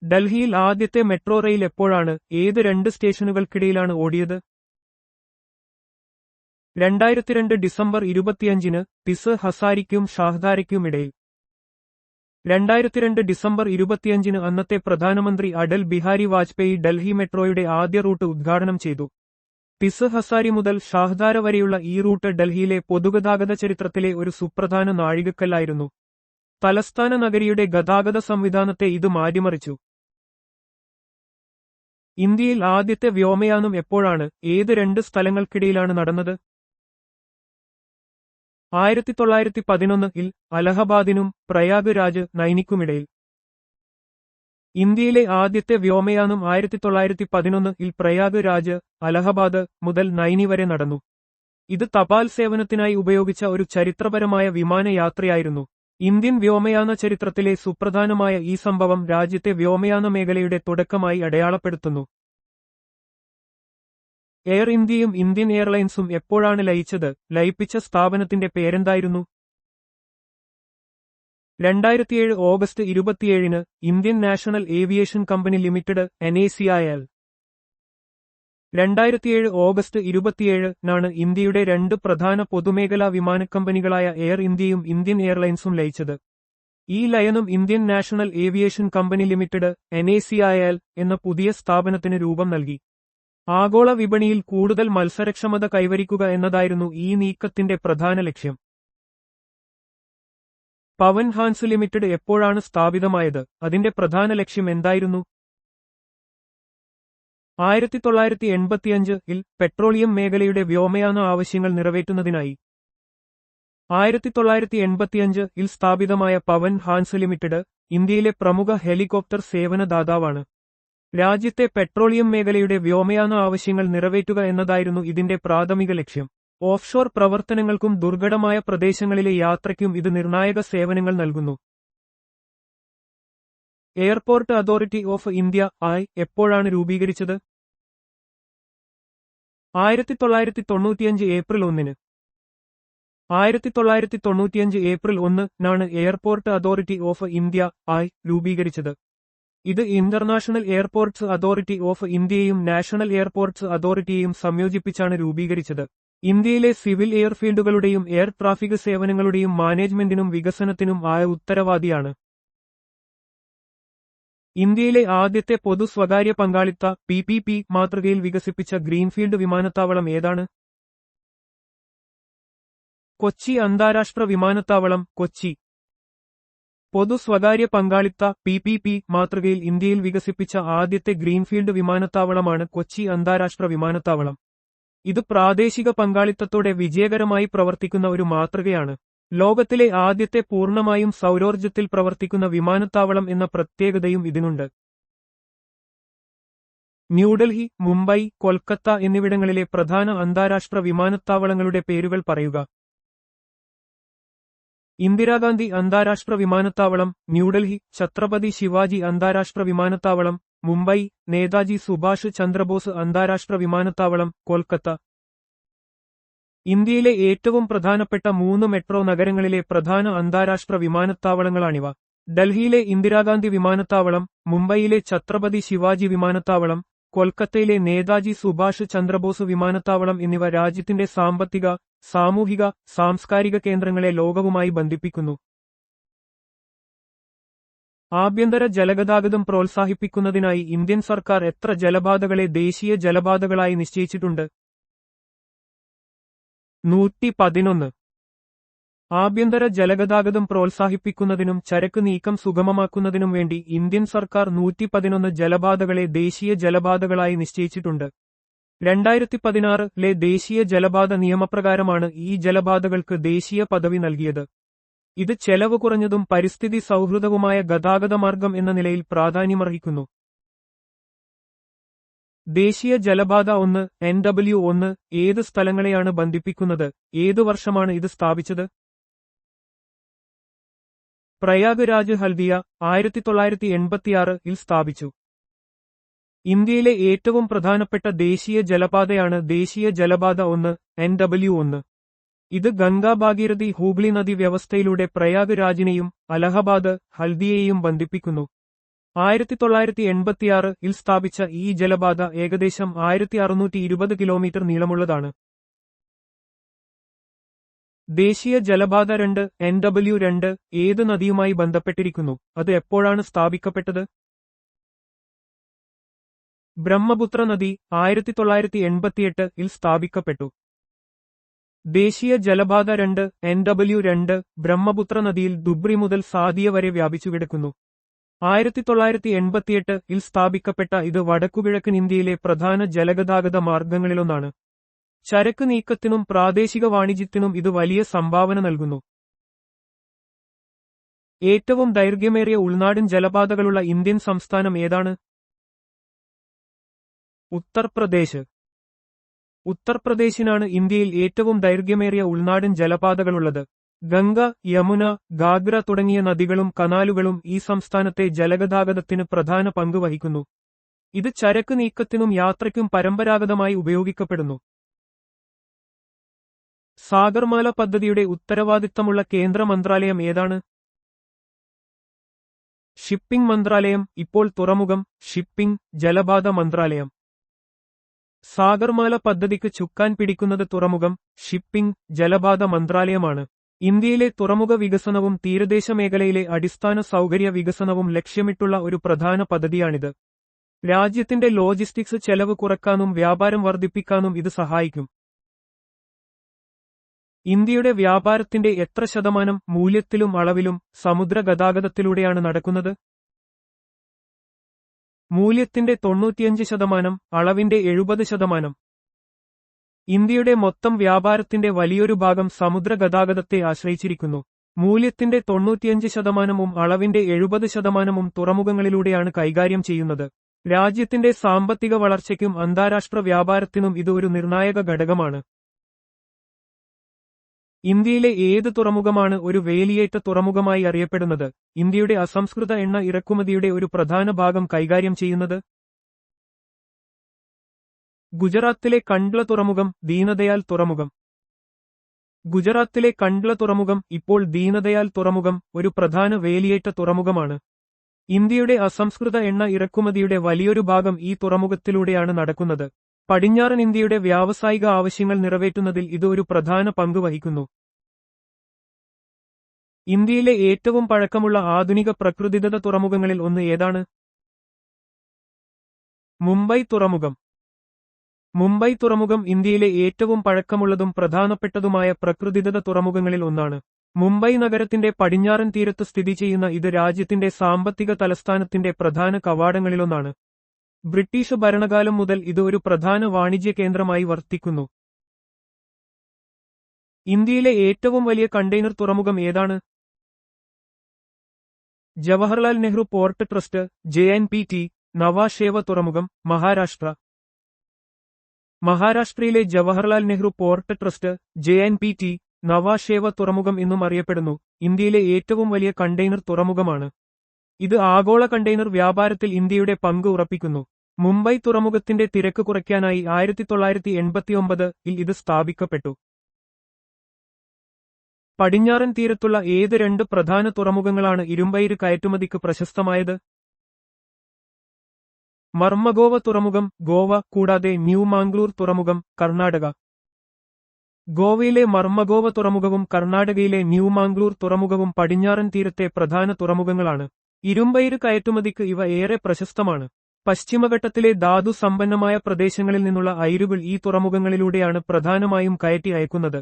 ഡൽഹിയിൽ ആദ്യത്തെ metro rail എപ്പോഴാണ്, ഏത് രണ്ട് സ്റ്റേഷനുകൾക്കിടയിലാണ് ഓടിയത്? 2002 ഡിസംബർ 25-ന് പിസ് ഹസാരിക്കും ഷാഹ്ദാരയ്ക്കുമിടയിൽ. 2002 ഡിസംബർ 25-ന് അന്നത്തെ പ്രധാനമന്ത്രി അടൽ ബിഹാരി വാജ്പേയി ഡൽഹി മെട്രോയുടെ ആദ്യ റൂട്ട് ഉദ്ഘാടനം ചെയ്തു. പിസ് ഹസാരി മുതൽ ഷാഹ്ദാര വരെയുള്ള ഈ റൂട്ട് ഡൽഹിയിലെ പൊതുഗതാഗത ചരിത്രത്തിലെ ഒരു സുപ്രധാന നാഴികക്കല്ലായിരുന്നു. തലസ്ഥാന നഗരിയുടെ ഗതാഗത സംവിധാനത്തെ ഇത് മാറ്റിമറിച്ചു. ഇന്ത്യയിൽ ആദ്യത്തെ വ്യോമയാനം എപ്പോഴാണ്, ഏത് രണ്ട് സ്ഥലങ്ങൾക്കിടയിലാണ് നടന്നത്? 1911-ൽ അലഹബാദിനും പ്രയാഗ് രാജ് നൈനിക്കുമിടയിൽ. ഇന്ത്യയിലെ ആദ്യത്തെ വ്യോമയാനം 1911-ൽ പ്രയാഗ് രാജ്, അലഹബാദ് മുതൽ നൈനി വരെ നടന്നു. ഇത് തപാൽ സേവനത്തിനായി ഉപയോഗിച്ച ഒരു ചരിത്രപരമായ വിമാനയാത്രയായിരുന്നു. ഇന്ത്യൻ വ്യോമയാന ചരിത്രത്തിലെ സുപ്രധാനമായ ഈ സംഭവം രാജ്യത്തെ വ്യോമയാന മേഖലയുടെ തുടക്കമായി അടയാളപ്പെടുത്തുന്നു. എയർ ഇന്ത്യയും ഇന്ത്യൻ എയർലൈൻസും എപ്പോഴാണ് ലയിച്ചത്? ലയിപ്പിച്ച സ്ഥാപനത്തിന്റെ പേരെന്തായിരുന്നു? 2007 ഓഗസ്റ്റ് 27-ന് Indian National Aviation Company Limited NACIL. 2007 August 27-നാണ് ഇന്ത്യയുടെ രണ്ട് പ്രധാന പൊതുമേഖലാ വിമാനക്കമ്പനികളായ എയർ ഇന്ത്യയും ഇന്ത്യൻ എയർലൈൻസും ലയിച്ചത്. ഈ ലയനം Indian National Aviation Company Limited NACIL എന്ന പുതിയ സ്ഥാപനത്തിന് രൂപം നൽകി. ആഗോള വിപണിയിൽ കൂടുതൽ മത്സരക്ഷമത കൈവരിക്കുക എന്നതായിരുന്നു ഈ നീക്കത്തിന്റെ പ്രധാന ലക്ഷ്യം. പവൻ ഹാൻസ് ലിമിറ്റഡ് എപ്പോഴാണ് സ്ഥാപിതമായത്? അതിന്റെ പ്രധാന ലക്ഷ്യം എന്തായിരുന്നു? 1985-ൽ പെട്രോളിയം മേഖലയുടെ വ്യോമയാന ആവശ്യങ്ങൾ നിറവേറ്റുന്നതിനായി. 1985-ൽ സ്ഥാപിതമായ പവൻ ഹാൻസ് ലിമിറ്റഡ് ഇന്ത്യയിലെ പ്രമുഖ ഹെലികോപ്റ്റർ സേവന ദാതാവാണ്. രാജ്യത്തെ പെട്രോളിയം മേഖലയുടെ വ്യോമയാന ആവശ്യങ്ങൾ നിറവേറ്റുക എന്നതായിരുന്നു ഇതിന്റെ പ്രാഥമിക ലക്ഷ്യം. ഓഫ്ഷോർ പ്രവർത്തനങ്ങൾക്കും ദുർഘടമായ പ്രദേശങ്ങളിലെ യാത്രയ്ക്കും ഇത് നിർണായക സേവനങ്ങൾ നൽകുന്നു. എയർപോർട്ട് അതോറിറ്റി ഓഫ് ഇന്ത്യ എപ്പോഴാണ് രൂപീകരിച്ചത്? 1995 ഏപ്രിൽ 1-ന്. 1995 ഏപ്രിൽ 1-നാണ് എയർപോർട്ട് അതോറിറ്റി ഓഫ് ഇന്ത്യ രൂപീകരിച്ചത്. ഇത് ഇന്റർനാഷണൽ എയർപോർട്ട്സ് അതോറിറ്റി ഓഫ് ഇന്ത്യയെയും നാഷണൽ എയർപോർട്ട്സ് അതോറിറ്റിയെയും സംയോജിപ്പിച്ചാണ് രൂപീകരിച്ചത്. ഇന്ത്യയിലെ സിവിൽ എയർഫീൽഡുകളുടെയും എയർ ട്രാഫിക് സേവനങ്ങളുടെയും മാനേജ്മെന്റിനും വികസനത്തിനും ഉത്തരവാദിയാണ്. ഇന്ത്യയിലെ ആദ്യത്തെ പൊതു സ്വകാര്യ പങ്കാളിത്ത PPP മാതൃകയിൽ വികസിപ്പിച്ച ഗ്രീൻഫീൽഡ് വിമാനത്താവളം ഏതാണ്? കൊച്ചി അന്താരാഷ്ട്ര വിമാനത്താവളം, കൊച്ചി. പൊതു സ്വകാര്യ പങ്കാളിത്ത PPP മാതൃകയിൽ ഇന്ത്യയിൽ വികസിപ്പിച്ച ആദ്യത്തെ ഗ്രീൻഫീൽഡ് വിമാനത്താവളമാണ് കൊച്ചി അന്താരാഷ്ട്ര വിമാനത്താവളം. ഇത് പ്രാദേശിക പങ്കാളിത്തത്തോടെ വിജയകരമായി പ്രവർത്തിക്കുന്ന ഒരു മാതൃകയാണ്. ലോകത്തിലെ ആദ്യത്തെ പൂർണ്ണമായും സൗരോർജ്ജത്തിൽ പ്രവർത്തിക്കുന്ന വിമാനത്താവളം എന്ന പ്രത്യേകതയും ഇതിനുണ്ട്. ന്യൂഡൽഹി, മുംബൈ, കൊൽക്കത്ത എന്നിവിടങ്ങളിലെ പ്രധാന അന്താരാഷ്ട്ര വിമാനത്താവളങ്ങളുടെ പേരുകൾ പറയുക. ഇന്ദിരാഗാന്ധി അന്താരാഷ്ട്ര വിമാനത്താവളം, ന്യൂഡൽഹി. ഛത്രപതി ശിവാജി അന്താരാഷ്ട്ര വിമാനത്താവളം, മുംബൈ. നേതാജി സുഭാഷ് ചന്ദ്രബോസ് അന്താരാഷ്ട്ര വിമാനത്താവളം, കൊൽക്കത്ത. ഇന്ത്യയിലെ ഏറ്റവും പ്രധാനപ്പെട്ട 3 മെട്രോ നഗരങ്ങളിലെ പ്രധാന അന്താരാഷ്ട്ര വിമാനത്താവളങ്ങളാണിവ. ഡൽഹിയിലെ ഇന്ദിരാഗാന്ധി വിമാനത്താവളം, മുംബൈയിലെ ഛത്രപതി ശിവാജി വിമാനത്താവളം, കൊൽക്കത്തയിലെ നേതാജി സുഭാഷ് ചന്ദ്രബോസ് വിമാനത്താവളം എന്നിവ രാജ്യത്തിന്റെ സാമ്പത്തിക, സാമൂഹിക, സാംസ്കാരിക കേന്ദ്രങ്ങളെ ലോകവുമായി ബന്ധിപ്പിക്കുന്നു. ആഭ്യന്തര ജലഗതാഗതം പ്രോത്സാഹിപ്പിക്കുന്നതിനായി ഇന്ത്യൻ സർക്കാർ എത്ര ജലപാതകളെ ദേശീയ ജലപാതകളായി നിശ്ചയിച്ചിട്ടുണ്ട്? 111. ആഭ്യന്തര ജലഗതാഗതം പ്രോത്സാഹിപ്പിക്കുന്നതിനും ചരക്ക് നീക്കം സുഗമമാക്കുന്നതിനും വേണ്ടി ഇന്ത്യൻ സർക്കാർ 111 ജലപാതകളെ ദേശീയ ജലപാതകളായി നിശ്ചയിച്ചിട്ടുണ്ട്. 2016-ലെ ദേശീയ ജലപാത നിയമപ്രകാരമാണ് ഈ ജലപാതകൾക്ക് ദേശീയ പദവി നൽകിയത്. ഇത് ചെലവ് കുറഞ്ഞതും പരിസ്ഥിതി സൗഹൃദവുമായ ഗതാഗതമാർഗം എന്ന നിലയിൽ പ്രാധാന്യമർഹിക്കുന്നു. ദേശീയ ജലപാത 1 NW1 ഏത് സ്ഥലങ്ങളെയാണ് ബന്ധിപ്പിക്കുന്നത്? ഏതു വർഷമാണ് ഇത് സ്ഥാപിച്ചത്? പ്രയാഗ് രാജ് ഹൽദിയ 1986-ൽ സ്ഥാപിച്ചു. ഇന്ത്യയിലെ ഏറ്റവും പ്രധാനപ്പെട്ട ദേശീയ ജലപാതയാണ് ദേശീയ ജലപാത 1 NW1. ഇത് ഗംഗാ ഭാഗീരഥി ഹൂഗ്ലി നദി വ്യവസ്ഥയിലൂടെ പ്രയാഗ് രാജിനെയും അലഹബാദ്, ഹൽദിയെയും ബന്ധിപ്പിക്കുന്നു. 1986 സ്ഥാപിച്ച ഈ ജലപാത ഏകദേശം 1620 കിലോമീറ്റർ നീളമുള്ളതാണ്. ദേശീയ ജലപാത 2 NW2 ഏത് നദിയുമായി ബന്ധപ്പെട്ടിരിക്കുന്നു? അത് എപ്പോഴാണ് സ്ഥാപിക്കപ്പെട്ടത്? ബ്രഹ്മപുത്ര നദി 1988 സ്ഥാപിക്കപ്പെട്ടു. ദേശീയ ജലപാത 2 NW2 ബ്രഹ്മപുത്ര നദിയിൽ ദുബ്രി മുതൽ സാദിയ വരെ വ്യാപിച്ചുകിടക്കുന്നു. 1988 സ്ഥാപിക്കപ്പെട്ട ഇത് വടക്കുകിഴക്കൻ ഇന്ത്യയിലെ പ്രധാന ജലഗതാഗത മാർഗങ്ങളിലൊന്നാണ്. ചരക്ക് നീക്കത്തിനും പ്രാദേശിക വാണിജ്യത്തിനും ഇത് വലിയ സംഭാവന നൽകുന്നു. ഏറ്റവും ദൈർഘ്യമേറിയ ഉൾനാടൻ ജലപാതകളുള്ള ഇന്ത്യൻ സംസ്ഥാനം ഏതാണ്? ഉത്തർപ്രദേശ്. ഉത്തർപ്രദേശിനാണ് ഇന്ത്യയിൽ ഏറ്റവും ദൈർഘ്യമേറിയ ഉൾനാടൻ ജലപാതകളുള്ളത്. ഗംഗ, യമുന, ഗാഗ്ര തുടങ്ങിയ നദികളും കനാലുകളും ഈ സംസ്ഥാനത്തെ ജലഗതാഗതത്തിന് പ്രധാന പങ്ക് വഹിക്കുന്നു. ഇത് ചരക്ക് നീക്കത്തിനും യാത്രയ്ക്കും പരമ്പരാഗതമായി ഉപയോഗിക്കപ്പെടുന്നു. സാഗർമാല പദ്ധതിയുടെ ഉത്തരവാദിത്തമുള്ള കേന്ദ്ര മന്ത്രാലയം ഏതാണ്? ഷിപ്പിംഗ് മന്ത്രാലയം, ഇപ്പോൾ തുറമുഖം, ഷിപ്പിംഗ്, ജലപാത മന്ത്രാലയം. സാഗർമാല പദ്ധതിക്ക് ചുക്കാൻ പിടിക്കുന്നത് തുറമുഖം, ഷിപ്പിംഗ്, ജലപാത മന്ത്രാലയമാണ്. ഇന്ത്യയിലെ തുറമുഖ വികസനവും തീരദേശ മേഖലയിലെ അടിസ്ഥാന സൗകര്യ വികസനവും ലക്ഷ്യമിട്ടുള്ള ഒരു പ്രധാന പദ്ധതിയാണിത്. രാജ്യത്തിന്റെ ലോജിസ്റ്റിക്സ് ചെലവ് കുറയ്ക്കാനും വ്യാപാരം വർദ്ധിപ്പിക്കാനും ഇത് സഹായിക്കും. ഇന്ത്യയുടെ വ്യാപാരത്തിന്റെ എത്ര ശതമാനം മൂല്യത്തിലും അളവിലും സമുദ്ര ഗതാഗതത്തിലൂടെയാണ് നടക്കുന്നത്? മൂല്യത്തിന്റെ 95%, അളവിന്റെ 70%. ഇന്ത്യയുടെ മൊത്തം വ്യാപാരത്തിന്റെ വലിയൊരു ഭാഗം സമുദ്ര ഗതാഗതത്തെ ആശ്രയിച്ചിരിക്കുന്നു. മൂല്യത്തിന്റെ 95%, അളവിന്റെ 70% തുറമുഖങ്ങളിലൂടെയാണ് കൈകാര്യം ചെയ്യുന്നത്. രാജ്യത്തിന്റെ സാമ്പത്തിക വളർച്ചയ്ക്കും അന്താരാഷ്ട്ര വ്യാപാരത്തിനും ഇത് ഒരു നിർണായക ഘടകമാണ്. ഇന്ത്യയിലെ ഏത് തുറമുഖമാണ് ഒരു വേലിയേറ്റ തുറമുഖമായി അറിയപ്പെടുന്നത്? ഇന്ത്യയുടെ അസംസ്കൃത എണ്ണ ഇറക്കുമതിയുടെ ഒരു പ്രധാന ഭാഗം കൈകാര്യം ചെയ്യുന്നത്? ഗുജറാത്തിലെ കണ്ട്ല തുറമുഖം, ദീനദയാൽ തുറമുഖം. ഗുജറാത്തിലെ കണ്ട്ല തുറമുഖം, ഇപ്പോൾ ദീനദയാൽ തുറമുഖം, ഒരു പ്രധാന വേലിയേറ്റ തുറമുഖമാണ്. ഇന്ത്യയുടെ അസംസ്കൃത എണ്ണ ഇറക്കുമതിയുടെ വലിയൊരു ഭാഗം ഈ തുറമുഖത്തിലൂടെയാണ് നടക്കുന്നത്. പടിഞ്ഞാറൻ ഇന്ത്യയുടെ വ്യാവസായിക ആവശ്യങ്ങൾ നിറവേറ്റുന്നതിൽ ഇത് ഒരു പ്രധാന പങ്ക് വഹിക്കുന്നു. ഇന്ത്യയിലെ ഏറ്റവും പഴക്കമുള്ള ആധുനിക പ്രകൃതിദത്ത തുറമുഖങ്ങളിൽ ഒന്ന് ഏതാണ്? മുംബൈ തുറമുഖം. മുംബൈ തുറമുഖം ഇന്ത്യയിലെ ഏറ്റവും പഴക്കമുള്ളതും പ്രധാനപ്പെട്ടതുമായ പ്രകൃതിദത്ത തുറമുഖങ്ങളിൽ ഒന്നാണ്. മുംബൈ നഗരത്തിന്റെ പടിഞ്ഞാറൻ തീരത്ത് സ്ഥിതി ചെയ്യുന്ന ഇത് രാജ്യത്തിന്റെ സാമ്പത്തിക തലസ്ഥാനത്തിന്റെ പ്രധാന കവാടങ്ങളിലൊന്നാണ്. ബ്രിട്ടീഷ് ഭരണകാലം മുതൽ ഇത് ഒരു പ്രധാന വാണിജ്യ കേന്ദ്രമായി വർത്തിക്കുന്നു. ഇന്ത്യയിലെ ഏറ്റവും വലിയ കണ്ടെയ്നർ തുറമുഖം ഏതാണ്? Jawaharlal Nehru port trust, JNPT, നവാഷേവ തുറമുഖം, മഹാരാഷ്ട്ര. മഹാരാഷ്ട്രയിലെ Jawaharlal Nehru port trust, JNPT, നവാഷേവ തുറമുഖം എന്നും അറിയപ്പെടുന്നു. ഇന്ത്യയിലെ ഏറ്റവും വലിയ കണ്ടെയ്നർ തുറമുഖമാണ്. ഇത് ആഗോള കണ്ടെയ്നർ വ്യാപാരത്തിൽ ഇന്ത്യയുടെ പങ്ക് ഉറപ്പിക്കുന്നു. മുംബൈ തുറമുഖത്തിന്റെ തിരക്ക് കുറയ്ക്കാനായി 1989 ഇത് സ്ഥാപിക്കപ്പെട്ടു. പടിഞ്ഞാറൻ തീരത്തുള്ള ഏത് 2 പ്രധാന തുറമുഖങ്ങളാണ് ഇരുമ്പയിര് കയറ്റുമതിക്ക് പ്രശസ്തമായത്? മർമഗോവ തുറമുഖം, ഗോവ, കൂടാതെ ന്യൂ മാംഗ്ലൂർ തുറമുഖം, കർണാടക. ഗോവയിലെ മർമഗോവ തുറമുഖവും കർണാടകയിലെ ന്യൂ മാംഗ്ലൂർ തുറമുഖവും പടിഞ്ഞാറൻ തീരത്തെ പ്രധാന തുറമുഖങ്ങളാണ്. ഇരുമ്പയിര് കയറ്റുമതിക്ക് ഇവ ഏറെ പ്രശസ്തമാണ്. പശ്ചിമഘട്ടത്തിലെ ധാതു സമ്പന്നമായ പ്രദേശങ്ങളിൽ നിന്നുള്ള അയിരുകൾ ഈ തുറമുഖങ്ങളിലൂടെയാണ് പ്രധാനമായും കയറ്റി അയക്കുന്നത്.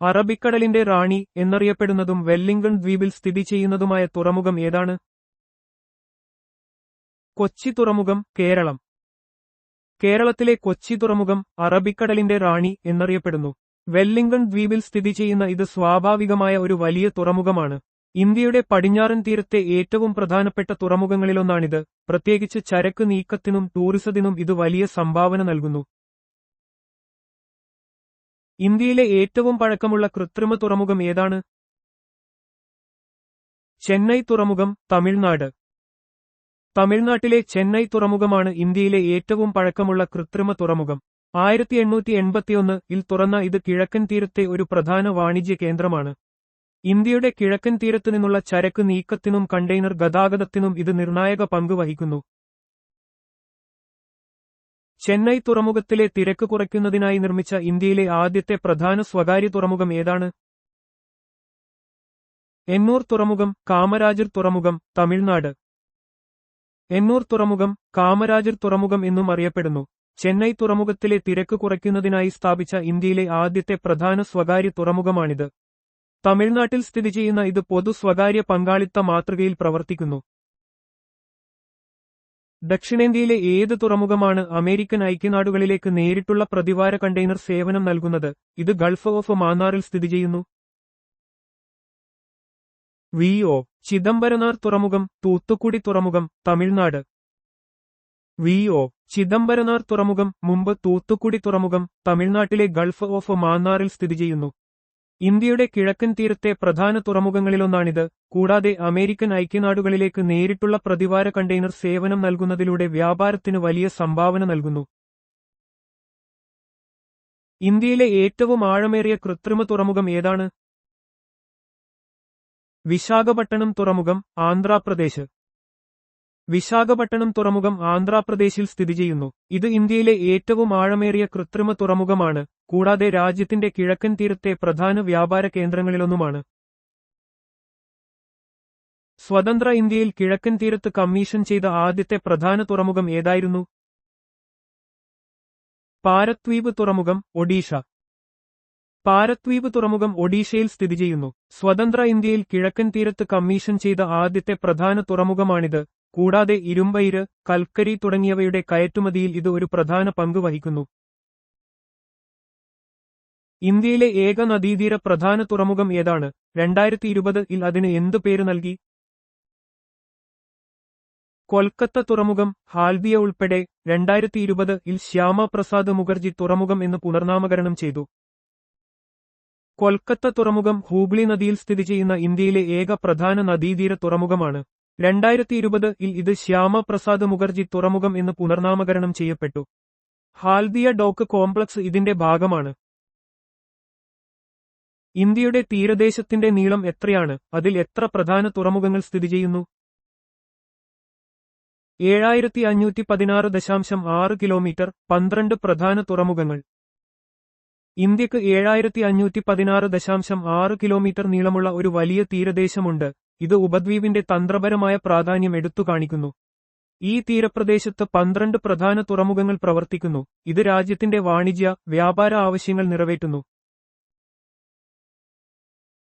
അറബിക്കടലിന്റെ റാണി എന്നറിയപ്പെടുന്നതും വെല്ലിംഗൺ ദ്വീപിൽ സ്ഥിതി ചെയ്യുന്നതുമായ തുറമുഖം ഏതാണ്? കൊച്ചി തുറമുഖം, കേരളം. കേരളത്തിലെ കൊച്ചി തുറമുഖം അറബിക്കടലിന്റെ റാണി എന്നറിയപ്പെടുന്നു. വെല്ലിംഗൺ ദ്വീപിൽ സ്ഥിതി ചെയ്യുന്ന ഇത് സ്വാഭാവികമായ ഒരു വലിയ തുറമുഖമാണ്. ഇന്ത്യയുടെ പടിഞ്ഞാറൻ തീരത്തെ ഏറ്റവും പ്രധാനപ്പെട്ട തുറമുഖങ്ങളിലൊന്നാണിത്. പ്രത്യേകിച്ച് ചരക്ക് നീക്കത്തിനും ടൂറിസത്തിനും ഇത് വലിയ സംഭാവന നൽകുന്നു. ഇന്ത്യയിലെ ഏറ്റവും പഴക്കമുള്ള കൃത്രിമ തുറമുഖം ഏതാണ്? ചെന്നൈ തുറമുഖം, തമിഴ്നാട്. തമിഴ്നാട്ടിലെ ചെന്നൈ തുറമുഖമാണ് ഇന്ത്യയിലെ ഏറ്റവും പഴക്കമുള്ള കൃത്രിമ തുറമുഖം. 1881 തുറന്ന ഇത് കിഴക്കൻ തീരത്തെ ഒരു പ്രധാന വാണിജ്യ കേന്ദ്രമാണ്. ഇന്ത്യയുടെ കിഴക്കൻ തീരത്തു നിന്നുള്ള ചരക്ക് നീക്കത്തിനും കണ്ടെയ്നർ ഗതാഗതത്തിനും ഇത് നിർണായക പങ്ക് വഹിക്കുന്നു. ചെന്നൈ തുറമുഖത്തിലെ തിരക്ക് കുറയ്ക്കുന്നതിനായി നിർമ്മിച്ച ഇന്ത്യയിലെ ആദ്യത്തെ പ്രധാന സ്വകാര്യ തുറമുഖം ഏതാണ്? എണ്ണൂർ തുറമുഖം, കാമരാജർ തുറമുഖം, തമിഴ്നാട്. എണ്ണൂർ തുറമുഖം കാമരാജർ തുറമുഖം എന്നും അറിയപ്പെടുന്നു. ചെന്നൈ തുറമുഖത്തിലെ തിരക്ക് കുറയ്ക്കുന്നതിനായി സ്ഥാപിച്ച ഇന്ത്യയിലെ ആദ്യത്തെ പ്രധാന സ്വകാര്യ തുറമുഖമാണിത്. തമിഴ്നാട്ടിൽ സ്ഥിതി ചെയ്യുന്ന ഇത് പൊതു സ്വകാര്യ പങ്കാളിത്ത മാതൃകയിൽ പ്രവർത്തിക്കുന്നു. ദക്ഷിണേന്ത്യയിലെ ഏത് തുറമുഖമാണ് അമേരിക്കൻ ഐക്യനാടുകളിലേക്ക് നേരിട്ടുള്ള പ്രതിവാര കണ്ടെയ്നർ സേവനം നൽകുന്നത്? ഇത് ഗൾഫ് ഓഫ് മാന്നാറിൽ സ്ഥിതി ചെയ്യുന്നു. വി.ഒ. ചിദംബരനാർ തുറമുഖം, തൂത്തുക്കുടി തുറമുഖം, തമിഴ്നാട്. വി.ഒ. ചിദംബരനാർ തുറമുഖം, മുമ്പ് തൂത്തുക്കുടി തുറമുഖം, തമിഴ്നാട്ടിലെ ഗൾഫ് ഓഫ് മാന്നാറിൽ സ്ഥിതി ചെയ്യുന്നു. ഇന്ത്യയുടെ കിഴക്കൻ തീരത്തെ പ്രധാന തുറമുഖങ്ങളിലൊന്നാണിത്. കൂടാതെ അമേരിക്കൻ ഐക്യനാടുകളിലേക്ക് നേരിട്ടുള്ള പ്രതിവാര കണ്ടെയ്നർ സേവനം നൽകുന്നതിലൂടെ വ്യാപാരത്തിന് വലിയ സംഭാവന നൽകുന്നു. ഇന്ത്യയിലെ ഏറ്റവും ആഴമേറിയ കൃത്രിമ തുറമുഖം ഏതാണ്? വിശാഖപട്ടണം തുറമുഖം, ആന്ധ്രാപ്രദേശ്. വിശാഖപട്ടണം തുറമുഖം ആന്ധ്രാപ്രദേശിൽ സ്ഥിതി ചെയ്യുന്നു. ഇത് ഇന്ത്യയിലെ ഏറ്റവും ആഴമേറിയ കൃത്രിമ തുറമുഖമാണ്. കൂടാതെ രാജ്യത്തിന്റെ കിഴക്കൻ തീരത്തെ പ്രധാന വ്യാപാര കേന്ദ്രങ്ങളിലൊന്നുമാണ്. സ്വതന്ത്ര ഇന്ത്യയിൽ കിഴക്കൻ തീരത്ത് കമ്മീഷൻ ചെയ്ത ആദ്യത്തെ പ്രധാന തുറമുഖം ഏതായിരുന്നു? പാരദ്വീപ് തുറമുഖം, ഒഡീഷ. പാരദ്വീപ് തുറമുഖം ഒഡീഷയിൽ സ്ഥിതി ചെയ്യുന്നു. സ്വതന്ത്ര ഇന്ത്യയിൽ കിഴക്കൻ തീരത്ത് കമ്മീഷൻ ചെയ്ത ആദ്യത്തെ പ്രധാന തുറമുഖമാണിത്. കൂടാതെ ഇരുമ്പയിര്, കൽക്കരി തുടങ്ങിയവയുടെ കയറ്റുമതിയിൽ ഇത് ഒരു പ്രധാന പങ്ക് വഹിക്കുന്നു. ഇന്ത്യയിലെ ഏക നദീതീര പ്രധാന തുറമുഖം ഏതാണ്? 2020-ൽ അതിന് എന്തു പേര് നൽകി? കൊൽക്കത്ത തുറമുഖം, ഹാൽദിയ ഉൾപ്പെടെ 2020-ൽ ശ്യാമപ്രസാദ് മുഖർജി തുറമുഖം എന്ന് പുനർനാമകരണം ചെയ്തു. കൊൽക്കത്ത തുറമുഖം ഹൂഗ്ലി നദിയിൽ സ്ഥിതി ചെയ്യുന്ന ഇന്ത്യയിലെ ഏക പ്രധാന നദീതീര തുറമുഖമാണ്. 2020-ൽ ഇത് ശ്യാമപ്രസാദ് മുഖർജി തുറമുഖം എന്ന് പുനർനാമകരണം ചെയ്യപ്പെട്ടു. ഹാൽദിയ ഡോക്ക് കോംപ്ലക്സ് ഇതിന്റെ ഭാഗമാണ്. ഇന്ത്യയുടെ തീരദേശത്തിന്റെ നീളം എത്രയാണ്? അതിൽ എത്ര പ്രധാന തുറമുഖങ്ങൾ സ്ഥിതി ചെയ്യുന്നു? 7516.6 കിലോമീറ്റർ, 12 പ്രധാന തുറമുഖങ്ങൾ. ഇന്ത്യക്ക് 7516.6 കിലോമീറ്റർ നീളമുള്ള ഒരു വലിയ തീരദേശമുണ്ട്. ഇത് ഉപദ്വീപിന്റെ തന്ത്രപരമായ പ്രാധാന്യം എടുത്തുകാണിക്കുന്നു. ഈ തീരപ്രദേശത്ത് 12 പ്രധാന തുറമുഖങ്ങൾ പ്രവർത്തിക്കുന്നു. ഇത് രാജ്യത്തിന്റെ വാണിജ്യ, വ്യാപാര ആവശ്യങ്ങൾ നിറവേറ്റുന്നു.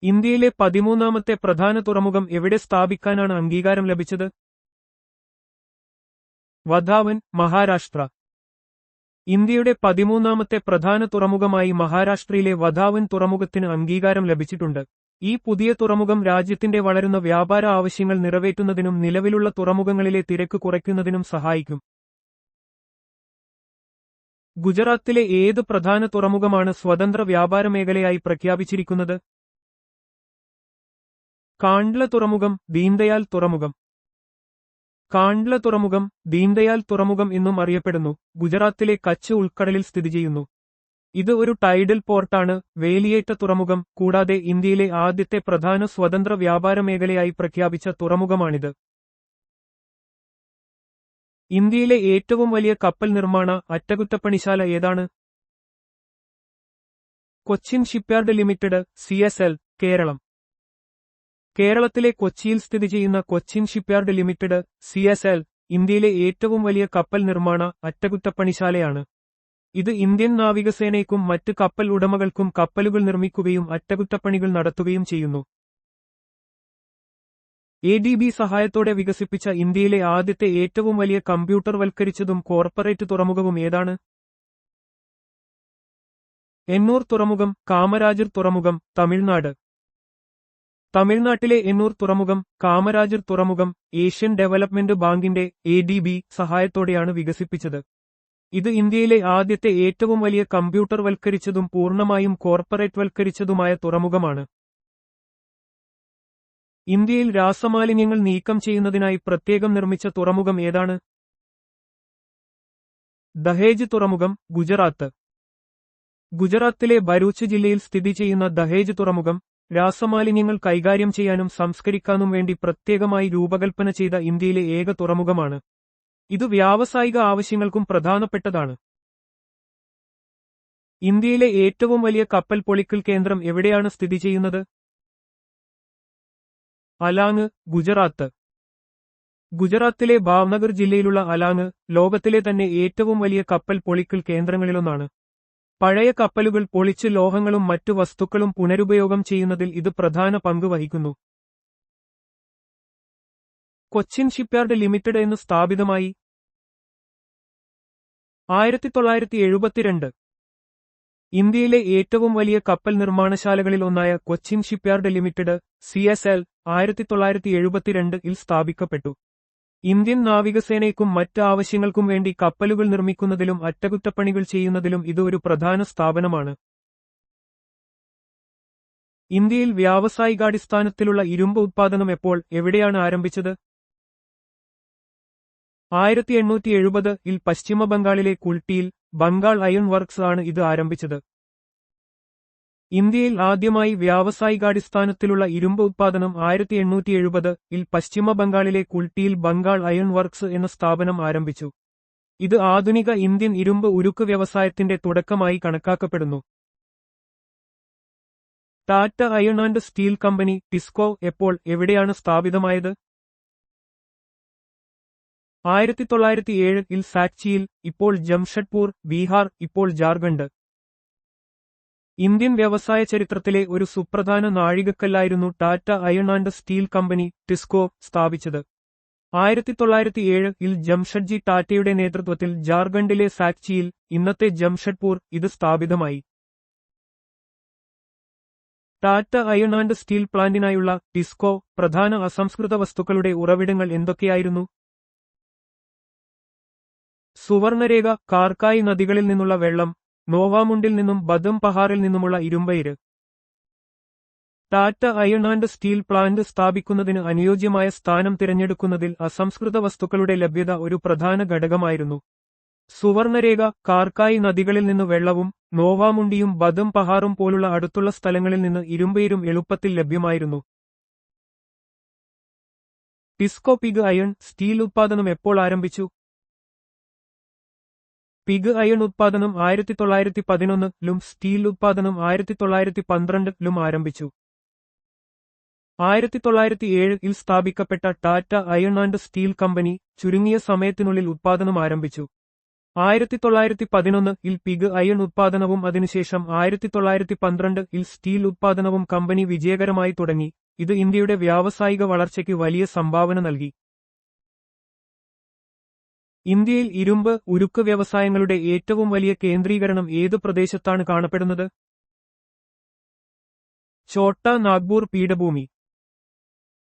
ഇന്ത്യയിലെ 13ാമത്തെ പ്രധാന തുറമുഖം എവിടെ സ്ഥാപിക്കാനാണ് അംഗീകാരം ലഭിച്ചത്? വധാവൻ, മഹാരാഷ്ട്ര. ഇന്ത്യയുടെ 13ാമത്തെ പ്രധാന തുറമുഖമായി മഹാരാഷ്ട്രയിലെ വധാവൻ തുറമുഖത്തിന് അംഗീകാരം ലഭിച്ചിട്ടുണ്ട്. ഈ പുതിയ തുറമുഖം രാജ്യത്തിന്റെ വളരുന്ന വ്യാപാര ആവശ്യങ്ങൾ നിറവേറ്റുന്നതിനും നിലവിലുള്ള തുറമുഖങ്ങളിലെ തിരക്ക് കുറയ്ക്കുന്നതിനും സഹായിക്കും. ഗുജറാത്തിലെ ഏത് പ്രധാന തുറമുഖമാണ് സ്വതന്ത്ര വ്യാപാര മേഖലയായി പ്രഖ്യാപിച്ചിരിക്കുന്നത്? കാണ്ഡ്ല തുറമുഖം, ദീൻദയാൽ തുറമുഖം. കാണ്ഡ്ല തുറമുഖം, ദീൻദയാൽ തുറമുഖം എന്നും അറിയപ്പെടുന്നു. ഗുജറാത്തിലെ കച്ച് ഉൾക്കടലിൽ സ്ഥിതി ചെയ്യുന്നു. ഇത് ഒരു ടൈഡൽ പോർട്ടാണ്. വേലിയേറ്റ തുറമുഖം. കൂടാതെ ഇന്ത്യയിലെ ആദ്യത്തെ പ്രധാന സ്വതന്ത്ര വ്യാപാര മേഖലയായി പ്രഖ്യാപിച്ച തുറമുഖമാണിത്. ഇന്ത്യയിലെ ഏറ്റവും വലിയ കപ്പൽ നിർമ്മാണ അറ്റകുറ്റപ്പണിശാല ഏതാണ്? Cochin shipyard limited, CSL, Keralam. കേരളത്തിലെ കൊച്ചിയിൽ സ്ഥിതി ചെയ്യുന്ന കൊച്ചിൻ ഷിപ്പ്യാർഡ് ലിമിറ്റഡ്, CSL, ഇന്ത്യയിലെ ഏറ്റവും വലിയ കപ്പൽ നിർമ്മാണ അറ്റകുറ്റപ്പണിശാലയാണ്. ഇത് ഇന്ത്യൻ നാവികസേനയ്ക്കും മറ്റ് കപ്പൽ ഉടമകൾക്കും കപ്പലുകൾ നിർമ്മിക്കുകയും അറ്റകുറ്റപ്പണികൾ നടത്തുകയും ചെയ്യുന്നു. ADB സഹായത്തോടെ വികസിപ്പിച്ച ഇന്ത്യയിലെ ആദ്യത്തെ ഏറ്റവും വലിയ കമ്പ്യൂട്ടർവൽക്കരിച്ചതും കോർപ്പറേറ്റ് തുറമുഖവും ഏതാണ്? എണ്ണൂർ തുറമുഖം, കാമരാജർ തുറമുഖം, തമിഴ്നാട്. തമിഴ്നാട്ടിലെ എണ്ണൂർ തുറമുഖം, കാമരാജർ തുറമുഖം ഏഷ്യൻ ഡെവലപ്മെന്റ് ബാങ്കിന്റെ ADB സഹായത്തോടെയാണ് വികസിപ്പിച്ചത്. ഇത് ഇന്ത്യയിലെ ആദ്യത്തെ ഏറ്റവും വലിയ കമ്പ്യൂട്ടർവൽക്കരിച്ചതും പൂർണ്ണമായും കോർപ്പറേറ്റ്വൽക്കരിച്ചതുമായ തുറമുഖമാണ്. ഇന്ത്യയിൽ രാസമാലിന്യങ്ങൾ നീക്കം ചെയ്യുന്നതിനായി പ്രത്യേകം നിർമ്മിച്ച തുറമുഖം ഏതാണ്? ദഹേജ് തുറമുഖം, ഗുജറാത്ത്. ഗുജറാത്തിലെ ഭരൂച്ച് ജില്ലയിൽ സ്ഥിതി ചെയ്യുന്ന ദഹേജ് തുറമുഖം രാസമാലിന്യങ്ങൾ കൈകാര്യം ചെയ്യാനും സംസ്കരിക്കാനും വേണ്ടി പ്രത്യേകമായി രൂപകൽപ്പന ചെയ്ത ഇന്ത്യയിലെ ഏക തുറമുഖമാണ്. ഇത് വ്യാവസായിക ആവശ്യങ്ങൾക്കും പ്രധാനപ്പെട്ടതാണ്. ഇന്ത്യയിലെ ഏറ്റവും വലിയ കപ്പൽ പൊളിക്കൽ കേന്ദ്രം എവിടെയാണ് സ്ഥിതി ചെയ്യുന്നത്? അലാങ്, ഗുജറാത്ത്. ഗുജറാത്തിലെ ഭാവ്നഗർ ജില്ലയിലുള്ള അലാങ് ലോകത്തിലെ തന്നെ ഏറ്റവും വലിയ കപ്പൽ പൊളിക്കൽ കേന്ദ്രങ്ങളിലൊന്നാണ്. പഴയ കപ്പലുകൾ പൊളിച്ച് ലോഹങ്ങളും മറ്റു വസ്തുക്കളും പുനരുപയോഗം ചെയ്യുന്നതിൽ ഇത് പ്രധാന പങ്ക് വഹിക്കുന്നു. കൊച്ചിൻ ഷിപ്പ്യാർഡ് ലിമിറ്റഡ് എന്ന് സ്ഥാപിതമായി 1972. ഇന്ത്യയിലെ ഏറ്റവും വലിയ കപ്പൽ നിർമ്മാണശാലകളിൽ ഒന്നായ കൊച്ചിൻ ഷിപ്പ്യാർഡ് ലിമിറ്റഡ് CSL 1972 സ്ഥാപിക്കപ്പെട്ടു. ഇന്ത്യൻ നാവികസേനയ്ക്കും മറ്റ് ആവശ്യങ്ങൾക്കും വേണ്ടി കപ്പലുകൾ നിർമ്മിക്കുന്നതിലും അറ്റകുറ്റപ്പണികൾ ചെയ്യുന്നതിലും ഇത് ഒരു പ്രധാന സ്ഥാപനമാണ്. ഇന്ത്യയിൽ വ്യാവസായികാടിസ്ഥാനത്തിലുള്ള ഇരുമ്പ് ഉത്പാദനം എപ്പോൾ, എവിടെയാണ് ആരംഭിച്ചത്? 1870 പശ്ചിമ ബംഗാളിലെ കുൾട്ടിയിൽ ബംഗാൾ അയൺ വർക്ക്സ് ആണ് ഇത് ആരംഭിച്ചത്. ഇന്ത്യയിൽ ആദ്യമായി വ്യാവസായികാടിസ്ഥാനത്തിലുള്ള ഇരുമ്പ് ഉത്പാദനം 1870 പശ്ചിമ ബംഗാളിലെ കുൾട്ടിയിൽ ബംഗാൾ അയൺ വർക്ക്സ് എന്ന സ്ഥാപനം ആരംഭിച്ചു. ഇത് ആധുനിക ഇന്ത്യൻ ഇരുമ്പ് ഉരുക്ക് വ്യവസായത്തിന്റെ തുടക്കമായി കണക്കാക്കപ്പെടുന്നു. Tata Iron and Steel Company TISCO എപ്പോൾ, എവിടെയാണ് സ്ഥാപിതമായത്? 1907 സാക്ചിയിൽ, ഇപ്പോൾ ജംഷഡ്പൂർ, ബീഹാർ, ഇപ്പോൾ ജാർഖണ്ഡ്. ഇന്ത്യൻ വ്യവസായ ചരിത്രത്തിലെ ഒരു സുപ്രധാന നാഴികക്കല്ലായിരുന്നു Tata Iron and Steel Company TISCO സ്ഥാപിച്ചത്. 1907 ജംഷഡ്ജി ടാറ്റയുടെ നേതൃത്വത്തിൽ ജാർഖണ്ഡിലെ സാക്ചിയിൽ, ഇന്നത്തെ ജംഷഡ്പൂർ, ഇത് സ്ഥാപിതമായി. ടാറ്റ അയൺ ആൻഡ് സ്റ്റീൽ പ്ലാന്റിനായുള്ള ടിസ്കോ പ്രധാന അസംസ്കൃത വസ്തുക്കളുടെ ഉറവിടങ്ങൾ എന്തൊക്കെയായിരുന്നു? സുവർണരേഖ, കാർക്കായി നദികളിൽ നിന്നുള്ള വെള്ളം, നോവാമുണ്ടിൽ നിന്നും ബദം പഹാറിൽ നിന്നുമുള്ള ഇരുമ്പയിര്. Tata Iron and Steel plant സ്ഥാപിക്കുന്നതിന് അനുയോജ്യമായ സ്ഥാനം തിരഞ്ഞെടുക്കുന്നതിൽ അസംസ്കൃത വസ്തുക്കളുടെ ലഭ്യത ഒരു പ്രധാന ഘടകമായിരുന്നു. സുവർണരേഖ, കാർക്കായി നദികളിൽ നിന്ന് വെള്ളവും നോവാമുണ്ടിയും ബദം പഹാറും പോലുള്ള അടുത്തുള്ള സ്ഥലങ്ങളിൽ നിന്ന് ഇരുമ്പയിരും എളുപ്പത്തിൽ ലഭ്യമായിരുന്നു. ടിസ്കോ പിഗ് അയൺ സ്റ്റീൽ ഉത്പാദനം എപ്പോൾ ആരംഭിച്ചു? പിഗ് അയൺ ഉത്പാദനം 1911 സ്റ്റീൽ ഉത്പാദനം 1912 ആരംഭിച്ചു. 1907 സ്ഥാപിക്കപ്പെട്ട Tata Iron and Steel Company ചുരുങ്ങിയ സമയത്തിനുള്ളിൽ ഉത്പാദനം ആരംഭിച്ചു. 1911 പിഗ് അയൺ ഉത്പാദനവും അതിനുശേഷം 1912 സ്റ്റീൽ ഉത്പാദനവും കമ്പനി വിജയകരമായി തുടങ്ങി. ഇത് ഇന്ത്യയുടെ വ്യാവസായിക വളർച്ചയ്ക്ക് വലിയ സംഭാവന നൽകി. ഇന്ത്യയിൽ ഇരുമ്പ്, ഉരുക്ക് വ്യവസായങ്ങളുടെ ഏറ്റവും വലിയ കേന്ദ്രീകരണം ഏത് പ്രദേശത്താണ് കാണപ്പെടുന്നത്? ഛോട്ടാ നാഗ്പൂർ പീഠഭൂമി.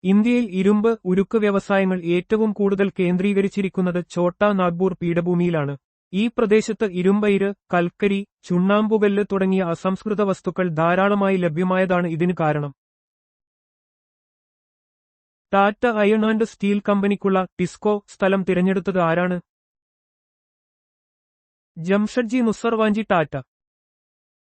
ഇന്ത്യയിൽ ഇരുമ്പ്, ഉരുക്ക് വ്യവസായങ്ങൾ ഏറ്റവും കൂടുതൽ കേന്ദ്രീകരിച്ചിരിക്കുന്നത് ഛോട്ടാ നാഗ്പൂർ പീഠഭൂമിയിലാണ്. ഈ പ്രദേശത്ത് ഇരുമ്പയിര്, കൽക്കരി, ചുണ്ണാമ്പുകല്ല് തുടങ്ങിയ അസംസ്കൃത വസ്തുക്കൾ ധാരാളമായി ലഭ്യമായതാണ് ഇതിന് കാരണം. ടാറ്റ അയൺ ആൻഡ് സ്റ്റീൽ കമ്പനിക്കുള്ള ടിസ്കോ സ്ഥലം തിരഞ്ഞെടുത്തത് ആരാണ്? ജംഷഡ്ജി നുസർവാഞ്ചി ടാറ്റ.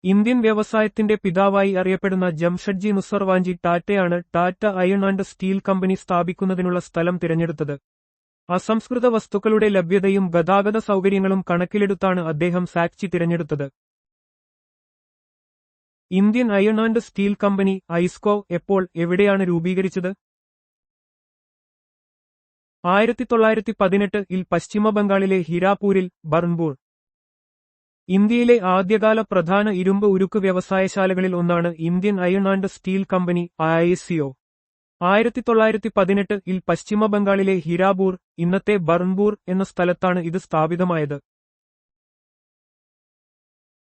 ഇന്ത്യൻ വ്യവസായത്തിന്റെ പിതാവായി അറിയപ്പെടുന്ന ജംഷഡ്ജി നുസർവാഞ്ചി ടാറ്റയാണ് Tata Iron and Steel Company സ്ഥാപിക്കുന്നതിനുള്ള സ്ഥലം തിരഞ്ഞെടുത്തത്. അസംസ്കൃത വസ്തുക്കളുടെ ലഭ്യതയും ഗതാഗത സൗകര്യങ്ങളും കണക്കിലെടുത്താണ് അദ്ദേഹം സാക്ചി തിരഞ്ഞെടുത്തത്. Indian Iron and Steel Company IISCO എപ്പോൾ, എവിടെയാണ് രൂപീകരിച്ചത്? 1918 പശ്ചിമ ബംഗാളിലെ ഹിരാപൂരിൽ, ബർൺപൂർ. ഇന്ത്യയിലെ ആദ്യകാല പ്രധാന ഇരുമ്പ് ഉരുക്ക് വ്യവസായശാലകളിൽ ഒന്നാണ് Indian Iron and Steel company ISCO. 1918 പശ്ചിമ ബംഗാളിലെ ഹിരാപൂർ, ഇന്നത്തെ ബർൺപൂർ എന്ന സ്ഥലത്താണ് ഇത് സ്ഥാപിതമായത്.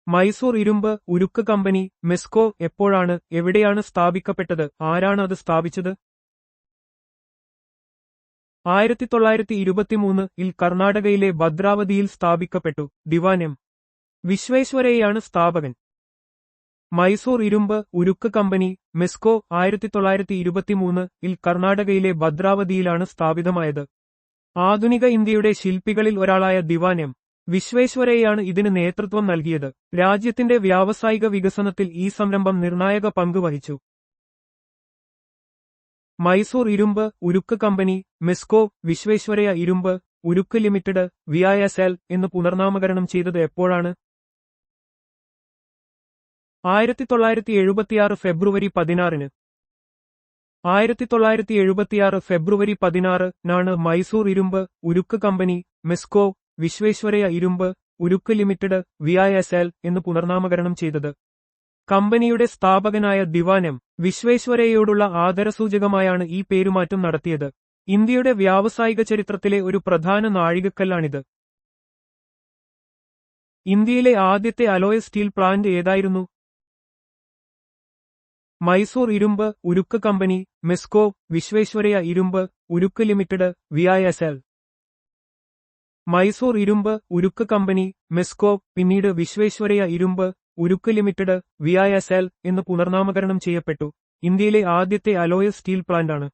മൈസൂർ ഇരുമ്പ് ഉരുക്ക് കമ്പനി മെസ്കോ എപ്പോഴാണ്, എവിടെയാണ് സ്ഥാപിക്കപ്പെട്ടത്, ആരാണ് അത് സ്ഥാപിച്ചത്? 1923 കർണാടകയിലെ ഭദ്രാവതിയിൽ സ്ഥാപിക്കപ്പെട്ടു. ദിവാൻ M. വിശ്വേശ്വരയ്യാണ് സ്ഥാപകൻ. മൈസൂർ ഇരുമ്പ് ഉരുക്ക് കമ്പനി മെസ്കോ 1923 കർണാടകയിലെ ഭദ്രാവതിയിലാണ് സ്ഥാപിതമായത്. ആധുനിക ഇന്ത്യയുടെ ശില്പികളിൽ ഒരാളായ ദിവാൻ M. വിശ്വേശ്വരയ്യാണ് ഇതിന് നേതൃത്വം നൽകിയത്. രാജ്യത്തിന്റെ വ്യാവസായിക വികസനത്തിൽ ഈ സംരംഭം നിർണായക പങ്ക് വഹിച്ചു. മൈസൂർ ഇരുമ്പ് ഉരുക്ക് കമ്പനി, മെസ്കോ വിശ്വേശ്വരയ്യ ഇരുമ്പ് ഉരുക്ക് ലിമിറ്റഡ്, വിഐഎസ്എൽ എന്ന് പുനർനാമകരണം ചെയ്തത് എപ്പോഴാണ്? 1976 ഫെബ്രുവരി 16. 1976 ഫെബ്രുവരി 16 മൈസൂർ ഇരുമ്പ് ഉരുക്ക് കമ്പനി, മെസ്കോ വിശ്വേശ്വരയ്യ ഇരുമ്പ് ഉരുക്ക് ലിമിറ്റഡ്, വിഐഎസ്എൽ എന്ന് പുനർനാമകരണം ചെയ്തത്. കമ്പനിയുടെ സ്ഥാപകനായ ദിവാൻ എം വിശ്വേശ്വരയ്യയോടുള്ള ആദരസൂചകമായാണ് ഈ പേരുമാറ്റം നടത്തിയത്. ഇന്ത്യയുടെ വ്യാവസായിക ചരിത്രത്തിലെ ഒരു പ്രധാന നാഴികക്കല്ലാണിത്. ഇന്ത്യയിലെ ആദ്യത്തെ അലോയ് സ്റ്റീൽ പ്ലാന്റ് ഏതായിരുന്നു? മൈസൂർ ഇരുമ്പ് ഉരുക്ക് കമ്പനി, മെസ്കോ വിശ്വേശ്വരയ്യ ഇരുമ്പ് ഉരുക്ക് ലിമിറ്റഡ്, വിഐഎസ്എൽ. മൈസൂർ ഇരുമ്പ് ഉരുക്ക് കമ്പനി, മെസ്കോ പിന്നീട് വിശ്വേശ്വരയ്യ ഇരുമ്പ് ഉരുക്ക് ലിമിറ്റഡ്, വിഐഎസ്എൽ എന്ന് പുനർനാമകരണം ചെയ്യപ്പെട്ടു. ഇന്ത്യയിലെ ആദ്യത്തെ അലോയ് സ്റ്റീൽ പ്ലാന്റാണ്.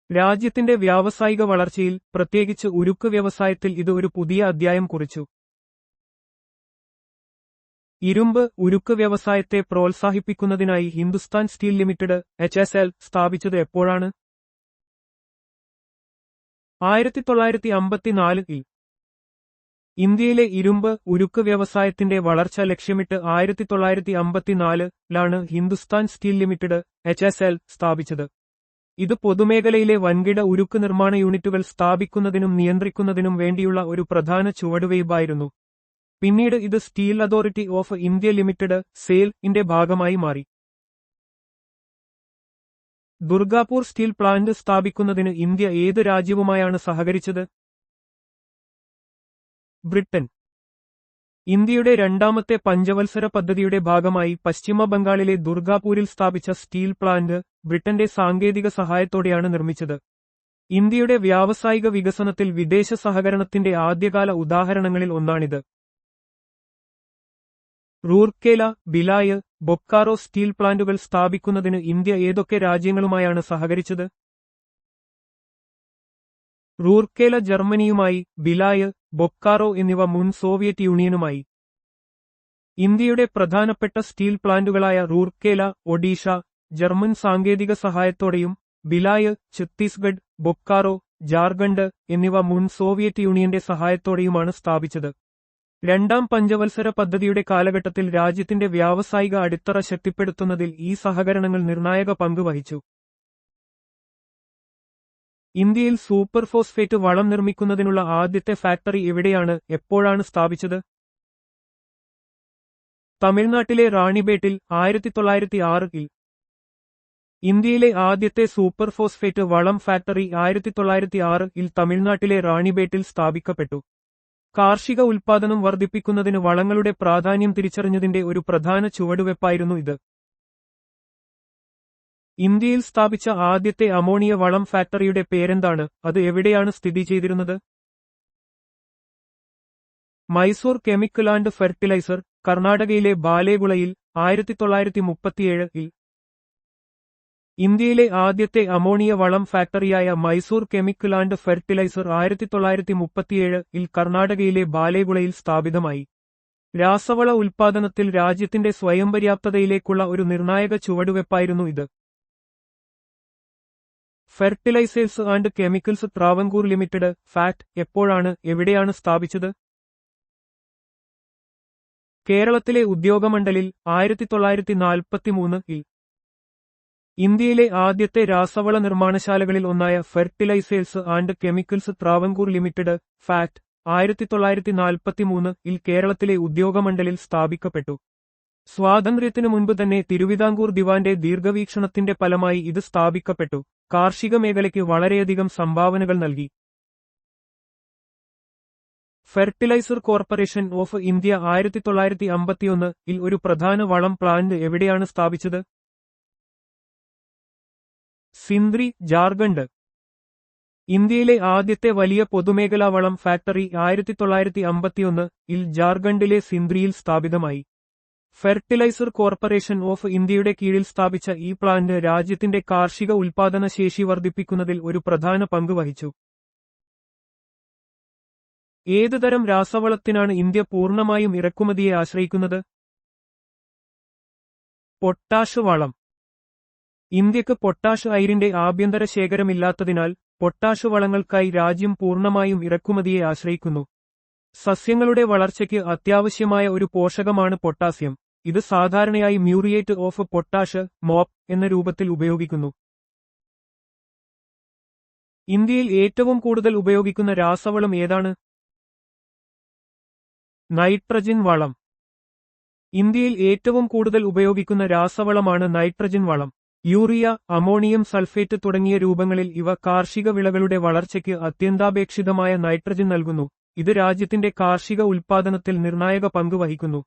രാജ്യത്തിന്റെ വ്യാവസായിക വളർച്ചയിൽ, പ്രത്യേകിച്ച് ഉരുക്ക് വ്യവസായത്തിൽ ഇത് ഒരു പുതിയ അധ്യായം കുറിച്ചു. ഇരുമ്പ് ഉരുക്ക് വ്യവസായത്തെ പ്രോത്സാഹിപ്പിക്കുന്നതിനായി ഹിന്ദുസ്ഥാൻ സ്റ്റീൽ ലിമിറ്റഡ് (HSL) സ്ഥാപിച്ചത് എപ്പോഴാണ്? 1954. ഇന്ത്യയിലെ ഇരുമ്പ് ഉരുക്ക് വ്യവസായത്തിന്റെ വളർച്ച ലക്ഷ്യമിട്ട് 1954 ഹിന്ദുസ്ഥാൻ സ്റ്റീൽ ലിമിറ്റഡ് (HSL) സ്ഥാപിച്ചത്. ഇത് പൊതുമേഖലയിലെ വൻകിട ഉരുക്ക് നിർമ്മാണ യൂണിറ്റുകൾ സ്ഥാപിക്കുന്നതിനും നിയന്ത്രിക്കുന്നതിനും വേണ്ടിയുള്ള ഒരു പ്രധാന ചുവടുവയ്പായിരുന്നു. പിന്നീട് ഇത് steel authority of India limited (SAIL) ന്റെ ഭാഗമായി മാറി. ദുർഗാപൂർ സ്റ്റീൽ പ്ലാന്റ് സ്ഥാപിക്കുന്നതിന് ഇന്ത്യ ഏത് രാജ്യവുമായാണ് സഹകരിച്ചത്? ബ്രിട്ടൻ. ഇന്ത്യയുടെ രണ്ടാമത്തെ പഞ്ചവത്സര പദ്ധതിയുടെ ഭാഗമായി പശ്ചിമ ബംഗാളിലെ ദുർഗാപൂരിൽ സ്ഥാപിച്ച സ്റ്റീൽ പ്ലാന്റ് ബ്രിട്ടന്റെ സാങ്കേതിക സഹായത്തോടെയാണ് നിർമ്മിച്ചത്. ഇന്ത്യയുടെ വ്യാവസായിക വികസനത്തിൽ വിദേശ സഹകരണത്തിന്റെ ആദ്യകാല ഉദാഹരണങ്ങളിൽ ഒന്നാണിത്. റൂർക്കേല, ഭിലായ്, ബൊക്കാറോ സ്റ്റീൽ പ്ലാന്റുകൾ സ്ഥാപിക്കുന്നതിന് ഇന്ത്യ ഏതൊക്കെ രാജ്യങ്ങളുമായാണ് സഹകരിച്ചത്? റൂർക്കേല ജർമ്മനിയുമായി, ഭിലായ്, ബൊക്കാറോ എന്നിവ മുൻ സോവിയറ്റ് യൂണിയനുമായി. ഇന്ത്യയുടെ പ്രധാനപ്പെട്ട സ്റ്റീൽ പ്ലാന്റുകളായ റൂർക്കേല, ഒഡീഷ, ജർമ്മൻ സാങ്കേതിക സഹായത്തോടെയും ഭിലായ്, ഛത്തീസ്ഗഡ്, ബൊക്കാറോ, ജാർഖണ്ഡ് എന്നിവ മുൻ സോവിയറ്റ് യൂണിയന്റെ സഹായത്തോടെയുമാണ് സ്ഥാപിച്ചത്. രണ്ടാം പഞ്ചവത്സര പദ്ധതിയുടെ കാലഘട്ടത്തിൽ രാജ്യത്തിന്റെ വ്യാവസായിക അടിത്തറ ശക്തിപ്പെടുത്തുന്നതിൽ ഈ സഹകരണങ്ങൾ നിർണായക പങ്ക് വഹിച്ചു. ഇന്ത്യയിൽ സൂപ്പർ ഫോസ്ഫേറ്റ് വളം നിർമ്മിക്കുന്നതിനുള്ള ആദ്യത്തെ ഫാക്ടറി എവിടെയാണ്, എപ്പോഴാണ് സ്ഥാപിച്ചത്? തമിഴ്നാട്ടിലെ റാണിബേട്ടിൽ 1906. ഇന്ത്യയിലെ ആദ്യത്തെ സൂപ്പർ ഫോസ്ഫേറ്റ് വളം ഫാക്ടറി 1906 തമിഴ്നാട്ടിലെ റാണിബേട്ടിൽ സ്ഥാപിക്കപ്പെട്ടു. കാർഷിക ഉൽപ്പാദനം വർദ്ധിപ്പിക്കുന്നതിന് വളങ്ങളുടെ പ്രാധാന്യം തിരിച്ചറിഞ്ഞതിന്റെ ഒരു പ്രധാന ചുവടുവെപ്പായിരുന്നു ഇത്. ഇന്ത്യയിൽ സ്ഥാപിച്ച ആദ്യത്തെ അമോണിയ വളം ഫാക്ടറിയുടെ പേരെന്താണ്? അത് എവിടെയാണ് സ്ഥിതി ചെയ്തിരുന്നത്? മൈസൂർ കെമിക്കൽ ആൻഡ് ഫെർട്ടിലൈസർ, കർണാടകയിലെ ബാലേഗുളയിൽ 1937. ഇന്ത്യയിലെ ആദ്യത്തെ അമോണിയ വളം ഫാക്ടറിയായ മൈസൂർ കെമിക്കൽ ആൻഡ് ഫെർട്ടിലൈസർ 1937 കർണാടകയിലെ ബാലേഗുളയിൽ സ്ഥാപിതമായി. രാസവള ഉൽപ്പാദനത്തിൽ രാജ്യത്തിന്റെ സ്വയംപര്യാപ്തതയിലേക്കുള്ള ഒരു നിർണായക ചുവടുവെപ്പായിരുന്നു ഇത്. Fertilisers and chemicals Travancore limited (FACT) എപ്പോഴാണ്, എവിടെയാണ് സ്ഥാപിച്ചത്? കേരളത്തിലെ ഉദ്യോഗമണ്ഡലിൽ 1943. ഇന്ത്യയിലെ ആദ്യത്തെ രാസവള നിർമ്മാണശാലകളിൽ ഒന്നായ fertilisers and chemicals Travancore limited (FACT) 1943 കേരളത്തിലെ ഉദ്യോഗമണ്ഡലിൽ സ്ഥാപിക്കപ്പെട്ടു. സ്വാതന്ത്ര്യത്തിനു മുൻപ് തന്നെ തിരുവിതാംകൂർ ദിവാന്റെ ദീർഘവീക്ഷണത്തിന്റെ ഫലമായി ഇത് സ്ഥാപിക്കപ്പെട്ടു. കാർഷിക മേഖലയ്ക്ക് വളരെയധികം സംഭാവനകൾ നൽകി. ഫെർട്ടിലൈസർ കോർപ്പറേഷൻ ഓഫ് ഇന്ത്യ 1951 ഒരു പ്രധാന വളം പ്ലാന്റ് എവിടെയാണ് സ്ഥാപിച്ചത്? സിന്ദ്രി, ജാർഖണ്ഡ്. ഇന്ത്യയിലെ ആദ്യത്തെ വലിയ പൊതുമേഖലാ വളം ഫാക്ടറി 1951 ജാർഖണ്ഡിലെ സിന്ദ്രിയിൽ സ്ഥാപിതമായി. ഫെർട്ടിലൈസർ കോർപ്പറേഷൻ ഓഫ് ഇന്ത്യയുടെ കീഴിൽ സ്ഥാപിച്ച ഈ പ്ലാന്റ് രാജ്യത്തിന്റെ കാർഷിക ഉൽപ്പാദന ശേഷി വർദ്ധിപ്പിക്കുന്നതിൽ ഒരു പ്രധാന പങ്ക് വഹിച്ചു. ഏതുതരം രാസവളത്തിനാണ് ഇന്ത്യ പൂർണ്ണമായും ഇറക്കുമതിയെ ആശ്രയിക്കുന്നത്? പൊട്ടാഷ് വളം. ഇന്ത്യക്ക് പൊട്ടാഷ് അയിരിന്റെ ആഭ്യന്തര ശേഖരമില്ലാത്തതിനാൽ പൊട്ടാഷ് വളങ്ങൾക്കായി രാജ്യം പൂർണ്ണമായും ഇറക്കുമതിയെ ആശ്രയിക്കുന്നു. സസ്യങ്ങളുടെ വളർച്ചയ്ക്ക് അത്യാവശ്യമായ ഒരു പോഷകമാണ് പൊട്ടാസ്യം. ഇത് സാധാരണയായി മ്യൂറിയേറ്റ് ഓഫ് പൊട്ടാഷ് മോപ്പ് എന്ന രൂപത്തിൽ ഉപയോഗിക്കുന്നു. ഇന്ത്യയിൽ ഏറ്റവും കൂടുതൽ ഉപയോഗിക്കുന്ന രാസവളം ഏതാണ്? നൈട്രജൻ വളം. ഇന്ത്യയിൽ ഏറ്റവും കൂടുതൽ ഉപയോഗിക്കുന്ന രാസവളമാണ് നൈട്രജൻ വളം. യൂറിയ, അമോണിയം സൾഫേറ്റ് തുടങ്ങിയ രൂപങ്ങളിൽ ഇവ കാർഷിക വിളകളുടെ വളർച്ചയ്ക്ക് അത്യന്താപേക്ഷിതമായ നൈട്രജൻ നൽകുന്നു. ഇത് രാജ്യത്തിന്റെ കാർഷിക ഉൽപ്പാദനത്തിൽ നിർണായക പങ്ക് വഹിക്കുന്നു.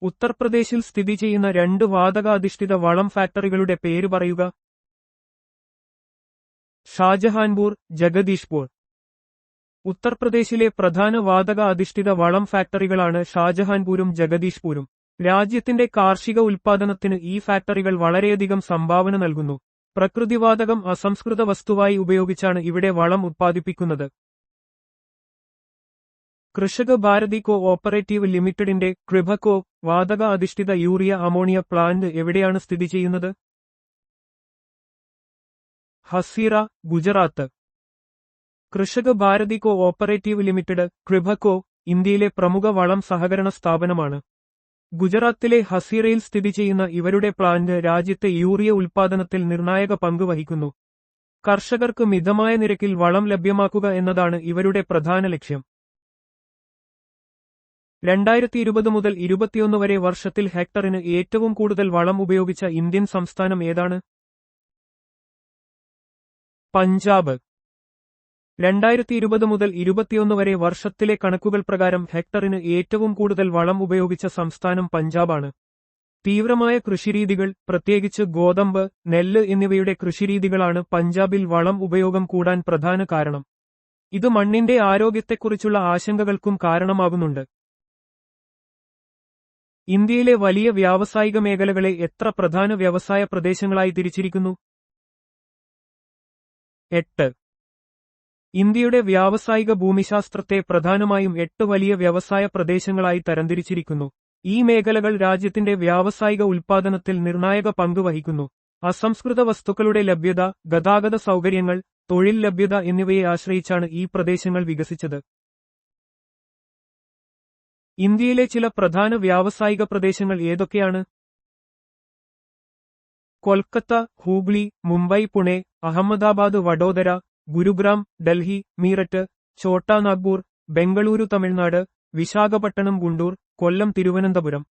ഉത്തർപ്രദേശിൽ സ്ഥിതി ചെയ്യുന്ന 2 വാതകാധിഷ്ഠിത വളം ഫാക്ടറികളുടെ പേര് പറയുക. ഷാജഹാൻപൂർ, ജഗദീഷ്പൂർ. ഉത്തർപ്രദേശിലെ പ്രധാന വാതക അധിഷ്ഠിത വളം ഫാക്ടറികളാണ് ഷാജഹാൻപൂരും ജഗദീഷ്പൂരും. രാജ്യത്തിന്റെ കാർഷിക ഉൽപ്പാദനത്തിന് ഈ ഫാക്ടറികൾ വളരെയധികം സംഭാവന നൽകുന്നു. പ്രകൃതിവാതകം അസംസ്കൃത വസ്തുവായി ഉപയോഗിച്ചാണ് ഇവിടെ വളം ഉത്പാദിപ്പിക്കുന്നത്. കൃഷക ഭാരതി കോ ഓപ്പറേറ്റീവ് ലിമിറ്റഡിന്റെ ക്രിബക്കോ വാതക അധിഷ്ഠിത യൂറിയ അമോണിയ പ്ലാന്റ് എവിടെയാണ് സ്ഥിതി ചെയ്യുന്നത്? Hazira, Gujarat. Krishak Bharati cooperative limited KRIBHCO ഇന്ത്യയിലെ പ്രമുഖ വളം സഹകരണ സ്ഥാപനമാണ്. ഗുജറാത്തിലെ ഹസീറയിൽ സ്ഥിതി ചെയ്യുന്ന ഇവരുടെ പ്ലാന്റ് രാജ്യത്തെ യൂറിയ ഉൽപ്പാദനത്തിൽ നിർണായക പങ്ക് വഹിക്കുന്നു. കർഷകർക്ക് മിതമായ നിരക്കിൽ വളം ലഭ്യമാക്കുക എന്നതാണ് ഇവരുടെ പ്രധാന ലക്ഷ്യം. 2020 മുതൽ 2021 വരെ വർഷത്തിൽ ഹെക്ടറിന് ഏറ്റവും കൂടുതൽ വളം ഉപയോഗിച്ച ഇന്ത്യൻ സംസ്ഥാനം ഏതാണ്? പഞ്ചാബ്. 2020 മുതൽ 2021 വരെ വർഷത്തിലെ കണക്കുകൾ പ്രകാരം ഹെക്ടറിന് ഏറ്റവും കൂടുതൽ വളം ഉപയോഗിച്ച സംസ്ഥാനം പഞ്ചാബാണ്. തീവ്രമായ കൃഷിരീതികൾ, പ്രത്യേകിച്ച് ഗോതമ്പ്, നെല്ല് എന്നിവയുടെ കൃഷിരീതികളാണ് പഞ്ചാബിൽ വളം ഉപയോഗം കൂടാൻ പ്രധാന കാരണം. ഇത് മണ്ണിന്റെ ആരോഗ്യത്തെക്കുറിച്ചുള്ള ആശങ്കകൾക്കും കാരണമാകുന്നുണ്ട്. ഇന്ത്യയിലെ വലിയ വ്യാവസായിക മേഖലകളെ എത്ര പ്രധാന വ്യവസായ പ്രദേശങ്ങളായി തിരിച്ചിരിക്കുന്നു? 8. ഇന്ത്യയുടെ വ്യാവസായിക ഭൂമിശാസ്ത്രത്തെ പ്രധാനമായും 8 വലിയ വ്യവസായ പ്രദേശങ്ങളായി തരംതിരിച്ചിരിക്കുന്നു. ഈ മേഖലകൾ രാജ്യത്തിന്റെ വ്യാവസായിക ഉൽപ്പാദനത്തിൽ നിർണായക പങ്ക് വഹിക്കുന്നു. അസംസ്കൃത വസ്തുക്കളുടെ ലഭ്യത, ഗതാഗത സൗകര്യങ്ങൾ, തൊഴിൽ ലഭ്യത എന്നിവയെ ആശ്രയിച്ചാണ് ഈ പ്രദേശങ്ങൾ വികസിച്ചത്. ഇന്ത്യയിലെ ചില പ്രധാന വ്യാവസായിക പ്രദേശങ്ങൾ ഏതൊക്കെയാണ്? കൊൽക്കത്ത, ഹൂഗ്ലി, മുംബൈ, പുണെ, അഹമ്മദാബാദ്, വഡോദര, ഗുരുഗ്രാം, ഡൽഹി, മീററ്റ്, ഛോട്ടാ നാഗ്പൂർ, ബംഗളൂരു, തമിഴ്നാട്, വിശാഖപട്ടണം, ഗുണ്ടൂർ, കൊല്ലം, തിരുവനന്തപുരം.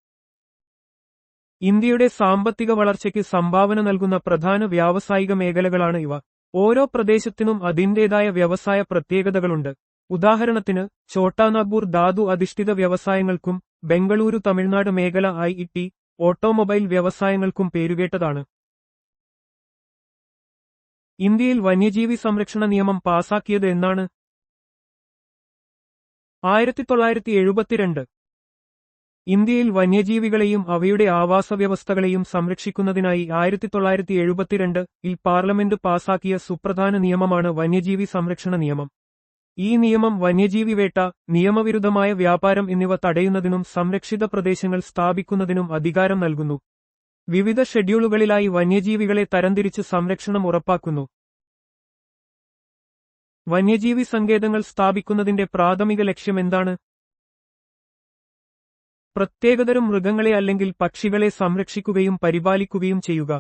ഇന്ത്യയുടെ സാമ്പത്തിക വളർച്ചയ്ക്ക് സംഭാവന നൽകുന്ന പ്രധാന വ്യാവസായിക മേഖലകളാണ് ഇവ. ഓരോ പ്രദേശത്തിനും അതിന്റേതായ വ്യവസായ പ്രത്യേകതകളുണ്ട്. ഉദാഹരണത്തിന്, ഛോട്ടാ നാഗ്പൂർ ധാതു അധിഷ്ഠിത വ്യവസായങ്ങൾക്കും ബംഗളൂരു തമിഴ്നാട് മേഖല ഐടി, ഓട്ടോമൊബൈൽ വ്യവസായങ്ങൾക്കും പേരുകേട്ടതാണ്. ഇന്ത്യയിൽ വന്യജീവി സംരക്ഷണ നിയമം പാസാക്കിയത് എന്നാണ്? 1972. ഇന്ത്യയിൽ വന്യജീവികളെയും അവയുടെ ആവാസവ്യവസ്ഥകളെയും സംരക്ഷിക്കുന്നതിനായി 1972-ൽ പാർലമെന്റ് പാസാക്കിയ സുപ്രധാന നിയമമാണ് വന്യജീവി സംരക്ഷണ നിയമം. ഈ നിയമം വന്യജീവി വേട്ട, നിയമവിരുദ്ധമായ വ്യാപാരം എന്നിവ തടയുന്നതിനും സംരക്ഷിത പ്രദേശങ്ങൾ സ്ഥാപിക്കുന്നതിനും അധികാരം നൽകുന്നു. വിവിധ ഷെഡ്യൂളുകളിലായി വന്യജീവികളെ തരംതിരിച്ച് സംരക്ഷണം ഉറപ്പാക്കുന്നു. വന്യജീവി സങ്കേതങ്ങൾ സ്ഥാപിക്കുന്നതിന്റെ പ്രാഥമിക ലക്ഷ്യം എന്താണ്? പ്രത്യേകതരം മൃഗങ്ങളെ അല്ലെങ്കിൽ പക്ഷികളെ സംരക്ഷിക്കുകയും പരിപാലിക്കുകയും ചെയ്യുക.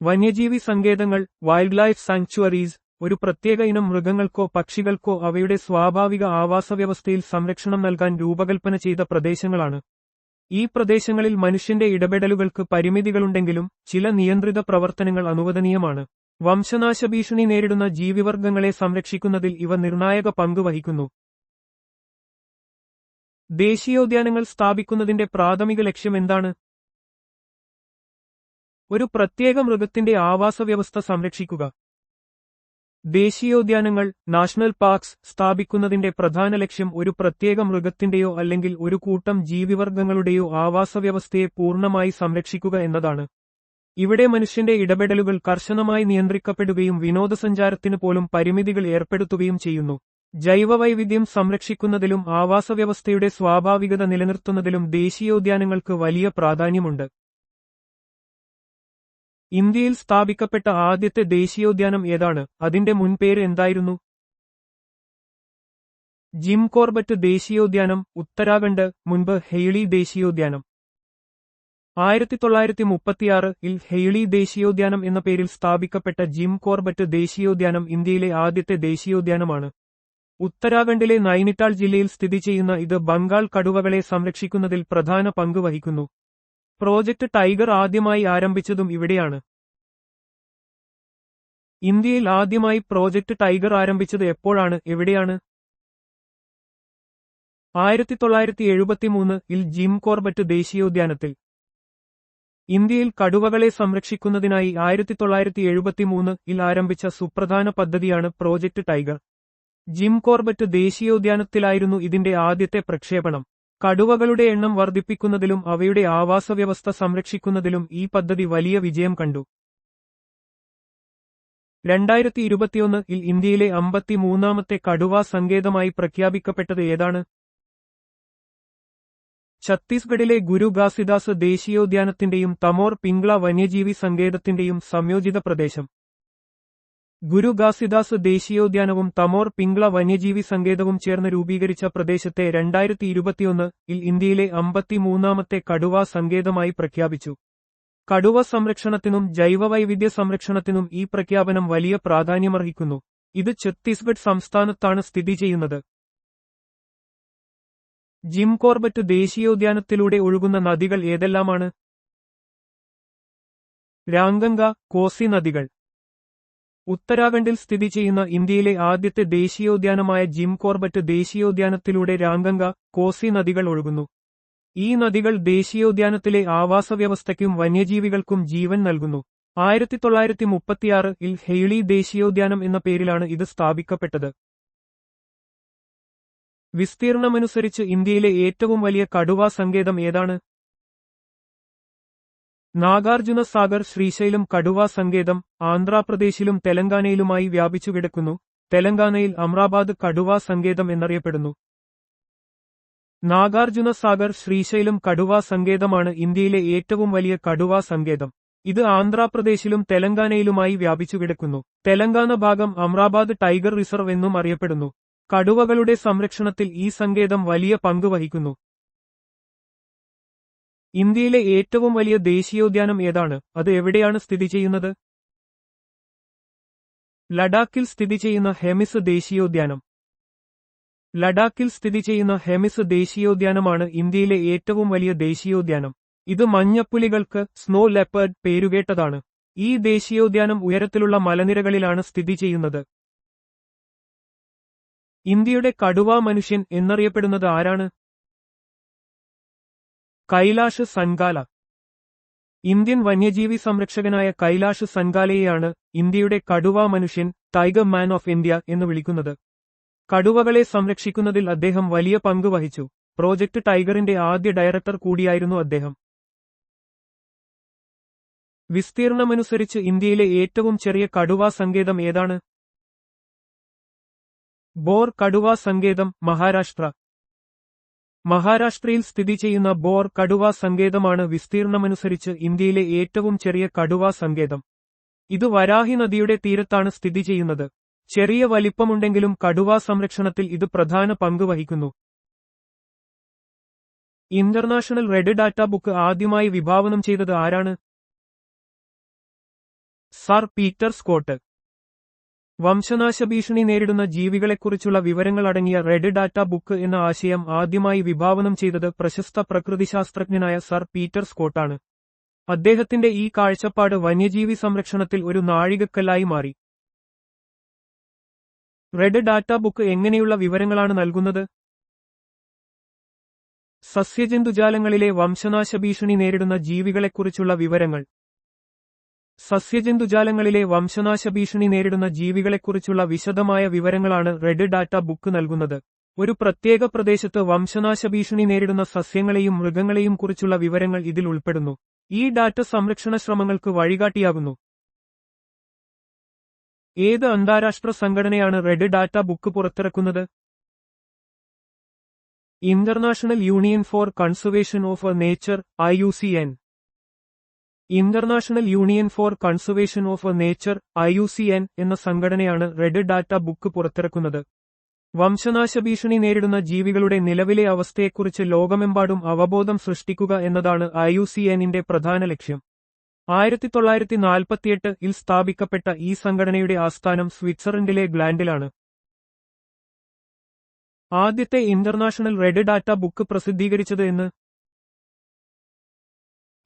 വന്യജീവി സങ്കേതങ്ങൾ, വൈൽഡ് ലൈഫ് സാങ്ച്വറീസ്, ഒരു പ്രത്യേക ഇനം മൃഗങ്ങൾക്കോ പക്ഷികൾക്കോ അവയുടെ സ്വാഭാവിക ആവാസവ്യവസ്ഥയിൽ സംരക്ഷണം നൽകാൻ രൂപകൽപ്പന ചെയ്ത പ്രദേശങ്ങളാണ്. ഈ പ്രദേശങ്ങളിൽ മനുഷ്യന്റെ ഇടപെടലുകൾക്ക് പരിമിതികളുണ്ടെങ്കിലും ചില നിയന്ത്രിത പ്രവർത്തനങ്ങൾ അനുവദനീയമാണ്. വംശനാശഭീഷണി നേരിടുന്ന ജീവിവർഗങ്ങളെ സംരക്ഷിക്കുന്നതിൽ ഇവ നിർണായക പങ്ക് വഹിക്കുന്നു. ദേശീയോദ്യാനങ്ങൾ സ്ഥാപിക്കുന്നതിന്റെ പ്രാഥമിക ലക്ഷ്യം എന്താണ്? ഒരു പ്രത്യേക മൃഗത്തിന്റെ ആവാസവ്യവസ്ഥ സംരക്ഷിക്കുക. ദേശീയോദ്യാനങ്ങൾ, നാഷണൽ പാർക്സ് സ്ഥാപിക്കുന്നതിന്റെ പ്രധാന ലക്ഷ്യം ഒരു പ്രത്യേക മൃഗത്തിന്റെയോ അല്ലെങ്കിൽ ഒരു കൂട്ടം ജീവിവർഗങ്ങളുടെയോ ആവാസവ്യവസ്ഥയെ പൂർണ്ണമായി സംരക്ഷിക്കുക എന്നതാണ്. ഇവിടെ മനുഷ്യന്റെ ഇടപെടലുകൾ കർശനമായി നിയന്ത്രിക്കപ്പെടുകയും വിനോദസഞ്ചാരത്തിന് പോലും പരിമിതികൾ ഏർപ്പെടുത്തുകയും ചെയ്യുന്നു. ജൈവവൈവിധ്യം സംരക്ഷിക്കുന്നതിലും ആവാസവ്യവസ്ഥയുടെ സ്വാഭാവികത നിലനിർത്തുന്നതിലും ദേശീയോദ്യാനങ്ങൾക്ക് വലിയ പ്രാധാന്യമുണ്ട്. ഇന്ത്യയിൽ സ്ഥാപിക്കപ്പെട്ട ആദ്യത്തെ ദേശീയോദ്യാനം ഏതാണ്? അതിന്റെ മുൻപേര് എന്തായിരുന്നു? ജിം കോർബറ്റ് ദേശീയോദ്യാനം, ഉത്തരാഖണ്ഡ്. മുൻപ് ഹെയ്ലി ദേശീയോദ്യാനം. 1936-ൽ ഹെയ്ലി ദേശീയോദ്യാനം എന്ന പേരിൽ സ്ഥാപിക്കപ്പെട്ട ജിം കോർബറ്റ് ദേശീയോദ്യാനം ഇന്ത്യയിലെ ആദ്യത്തെ ദേശീയോദ്യാനമാണ്. ഉത്തരാഖണ്ഡിലെ നൈനിറ്റാൾ ജില്ലയിൽ സ്ഥിതി ചെയ്യുന്ന ഇത് ബംഗാൾ കടുവകളെ സംരക്ഷിക്കുന്നതിൽ പ്രധാന പങ്ക് വഹിക്കുന്നു. പ്രോജക്ട് ടൈഗർ ആദ്യമായി ആരംഭിച്ചതും ഇവിടെയാണ്. ഇന്ത്യയിൽ ആദ്യമായി പ്രോജക്ട് ടൈഗർ ആരംഭിച്ചത് എപ്പോഴാണ്, എവിടെയാണ്? 1973-ൽ ജിം കോർബറ്റ് ദേശീയോദ്യാനത്തിൽ. ഇന്ത്യയിൽ കടുവകളെ സംരക്ഷിക്കുന്നതിനായി 1973-ൽ ആരംഭിച്ച സുപ്രധാന പദ്ധതിയാണ് പ്രോജക്ട് ടൈഗർ. ജിം കോർബറ്റ് ദേശീയോദ്യാനത്തിലായിരുന്നു ഇതിന്റെ ആദ്യത്തെ പ്രക്ഷേപണം. കടുവകളുടെ എണ്ണം വർദ്ധിപ്പിക്കുന്നതിലും അവയുടെ ആവാസവ്യവസ്ഥ സംരക്ഷിക്കുന്നതിലും ഈ പദ്ധതി വലിയ വിജയം കണ്ടു. 2021-ൽ ഇന്ത്യയിലെ 53ാമത്തെ കടുവാ സങ്കേതമായി പ്രഖ്യാപിക്കപ്പെട്ടത് ഏതാണ്? ഛത്തീസ്ഗഡിലെ ഗുരു ഘാസിദാസ് ദേശീയോദ്യാനത്തിന്റെയും തമോർ പിംഗ്ല വന്യജീവി സങ്കേതത്തിന്റെയും സംയോജിത പ്രദേശം. ഗുരു ഘാസിദാസ് ദേശീയോദ്യാനവും തമോർ പിംഗ്ല വന്യജീവി സങ്കേതവും ചേർന്ന് രൂപീകരിച്ച പ്രദേശത്തെ 2021-ൽ ഇന്ത്യയിലെ 53ാമത്തെ കടുവാ സങ്കേതമായി പ്രഖ്യാപിച്ചു. കടുവ സംരക്ഷണത്തിനും ജൈവവൈവിധ്യ സംരക്ഷണത്തിനും ഈ പ്രഖ്യാപനം വലിയ പ്രാധാന്യമർഹിക്കുന്നു. ഇത് ഛത്തീസ്ഗഡ് സംസ്ഥാനത്താണ് സ്ഥിതി ചെയ്യുന്നത്. ജിം കോർബറ്റ് ദേശീയോദ്യാനത്തിലൂടെ ഒഴുകുന്ന നദികൾ ഏതെല്ലാമാണ്? രാംഗംഗ, കോസി നദികൾ. ഉത്തരാഖണ്ഡിൽ സ്ഥിതി ചെയ്യുന്ന ഇന്ത്യയിലെ ആദ്യത്തെ ദേശീയോദ്യാനമായ ജിം കോർബറ്റ് ദേശീയോദ്യാനത്തിലൂടെ രാംഗംഗ, കോസി നദികൾ ഒഴുകുന്നു. ഈ നദികൾ ദേശീയോദ്യാനത്തിലെ ആവാസവ്യവസ്ഥയ്ക്കും വന്യജീവികൾക്കും ജീവൻ നൽകുന്നു. 1936-ൽ ഹെയ്ലി ദേശീയോദ്യാനം എന്ന പേരിലാണ് ഇത് സ്ഥാപിക്കപ്പെട്ടത്. വിസ്തീർണമനുസരിച്ച് ഇന്ത്യയിലെ ഏറ്റവും വലിയ കടുവാ സങ്കേതം ഏതാണ്? നാഗാർജുന സാഗർ ശ്രീശൈലം കടുവാ സങ്കേതം ആന്ധ്രാപ്രദേശിലും തെലങ്കാനയിലുമായി വ്യാപിച്ചുകിടക്കുന്നു. തെലങ്കാനയിൽ അമ്രാബാദ് കടുവാ സങ്കേതം എന്നറിയപ്പെടുന്നു. നാഗാർജുന സാഗർ ശ്രീശൈലം കടുവാ സങ്കേതമാണ് ഇന്ത്യയിലെ ഏറ്റവും വലിയ കടുവാ സങ്കേതം. ഇത് ആന്ധ്രാപ്രദേശിലും തെലങ്കാനയിലുമായി വ്യാപിച്ചുകിടക്കുന്നു. തെലങ്കാന ഭാഗം അമ്രാബാദ് ടൈഗർ റിസർവ് എന്നും അറിയപ്പെടുന്നു. കടുവകളുടെ സംരക്ഷണത്തിൽ ഈ സങ്കേതം വലിയ പങ്ക് വഹിക്കുന്നു. ഇന്ത്യയിലെ ഏറ്റവും വലിയ ദേശീയോദ്യാനം ഏതാണ്? അത് എവിടെയാണ് സ്ഥിതി ചെയ്യുന്നത്? ലഡാക്കിൽ സ്ഥിതി ചെയ്യുന്ന ഹെമിസ് ദേശീയോദ്യാനം. ലഡാക്കിൽ സ്ഥിതി ചെയ്യുന്ന ഹെമിസ് ദേശീയോദ്യാനമാണ് ഇന്ത്യയിലെ ഏറ്റവും വലിയ ദേശീയോദ്യാനം. ഇത് മഞ്ഞപ്പുലികൾക്ക്, സ്നോ ലെപ്പേർഡ്, പേരുകേട്ടതാണ്. ഈ ദേശീയോദ്യാനം ഉയരത്തിലുള്ള മലനിരകളിലാണ് സ്ഥിതി ചെയ്യുന്നത്. ഇന്ത്യയുടെ കടുവാ മനുഷ്യൻ എന്നറിയപ്പെടുന്നത് ആരാണ്? കൈലാഷ് സൻഗാല. ഇന്ത്യൻ വന്യജീവി സംരക്ഷകനായ കൈലാഷ് സൻഗാലയെയാണ് ഇന്ത്യയുടെ കടുവാ മനുഷ്യൻ, ടൈഗർ മാൻ ഓഫ് ഇന്ത്യ എന്ന് വിളിക്കുന്നത്. കടുവകളെ സംരക്ഷിക്കുന്നതിൽ അദ്ദേഹം വലിയ പങ്ക് വഹിച്ചു. പ്രോജക്ട് ടൈഗറിന്റെ ആദ്യ ഡയറക്ടർ കൂടിയായിരുന്നു അദ്ദേഹം. വിസ്തീർണമനുസരിച്ച് ഇന്ത്യയിലെ ഏറ്റവും ചെറിയ കടുവാ സങ്കേതം ഏതാണ്? ബോർ കടുവാ സങ്കേതം, മഹാരാഷ്ട്ര. മഹാരാഷ്ട്രയിൽ സ്ഥിതി ചെയ്യുന്ന ബോർ കടുവാ സങ്കേതമാണ് വിസ്തീർണമനുസരിച്ച് ഇന്ത്യയിലെ ഏറ്റവും ചെറിയ കടുവാ സങ്കേതം. ഇത് വരാഹി നദിയുടെ തീരത്താണ് സ്ഥിതി ചെയ്യുന്നത്. ചെറിയ വലിപ്പമുണ്ടെങ്കിലും കടുവാ സംരക്ഷണത്തിൽ ഇത് പ്രധാന പങ്ക് വഹിക്കുന്നു. ഇന്റർനാഷണൽ റെഡ് ഡാറ്റ ബുക്ക് ആദ്യമായി വിഭാവനം ചെയ്തത് ആരാണ്? Sir Peter Scott. വംശനാശഭീഷണി നേരിടുന്ന ജീവികളെക്കുറിച്ചുള്ള വിവരങ്ങൾ അടങ്ങിയ റെഡ് ഡാറ്റ ബുക്ക് എന്ന ആശയം ആദ്യമായി വിഭാവനം ചെയ്തത് പ്രശസ്ത പ്രകൃതിശാസ്ത്രജ്ഞനായ സർ പീറ്റർ സ്കോട്ടാണ്. അദ്ദേഹത്തിന്റെ ഈ കാഴ്ചപ്പാട് വന്യജീവി സംരക്ഷണത്തിൽ ഒരു നാഴികക്കല്ലായി മാറി. റെഡ് ഡാറ്റ ബുക്ക് എങ്ങനെയുള്ള വിവരങ്ങളാണ് നൽകുന്നത്? സസ്യജന്തുജാലങ്ങളിലെ വംശനാശഭീഷണി നേരിടുന്ന ജീവികളെക്കുറിച്ചുള്ള വിവരങ്ങൾ. സസ്യജന്തുജാലങ്ങളിലെ വംശനാശഭീഷണി നേരിടുന്ന ജീവികളെക്കുറിച്ചുള്ള വിശദമായ വിവരങ്ങളാണ് റെഡ് ഡാറ്റ ബുക്ക് നൽകുന്നത്. ഒരു പ്രത്യേക പ്രദേശത്ത് വംശനാശഭീഷണി നേരിടുന്ന സസ്യങ്ങളെയും മൃഗങ്ങളെയും കുറിച്ചുള്ള വിവരങ്ങൾ ഇതിൽ ഉൾപ്പെടുന്നു. ഈ ഡാറ്റ സംരക്ഷണ ശ്രമങ്ങൾക്ക് വഴികാട്ടിയാകുന്നു. ഏത് അന്താരാഷ്ട്ര സംഘടനയാണ് റെഡ് ഡാറ്റ ബുക്ക് പുറത്തിറക്കുന്നത്? International union for conservation of nature, IUCN. International union for conservation of nature IUCN എന്ന സംഘടനയാണ് റെഡ് ഡാറ്റ ബുക്ക് പുറത്തിറക്കുന്നത്. വംശനാശഭീഷണി നേരിടുന്ന ജീവികളുടെ നിലവിലെ അവസ്ഥയെക്കുറിച്ച് ലോകമെമ്പാടും അവബോധം സൃഷ്ടിക്കുക എന്നതാണ് IUCNന്റെ പ്രധാന ലക്ഷ്യം. 1948 സ്ഥാപിക്കപ്പെട്ട ഈ സംഘടനയുടെ ആസ്ഥാനം സ്വിറ്റ്സർലൻഡിലെ ഗ്ലാൻഡിലാണ്. ആദ്യത്തെ ഇന്റർനാഷണൽ റെഡ് ഡാറ്റ ബുക്ക് പ്രസിദ്ധീകരിച്ചത് എന്ന്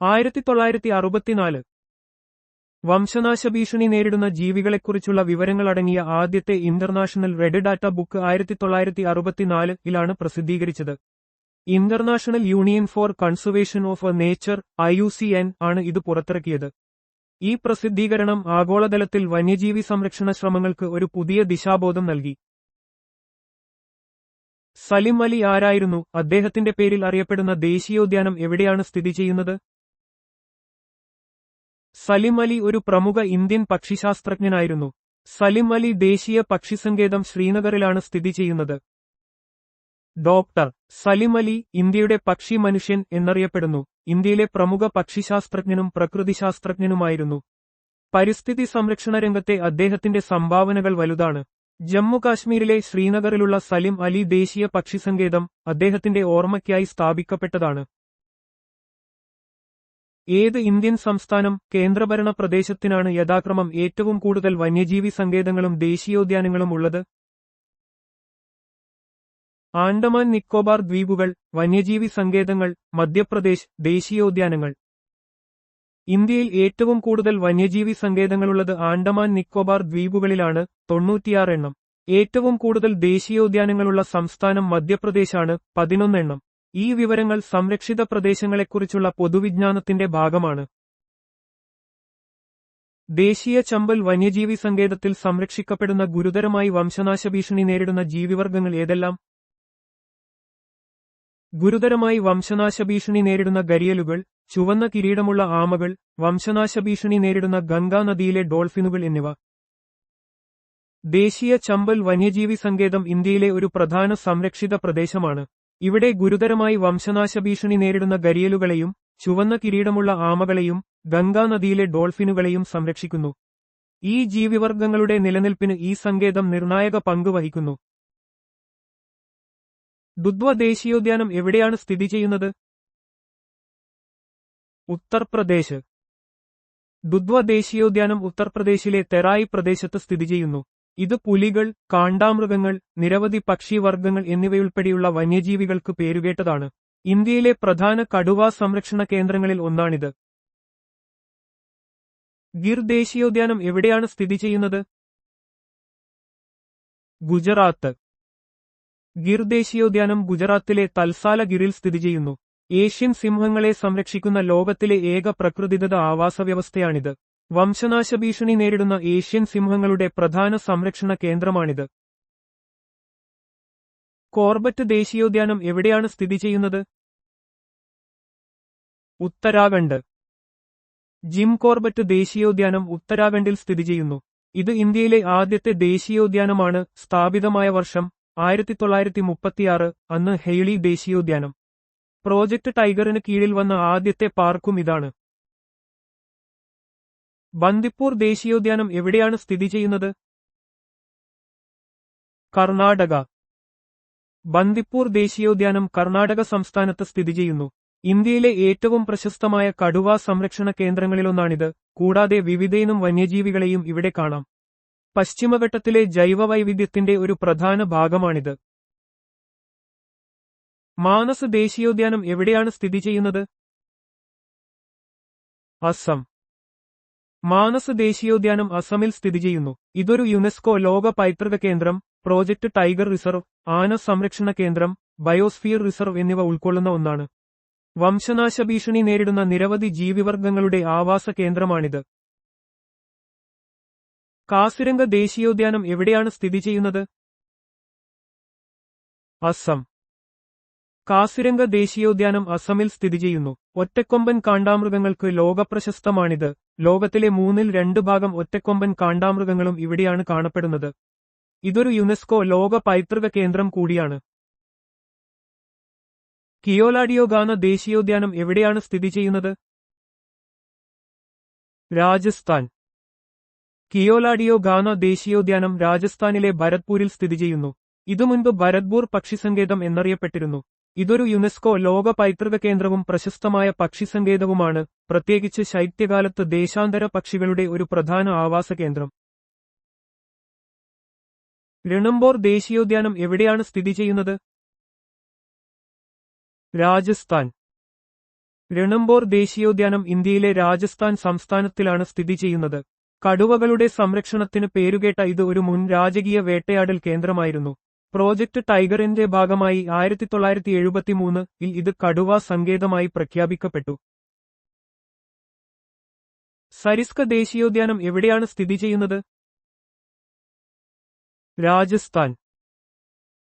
1964. വംശനാശഭീഷണി നേരിടുന്ന ജീവികളെക്കുറിച്ചുള്ള വിവരങ്ങളടങ്ങിയ ആദ്യത്തെ ഇന്റർനാഷണൽ റെഡ് ഡാറ്റ ബുക്ക് 1964 പ്രസിദ്ധീകരിച്ചത്. International union for conservation of nature IUCN ആണ് ഇത് പുറത്തിറക്കിയത്. ഈ പ്രസിദ്ധീകരണം ആഗോളതലത്തിൽ വന്യജീവി സംരക്ഷണ ശ്രമങ്ങൾക്ക് ഒരു പുതിയ ദിശാബോധം നൽകി. സലിം അലി ആരായിരുന്നു? അദ്ദേഹത്തിന്റെ പേരിൽ അറിയപ്പെടുന്ന ദേശീയോദ്യാനം എവിടെയാണ് സ്ഥിതി ചെയ്യുന്നത്? സലിം അലി ഒരു പ്രമുഖ ഇന്ത്യൻ പക്ഷിശാസ്ത്രജ്ഞനായിരുന്നു. സലിം അലി ദേശീയ പക്ഷിസങ്കേതം ശ്രീനഗറിലാണ് സ്ഥിതി ചെയ്യുന്നത്. ഡോക്ടർ സലിം അലി ഇന്ത്യയുടെ പക്ഷി മനുഷ്യൻ എന്നറിയപ്പെടുന്നു. ഇന്ത്യയിലെ പ്രമുഖ പക്ഷിശാസ്ത്രജ്ഞനും പ്രകൃതിശാസ്ത്രജ്ഞനുമായിരുന്നു. പരിസ്ഥിതി സംരക്ഷണ രംഗത്തെ അദ്ദേഹത്തിന്റെ സംഭാവനകൾ വലുതാണ്. ജമ്മു കാശ്മീരിലെ ശ്രീനഗറിലുള്ള സലിം അലി ദേശീയ പക്ഷിസങ്കേതം അദ്ദേഹത്തിന്റെ ഓർമ്മയ്ക്കായി സ്ഥാപിക്കപ്പെട്ടതാണ്. ഏത് ഇന്ത്യൻ സംസ്ഥാനം, കേന്ദ്രഭരണ പ്രദേശത്തിനാണ് യഥാക്രമം ഏറ്റവും കൂടുതൽ വന്യജീവി സങ്കേതങ്ങളും ദേശീയോദ്യാനങ്ങളും ഉള്ളത്? ആൻഡമാൻ നിക്കോബാർ ദ്വീപുകൾ, വന്യജീവി സങ്കേതങ്ങൾ, മധ്യപ്രദേശ്, ദേശീയോദ്യാനങ്ങൾ. ഇന്ത്യയിൽ ഏറ്റവും കൂടുതൽ വന്യജീവി സങ്കേതങ്ങളുള്ളത് ആൻഡമാൻ നിക്കോബാർ ദ്വീപുകളിലാണ്, 96 എണ്ണം. ഏറ്റവും കൂടുതൽ ദേശീയോദ്യാനങ്ങളുള്ള സംസ്ഥാനം മധ്യപ്രദേശാണ്, 11 എണ്ണം. ഈ വിവരങ്ങൾ സംരക്ഷിത പ്രദേശങ്ങളെക്കുറിച്ചുള്ള പൊതുവിജ്ഞാനത്തിന്റെ ഭാഗമാണ്. ദേശീയ ചമ്പൽ വന്യജീവി സങ്കേതത്തിൽ സംരക്ഷിക്കപ്പെടുന്ന ഗുരുതരമായി വംശനാശഭീഷണി നേരിടുന്ന ജീവിവർഗങ്ങൾ ഏതെല്ലാം? ഗുരുതരമായി വംശനാശഭീഷണി നേരിടുന്ന ഗരിയലുകൾ, ചുവന്ന കിരീടമുള്ള ആമകൾ, വംശനാശഭീഷണി നേരിടുന്ന ഗംഗാ നദിയിലെ ഡോൾഫിനുകൾ എന്നിവ. ദേശീയ ചമ്പൽ വന്യജീവി സങ്കേതം ഇന്ത്യയിലെ ഒരു പ്രധാന സംരക്ഷിത പ്രദേശമാണ്. ഇവിടെ ഗുരുതരമായി വംശനാശഭീഷണി നേരിടുന്ന ഗരിയലുകളെയും ചുവന്ന കിരീടമുള്ള ആമകളെയും ഗംഗാ നദിയിലെ ഡോൾഫിനുകളെയും സംരക്ഷിക്കുന്നു. ഈ ജീവിവർഗങ്ങളുടെ നിലനിൽപ്പിന് ഈ സങ്കേതം നിർണായക പങ്ക് വഹിക്കുന്നു. ദുധ്വ ദേശീയോദ്യാനം എവിടെയാണ് സ്ഥിതി ചെയ്യുന്നത്? ഉത്തർപ്രദേശ്. ദുധ്വ ദേശീയോദ്യാനം ഉത്തർപ്രദേശിലെ തെറായി പ്രദേശത്ത് സ്ഥിതി ചെയ്യുന്നു. ഇത് പുലികൾ, കാണ്ടാമൃഗങ്ങൾ, നിരവധി പക്ഷിവർഗങ്ങൾ എന്നിവയുൾപ്പെടെയുള്ള വന്യജീവികൾക്ക് പേരുകേട്ടതാണ്. ഇന്ത്യയിലെ പ്രധാന കടുവാ സംരക്ഷണ കേന്ദ്രങ്ങളിൽ ഒന്നാണിത്. ഗിർ ദേശീയോദ്യാനം എവിടെയാണ് സ്ഥിതി ചെയ്യുന്നത്? ഗുജറാത്ത്. ഗിർ ദേശീയോദ്യാനം ഗുജറാത്തിലെ തൽസാല ഗിറിൽ സ്ഥിതി ചെയ്യുന്നു. ഏഷ്യൻ സിംഹങ്ങളെ സംരക്ഷിക്കുന്ന ലോകത്തിലെ ഏക പ്രകൃതിദത്ത ആവാസവ്യവസ്ഥയാണിത്. വംശനാശഭീഷണി നേരിടുന്ന ഏഷ്യൻ സിംഹങ്ങളുടെ പ്രധാന സംരക്ഷണ കേന്ദ്രമാണിത്. കോർബറ്റ് ദേശീയോദ്യാനം എവിടെയാണ് സ്ഥിതി ചെയ്യുന്നത്? ഉത്തരാഖണ്ഡ്. ജിം കോർബറ്റ് ദേശീയോദ്യാനം ഉത്തരാഖണ്ഡിൽ സ്ഥിതി ചെയ്യുന്നു. ഇത് ഇന്ത്യയിലെ ആദ്യത്തെ ദേശീയോദ്യാനമാണ്. സ്ഥാപിതമായ വർഷം 1936. അന്ന് ഹെയ്ലി ദേശീയോദ്യാനം. പ്രോജക്ട് ടൈഗറിന് കീഴിൽ വന്ന ആദ്യത്തെ പാർക്കും ഇതാണ്. ബന്ദിപ്പൂർ ദേശീയോദ്യാനം എവിടെയാണ് സ്ഥിതി ചെയ്യുന്നത്? കർണാടക. ബന്ദിപ്പൂർ ദേശീയോദ്യാനം കർണാടക സംസ്ഥാനത്ത് സ്ഥിതി ചെയ്യുന്നു. ഇന്ത്യയിലെ ഏറ്റവും പ്രശസ്തമായ കടുവാ സംരക്ഷണ കേന്ദ്രങ്ങളിലൊന്നാണിത്. കൂടാതെ വിവിധയിനം വന്യജീവികളെയും ഇവിടെ കാണാം. പശ്ചിമഘട്ടത്തിലെ ജൈവവൈവിധ്യത്തിന്റെ ഒരു പ്രധാന ഭാഗമാണിത്. മാനസ് ദേശീയോദ്യാനം എവിടെയാണ് സ്ഥിതി ചെയ്യുന്നത്? അസം. മാനസ് ദേശീയോദ്യാനം അസമിൽ സ്ഥിതി ചെയ്യുന്നു. ഇതൊരു യുനെസ്കോ ലോക പൈതൃക കേന്ദ്രം, പ്രോജക്ട് ടൈഗർ റിസർവ്, ആന സംരക്ഷണ കേന്ദ്രം, ബയോസ്ഫിയർ റിസർവ് എന്നിവ ഉൾക്കൊള്ളുന്ന ഒന്നാണ്. വംശനാശഭീഷണി നേരിടുന്ന നിരവധി ജീവിവർഗങ്ങളുടെ ആവാസ കേന്ദ്രമാണിത്. കാസിരംഗ ദേശീയോദ്യാനം എവിടെയാണ് സ്ഥിതി ചെയ്യുന്നത്? അസം. കാസിരംഗ ദേശീയോദ്യാനം അസമിൽ സ്ഥിതി ചെയ്യുന്നു. ഒറ്റക്കൊമ്പൻ കാണ്ടാമൃഗങ്ങൾക്ക് ലോകപ്രശസ്തമാണിത്. ലോകത്തിലെ 2/3 ഒറ്റക്കൊമ്പൻ കാണ്ടാമൃഗങ്ങളും ഇവിടെയാണ് കാണപ്പെടുന്നത്. ഇതൊരു യുനെസ്കോ ലോക പൈതൃക കേന്ദ്രം കൂടിയാണ്. കിയോലാഡിയോ ഗാന ദേശീയോദ്യാനം എവിടെയാണ് സ്ഥിതി ചെയ്യുന്നത്? രാജസ്ഥാൻ. കിയോലാഡിയോ ഗാന ദേശീയോദ്യാനം രാജസ്ഥാനിലെ ഭരത്പൂരിൽ സ്ഥിതി ചെയ്യുന്നു. ഇതു മുൻപ് ഭരത്പൂർ പക്ഷിസങ്കേതം എന്നറിയപ്പെട്ടിരുന്നു. ഇതൊരു യുനെസ്കോ ലോക പൈതൃക കേന്ദ്രവും പ്രശസ്തമായ പക്ഷിസങ്കേതവുമാണ്, പ്രത്യേകിച്ച് ശൈത്യകാലത്ത് ദേശാന്തര പക്ഷികളുടെ ഒരു പ്രധാന ആവാസ കേന്ദ്രം. രണംബോർ ദേശീയോദ്യാനം എവിടെയാണ് സ്ഥിതി ചെയ്യുന്നത്? രാജസ്ഥാൻ. രണംബോർ ദേശീയോദ്യാനം ഇന്ത്യയിലെ രാജസ്ഥാൻ സംസ്ഥാനത്തിലാണ് സ്ഥിതി ചെയ്യുന്നത്. കടുവകളുടെ സംരക്ഷണത്തിന് പേരുകേട്ട ഇത് ഒരു മുൻ രാജകീയ വേട്ടയാടൽ കേന്ദ്രമായിരുന്നു. പ്രോജക്ട് ടൈഗറിന്റെ ഭാഗമായി 1973-ൽ ഇത് കടുവാ സങ്കേതമായി പ്രഖ്യാപിക്കപ്പെട്ടു. സരിസ്ക ദേശീയോദ്യാനം എവിടെയാണ് സ്ഥിതി ചെയ്യുന്നത്? രാജസ്ഥാൻ.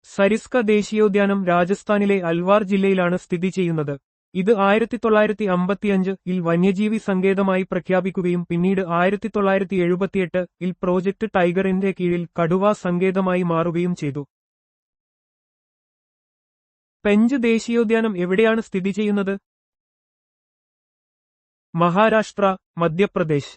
സരിസ്ക ദേശീയോദ്യാനം രാജസ്ഥാനിലെ അൽവാർ ജില്ലയിലാണ് സ്ഥിതി ചെയ്യുന്നത്. ഇത് 1955-ൽ വന്യജീവി സങ്കേതമായി പ്രഖ്യാപിക്കുകയും പിന്നീട് 1978-ൽ പ്രോജക്ട് ടൈഗറിന്റെ കീഴിൽ കടുവാ സങ്കേതമായി മാറുകയും ചെയ്തു. പെഞ്ച് ദേശീയോദ്യാനം എവിടെയാണ് സ്ഥിതി ചെയ്യുന്നത്? മഹാരാഷ്ട്ര, മധ്യപ്രദേശ്.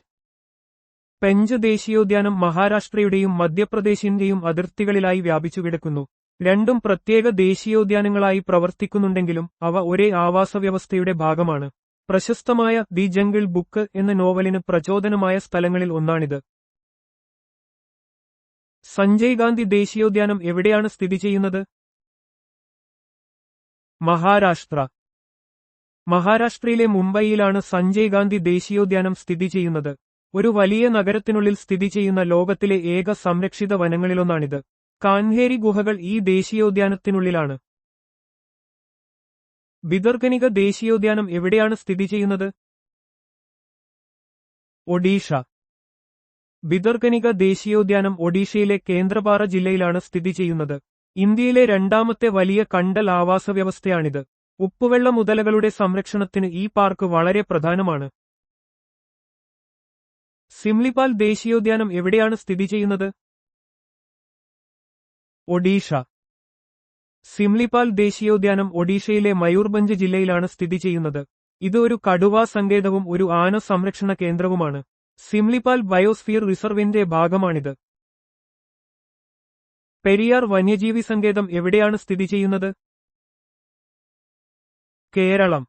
പെഞ്ച് ദേശീയോദ്യാനം മഹാരാഷ്ട്രയുടെയും മധ്യപ്രദേശിന്റെയും അതിർത്തികളിലായി വ്യാപിച്ചുകിടക്കുന്നു. രണ്ടും പ്രത്യേക ദേശീയോദ്യാനങ്ങളായി പ്രവർത്തിക്കുന്നുണ്ടെങ്കിലും അവ ഒരേ ആവാസവ്യവസ്ഥയുടെ ഭാഗമാണ്. പ്രശസ്തമായ ദി ജംഗിൾ ബുക്ക് എന്ന നോവലിന് പ്രചോദനമായ സ്ഥലങ്ങളിൽ ഒന്നാണിത്. സഞ്ജയ് ഗാന്ധി ദേശീയോദ്യാനം എവിടെയാണ് സ്ഥിതി ചെയ്യുന്നത്? മഹാരാഷ്ട്ര. മഹാരാഷ്ട്രയിലെ മുംബൈയിലാണ് സഞ്ജയ് ഗാന്ധി ദേശീയോദ്യാനം സ്ഥിതി ചെയ്യുന്നത്. ഒരു വലിയ നഗരത്തിനുള്ളിൽ സ്ഥിതി ചെയ്യുന്ന ലോകത്തിലെ ഏക സംരക്ഷിത വനങ്ങളിലൊന്നാണിത്. കാൻഹേരി ഗുഹകൾ ഈ ദേശീയോദ്യാനത്തിനുള്ളിലാണ്. ഭിതർകനിക ദേശീയോദ്യാനം എവിടെയാണ് സ്ഥിതി ചെയ്യുന്നത്? ഒഡീഷ. ഭിതർകനിക ദേശീയോദ്യാനം ഒഡീഷയിലെ കേന്ദ്രപാറ ജില്ലയിലാണ് സ്ഥിതി ചെയ്യുന്നത്. ഇന്ത്യയിലെ രണ്ടാമത്തെ വലിയ കണ്ടൽ ആവാസവ്യവസ്ഥയാണിത്. ഉപ്പുവെള്ള മുതലകളുടെ സംരക്ഷണത്തിന് ഈ പാർക്ക് വളരെ പ്രധാനമാണ്. സിംലിപാൽ ദേശീയോദ്യാനം എവിടെയാണ് സ്ഥിതി ചെയ്യുന്നത്? ഒഡീഷ. സിംലിപാൽ ദേശീയോദ്യാനം ഒഡീഷയിലെ മയൂർഭഞ്ച് ജില്ലയിലാണ് സ്ഥിതി ചെയ്യുന്നത്. ഇത് ഒരു കടുവാ സങ്കേതവും ഒരു ആന സംരക്ഷണ കേന്ദ്രവുമാണ്. സിംലിപാൽ ബയോസ്ഫിയർ റിസർവിന്റെ ഭാഗമാണിത്. പെരിയാർ വന്യജീവി സങ്കേതം എവിടെയാണ് സ്ഥിതി ചെയ്യുന്നത്? കേരളം.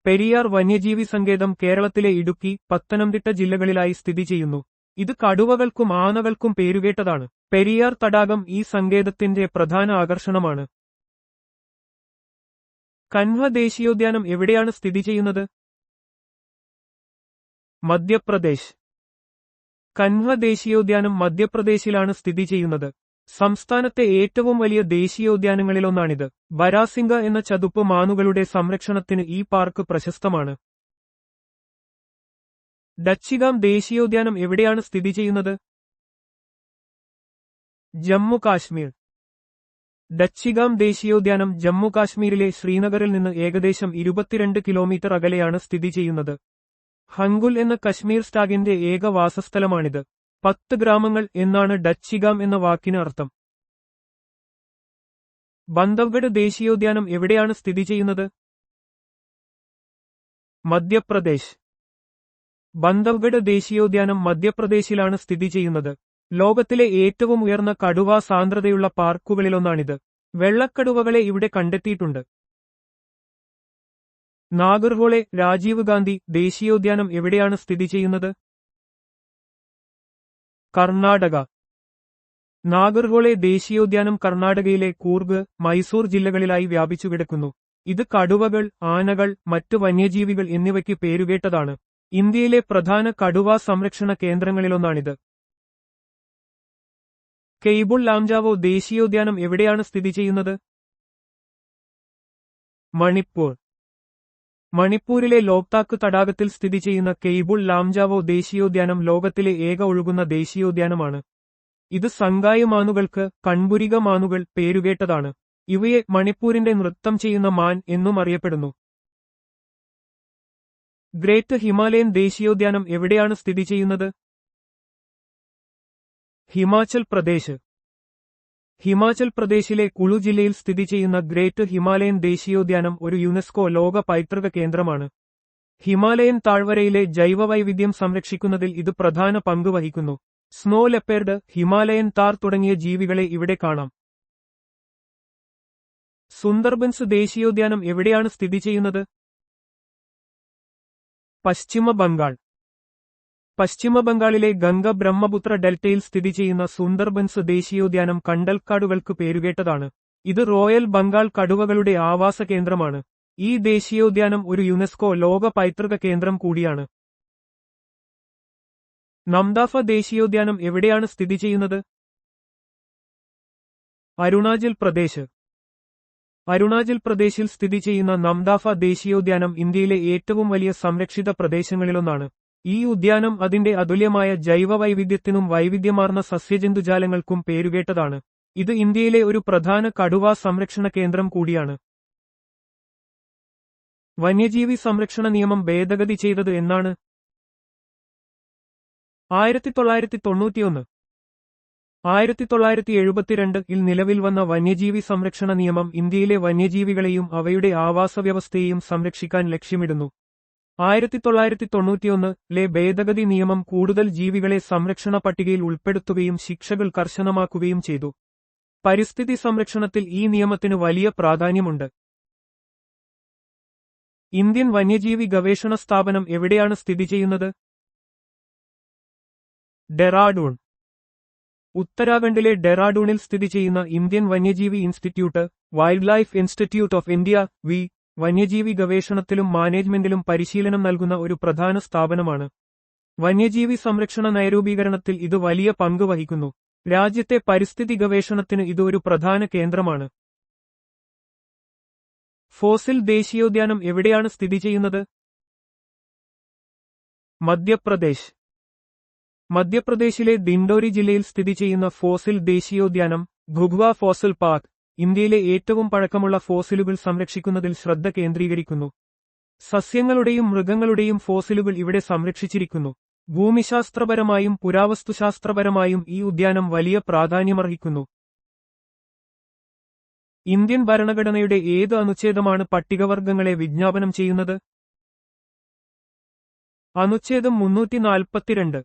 പെരിയാർ വന്യജീവി സങ്കേതം കേരളത്തിലെ ഇടുക്കി, പത്തനംതിട്ട ജില്ലകളിലായി സ്ഥിതി ചെയ്യുന്നു. ഇത് കടുവകൾക്കും ആനകൾക്കും പേരുകേട്ടതാണ്. പെരിയാർ തടാകം ഈ സങ്കേതത്തിന്റെ പ്രധാന ആകർഷണമാണ്. കൻഹ ദേശീയോദ്യാനം എവിടെയാണ് സ്ഥിതി ചെയ്യുന്നത്? മധ്യപ്രദേശ്. കൻഹ ദേശീയോദ്യാനം മധ്യപ്രദേശിലാണ് സ്ഥിതി ചെയ്യുന്നത്. സംസ്ഥാനത്തെ ഏറ്റവും വലിയ ദേശീയോദ്യാനങ്ങളിലൊന്നാണിത്. ബരാസിംഗ എന്ന ചതുപ്പ് മാനുകളുടെ സംരക്ഷണത്തിന് ഈ പാർക്ക് പ്രശസ്തമാണ്. ഡച്ചിഗാം ദേശീയോദ്യാനം എവിടെയാണ് സ്ഥിതി ചെയ്യുന്നത്? ജമ്മു കാശ്മീർ. ഡച്ചിഗാം ദേശീയോദ്യാനം ജമ്മു കാശ്മീരിലെ ശ്രീനഗറിൽ നിന്ന് ഏകദേശം 22 കിലോമീറ്റർ അകലെയാണ് സ്ഥിതി ചെയ്യുന്നത്. ഹങ്കുൽ എന്ന കശ്മീർ സ്റ്റാഗിന്റെ ഏക വാസസ്ഥലമാണിത്. 10 ഗ്രാമങ്ങൾ എന്നാണ് ഡച്ചിഗാം എന്ന വാക്കിന് അർത്ഥം. ബന്ധവ്ഗഡ് ദേശീയോദ്യാനം എവിടെയാണ് സ്ഥിതി ചെയ്യുന്നത്? മധ്യപ്രദേശ്. ബന്ധവ്ഗഡ് ദേശീയോദ്യാനം മധ്യപ്രദേശിലാണ് സ്ഥിതി ചെയ്യുന്നത്. ലോകത്തിലെ ഏറ്റവും ഉയർന്ന കടുവാ സാന്ദ്രതയുള്ള പാർക്കുകളിലൊന്നാണിത്. വെള്ളക്കടുവകളെ ഇവിടെ കണ്ടെത്തിയിട്ടുണ്ട്. നാഗർഹോളെ രാജീവ് ഗാന്ധി ദേശീയോദ്യാനം എവിടെയാണ് സ്ഥിതി ചെയ്യുന്നത്? കർണാടക. നാഗർഹോളെ ദേശീയോദ്യാനം കർണാടകയിലെ കൂർഗ്, മൈസൂർ ജില്ലകളിലായി വ്യാപിച്ചുകിടക്കുന്നു. ഇത് കടുവകൾ, ആനകൾ, മറ്റു വന്യജീവികൾ എന്നിവയ്ക്ക് പേരുകേട്ടതാണ്. ഇന്ത്യയിലെ പ്രധാന കടുവാ സംരക്ഷണ കേന്ദ്രങ്ങളിലൊന്നാണിത്. കെയ്ബുൾ ലാംജാവോ ദേശീയോദ്യാനം എവിടെയാണ് സ്ഥിതി ചെയ്യുന്നത്? മണിപ്പൂർ. മണിപ്പൂരിലെ ലോക്താക്ക് തടാകത്തിൽ സ്ഥിതി ചെയ്യുന്ന കെയ്ബുൾ ലാംജാവോ ദേശീയോദ്യാനം ലോകത്തിലെ ഏക ഒഴുകുന്ന ദേശീയോദ്യാനമാണ്. ഇത് സംഗായി മാനുകൾക്ക്, കൺപുരിക മാനുകൾ പേരുകേട്ടതാണ്. ഇവയെ മണിപ്പൂരിന്റെ നൃത്തം ചെയ്യുന്ന മാൻ എന്നും അറിയപ്പെടുന്നു. ഗ്രേറ്റ് ഹിമാലയൻ ദേശീയോദ്യാനം എവിടെയാണ് സ്ഥിതി ചെയ്യുന്നത്? ഹിമാചൽ പ്രദേശ്. ഹിമാചൽ പ്രദേശിലെ കുളു ജില്ലയിൽ സ്ഥിതി ചെയ്യുന്ന ഗ്രേറ്റ് ഹിമാലയൻ ദേശീയോദ്യാനം ഒരു യുനെസ്കോ ലോക പൈതൃക കേന്ദ്രമാണ്. ഹിമാലയൻ താഴ്വരയിലെ ജൈവവൈവിധ്യം സംരക്ഷിക്കുന്നതിൽ ഇത് പ്രധാന പങ്ക് വഹിക്കുന്നു. സ്നോ ലെപ്പേർഡ്, ഹിമാലയൻ താർ തുടങ്ങിയ ജീവികളെ ഇവിടെ കാണാം. സുന്ദർബൻസ് ദേശീയോദ്യാനം എവിടെയാണ് സ്ഥിതി ചെയ്യുന്നത്? പശ്ചിമ ബംഗാൾ. പശ്ചിമ ബംഗാളിലെ ഗംഗ ബ്രഹ്മപുത്ര ഡെൽറ്റയിൽ സ്ഥിതി ചെയ്യുന്ന സുന്ദർബൻസ് ദേശീയോദ്യാനം കണ്ടൽക്കാടുകൾക്ക് പേരുകേട്ടതാണ്. ഇത് റോയൽ ബംഗാൾ കടുവകളുടെ ആവാസ കേന്ദ്രമാണ്. ഈ ദേശീയോദ്യാനം ഒരു യുനെസ്കോ ലോക പൈതൃക കേന്ദ്രം കൂടിയാണ്. നംദാഫ ദേശീയോദ്യാനം എവിടെയാണ് സ്ഥിതി ചെയ്യുന്നത്? അരുണാചൽ പ്രദേശ്. അരുണാചൽ പ്രദേശിൽ സ്ഥിതി ചെയ്യുന്ന നംദാഫ ദേശീയോദ്യാനം ഇന്ത്യയിലെ ഏറ്റവും വലിയ സംരക്ഷിത പ്രദേശങ്ങളിലൊന്നാണ്. ഈ ഉദ്യാനം അതിന്റെ അതുല്യമായ ജൈവവൈവിധ്യത്തിനും വൈവിധ്യമാർന്ന സസ്യജന്തുജാലങ്ങൾക്കും പേരുകേട്ടതാണ്. ഇത് ഇന്ത്യയിലെ ഒരു പ്രധാന കടുവാ സംരക്ഷണ കേന്ദ്രം കൂടിയാണ്. വന്യജീവി സംരക്ഷണ നിയമം ഭേദഗതി ചെയ്തത് എന്നാണ്? 1991. 1972-ൽ നിലവിൽ വന്ന വന്യജീവി സംരക്ഷണ നിയമം ഇന്ത്യയിലെ വന്യജീവികളെയും അവയുടെ ആവാസവ്യവസ്ഥയെയും സംരക്ഷിക്കാൻ ലക്ഷ്യമിടുന്നു. 1991-ലെ ഭേദഗതി നിയമം കൂടുതൽ ജീവികളെ സംരക്ഷണ പട്ടികയിൽ ഉൾപ്പെടുത്തുകയും ശിക്ഷകൾ കർശനമാക്കുകയും ചെയ്തു. പരിസ്ഥിതി സംരക്ഷണത്തിൽ ഈ നിയമത്തിന് വലിയ പ്രാധാന്യമുണ്ട്. ഇന്ത്യൻ വന്യജീവി ഗവേഷണ സ്ഥാപനം എവിടെയാണ് സ്ഥിതി ചെയ്യുന്നത്? ഡെറാഡൂൺ. ഉത്തരാഖണ്ഡിലെ ഡെറാഡൂണിൽ സ്ഥിതി ചെയ്യുന്ന ഇന്ത്യൻ വന്യജീവി institute, wild life institute of India വന്യജീവി ഗവേഷണത്തിലും മാനേജ്മെന്റിലും പരിശീലനം നൽകുന്ന ഒരു പ്രധാന സ്ഥാപനമാണ്. വന്യജീവി സംരക്ഷണ നയരൂപീകരണത്തിൽ ഇത് വലിയ പങ്ക് വഹിക്കുന്നു. രാജ്യത്തെ പരിസ്ഥിതി ഗവേഷണത്തിന് ഇത് ഒരു പ്രധാന കേന്ദ്രമാണ്. ഫോസിൽ ദേശീയോദ്യാനം എവിടെയാണ് സ്ഥിതി ചെയ്യുന്നത്? മധ്യപ്രദേശ്. മധ്യപ്രദേശിലെ ദിൻഡോരി ജില്ലയിൽ സ്ഥിതി ചെയ്യുന്ന ഫോസിൽ ദേശീയോദ്യാനം, ഘുഗ്വ ഫോസിൽ പാർക്ക്, ഇന്ത്യയിലെ ഏറ്റവും പഴക്കമുള്ള ഫോസിലുകൾ സംരക്ഷിക്കുന്നതിൽ ശ്രദ്ധ കേന്ദ്രീകരിക്കുന്നു. സസ്യങ്ങളുടെയും മൃഗങ്ങളുടെയും ഫോസിലുകൾ ഇവിടെ സംരക്ഷിച്ചിരിക്കുന്നു. ഭൂമിശാസ്ത്രപരമായും പുരാവസ്തുശാസ്ത്രപരമായും ഈ ഉദ്യാനം വലിയ പ്രാധാന്യമർഹിക്കുന്നു. ഇന്ത്യൻ ഭരണഘടനയുടെ ഏത് അനുച്ഛേദമാണ് പട്ടികവർഗങ്ങളെ വിജ്ഞാപനം ചെയ്യുന്നത്? അനുച്ഛേദം 342.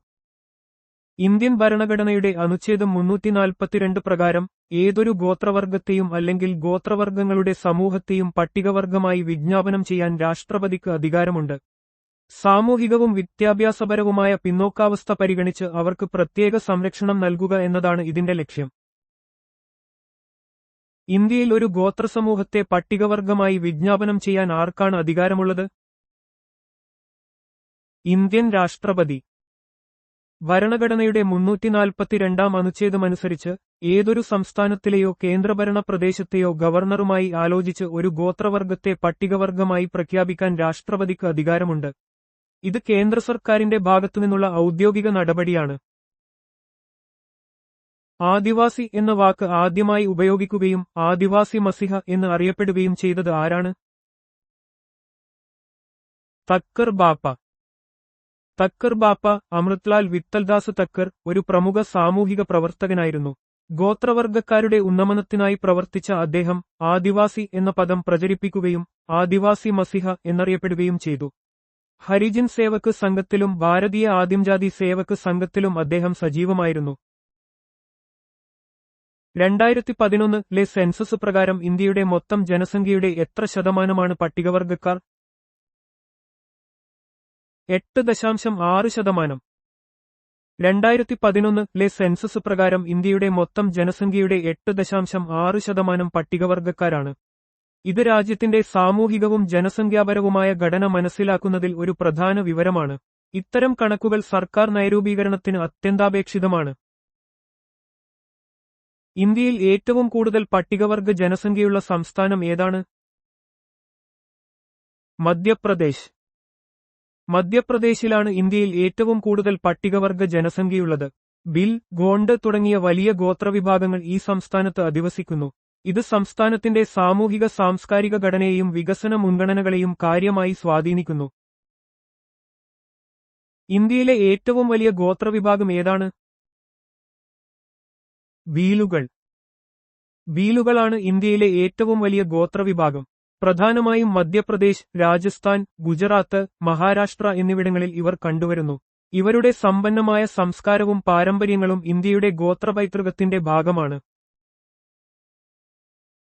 ഇന്ത്യൻ ഭരണഘടനയുടെ അനുച്ഛേദം 342 പ്രകാരം ഏതൊരു ഗോത്രവർഗത്തെയും അല്ലെങ്കിൽ ഗോത്രവർഗങ്ങളുടെ സമൂഹത്തെയും പട്ടികവർഗമായി വിജ്ഞാപനം ചെയ്യാൻ രാഷ്ട്രപതിക്ക് അധികാരമുണ്ട്. സാമൂഹികവും വിദ്യാഭ്യാസപരവുമായ പിന്നോക്കാവസ്ഥ പരിഗണിച്ച് അവർക്ക് പ്രത്യേക സംരക്ഷണം നൽകുക എന്നതാണ് ഇതിന്റെ ലക്ഷ്യം. ഇന്ത്യയിൽ ഒരു ഗോത്രസമൂഹത്തെ പട്ടികവർഗമായി വിജ്ഞാപനം ചെയ്യാൻ ആർക്കാണ് അധികാരമുള്ളത്? ഇന്ത്യൻ രാഷ്ട്രപതി. ഭരണഘടനയുടെ 342 അനുച്ഛേദമനുസരിച്ച് ഏതൊരു സംസ്ഥാനത്തിലെയോ കേന്ദ്രഭരണ പ്രദേശത്തെയോ ഗവർണറുമായി ആലോചിച്ച് ഒരു ഗോത്രവർഗത്തെ പട്ടികവർഗമായി പ്രഖ്യാപിക്കാൻ രാഷ്ട്രപതിക്ക് അധികാരമുണ്ട്. ഇത് കേന്ദ്ര സർക്കാരിന്റെ ഭാഗത്തുനിന്നുള്ള ഔദ്യോഗിക നടപടിയാണ്. ആദിവാസി എന്ന വാക്ക് ആദ്യമായി ഉപയോഗിക്കുകയും ആദിവാസി മസിഹ എന്ന് അറിയപ്പെടുകയും ചെയ്തത് ആരാണ്? തക്കർ ബാപ്പ. തക്കർ ബാപ്പ അമൃത്ലാൽ വിത്തൽദാസ് തക്കർ ഒരു പ്രമുഖ സാമൂഹിക പ്രവർത്തകനായിരുന്നു. ഗോത്രവർഗക്കാരുടെ ഉന്നമനത്തിനായി പ്രവർത്തിച്ച അദ്ദേഹം ആദിവാസി എന്ന പദം പ്രചരിപ്പിക്കുകയും ആദിവാസി മസിഹ എന്നറിയപ്പെടുകയും ചെയ്തു. ഹരിജൻ സേവക് സംഘത്തിലും ഭാരതീയ ആദിംജാതി സേവക് സംഘത്തിലും അദ്ദേഹം സജീവമായിരുന്നു. 2011-ലെ സെൻസസ് പ്രകാരം ഇന്ത്യയുടെ മൊത്തം ജനസംഖ്യയുടെ എത്ര ശതമാനമാണ് പട്ടികവർഗക്കാർ? 8.6%. 2011-ലെ സെൻസസ് പ്രകാരം ഇന്ത്യയുടെ മൊത്തം ജനസംഖ്യയുടെ 8.6% പട്ടികവർഗക്കാരാണ്. ഇത് രാജ്യത്തിന്റെ സാമൂഹികവും ജനസംഖ്യാപരവുമായ ഘടന മനസ്സിലാക്കുന്നതിൽ ഒരു പ്രധാന വിവരമാണ്. ഇത്തരം കണക്കുകൾ സർക്കാർ നയരൂപീകരണത്തിന് അത്യന്താപേക്ഷിതമാണ്. ഇന്ത്യയിൽ ഏറ്റവും കൂടുതൽ പട്ടികവർഗ ജനസംഖ്യയുള്ള സംസ്ഥാനം ഏതാണ്? മധ്യപ്രദേശ്. മധ്യപ്രദേശിലാണ് ഇന്ത്യയിൽ ഏറ്റവും കൂടുതൽ പട്ടികവർഗ ജനസംഖ്യയുള്ളത്. ബിൽ, ഗോണ്ട് തുടങ്ങിയ വലിയ ഗോത്രവിഭാഗങ്ങൾ ഈ സംസ്ഥാനത്ത് അധിവസിക്കുന്നു. ഇത് സംസ്ഥാനത്തിന്റെ സാമൂഹിക സാംസ്കാരിക ഘടനയെയും വികസന മുൻഗണനകളെയും കാര്യമായി സ്വാധീനിക്കുന്നു. ഇന്ത്യയിലെ ഏറ്റവും വലിയ ഗോത്രവിഭാഗം ഏതാണ്? ഭീലുകൾ. ഭീലുകളാണ് ഇന്ത്യയിലെ ഏറ്റവും വലിയ ഗോത്രവിഭാഗം. പ്രധാനമായും മധ്യപ്രദേശ്, രാജസ്ഥാൻ, ഗുജറാത്ത്, മഹാരാഷ്ട്ര എന്നിവിടങ്ങളിൽ ഇവർ കണ്ടുവരുന്നു. ഇവരുടെ സമ്പന്നമായ സംസ്കാരവും പാരമ്പര്യങ്ങളും ഇന്ത്യയുടെ ഗോത്രപൈതൃകത്തിന്റെ ഭാഗമാണ്.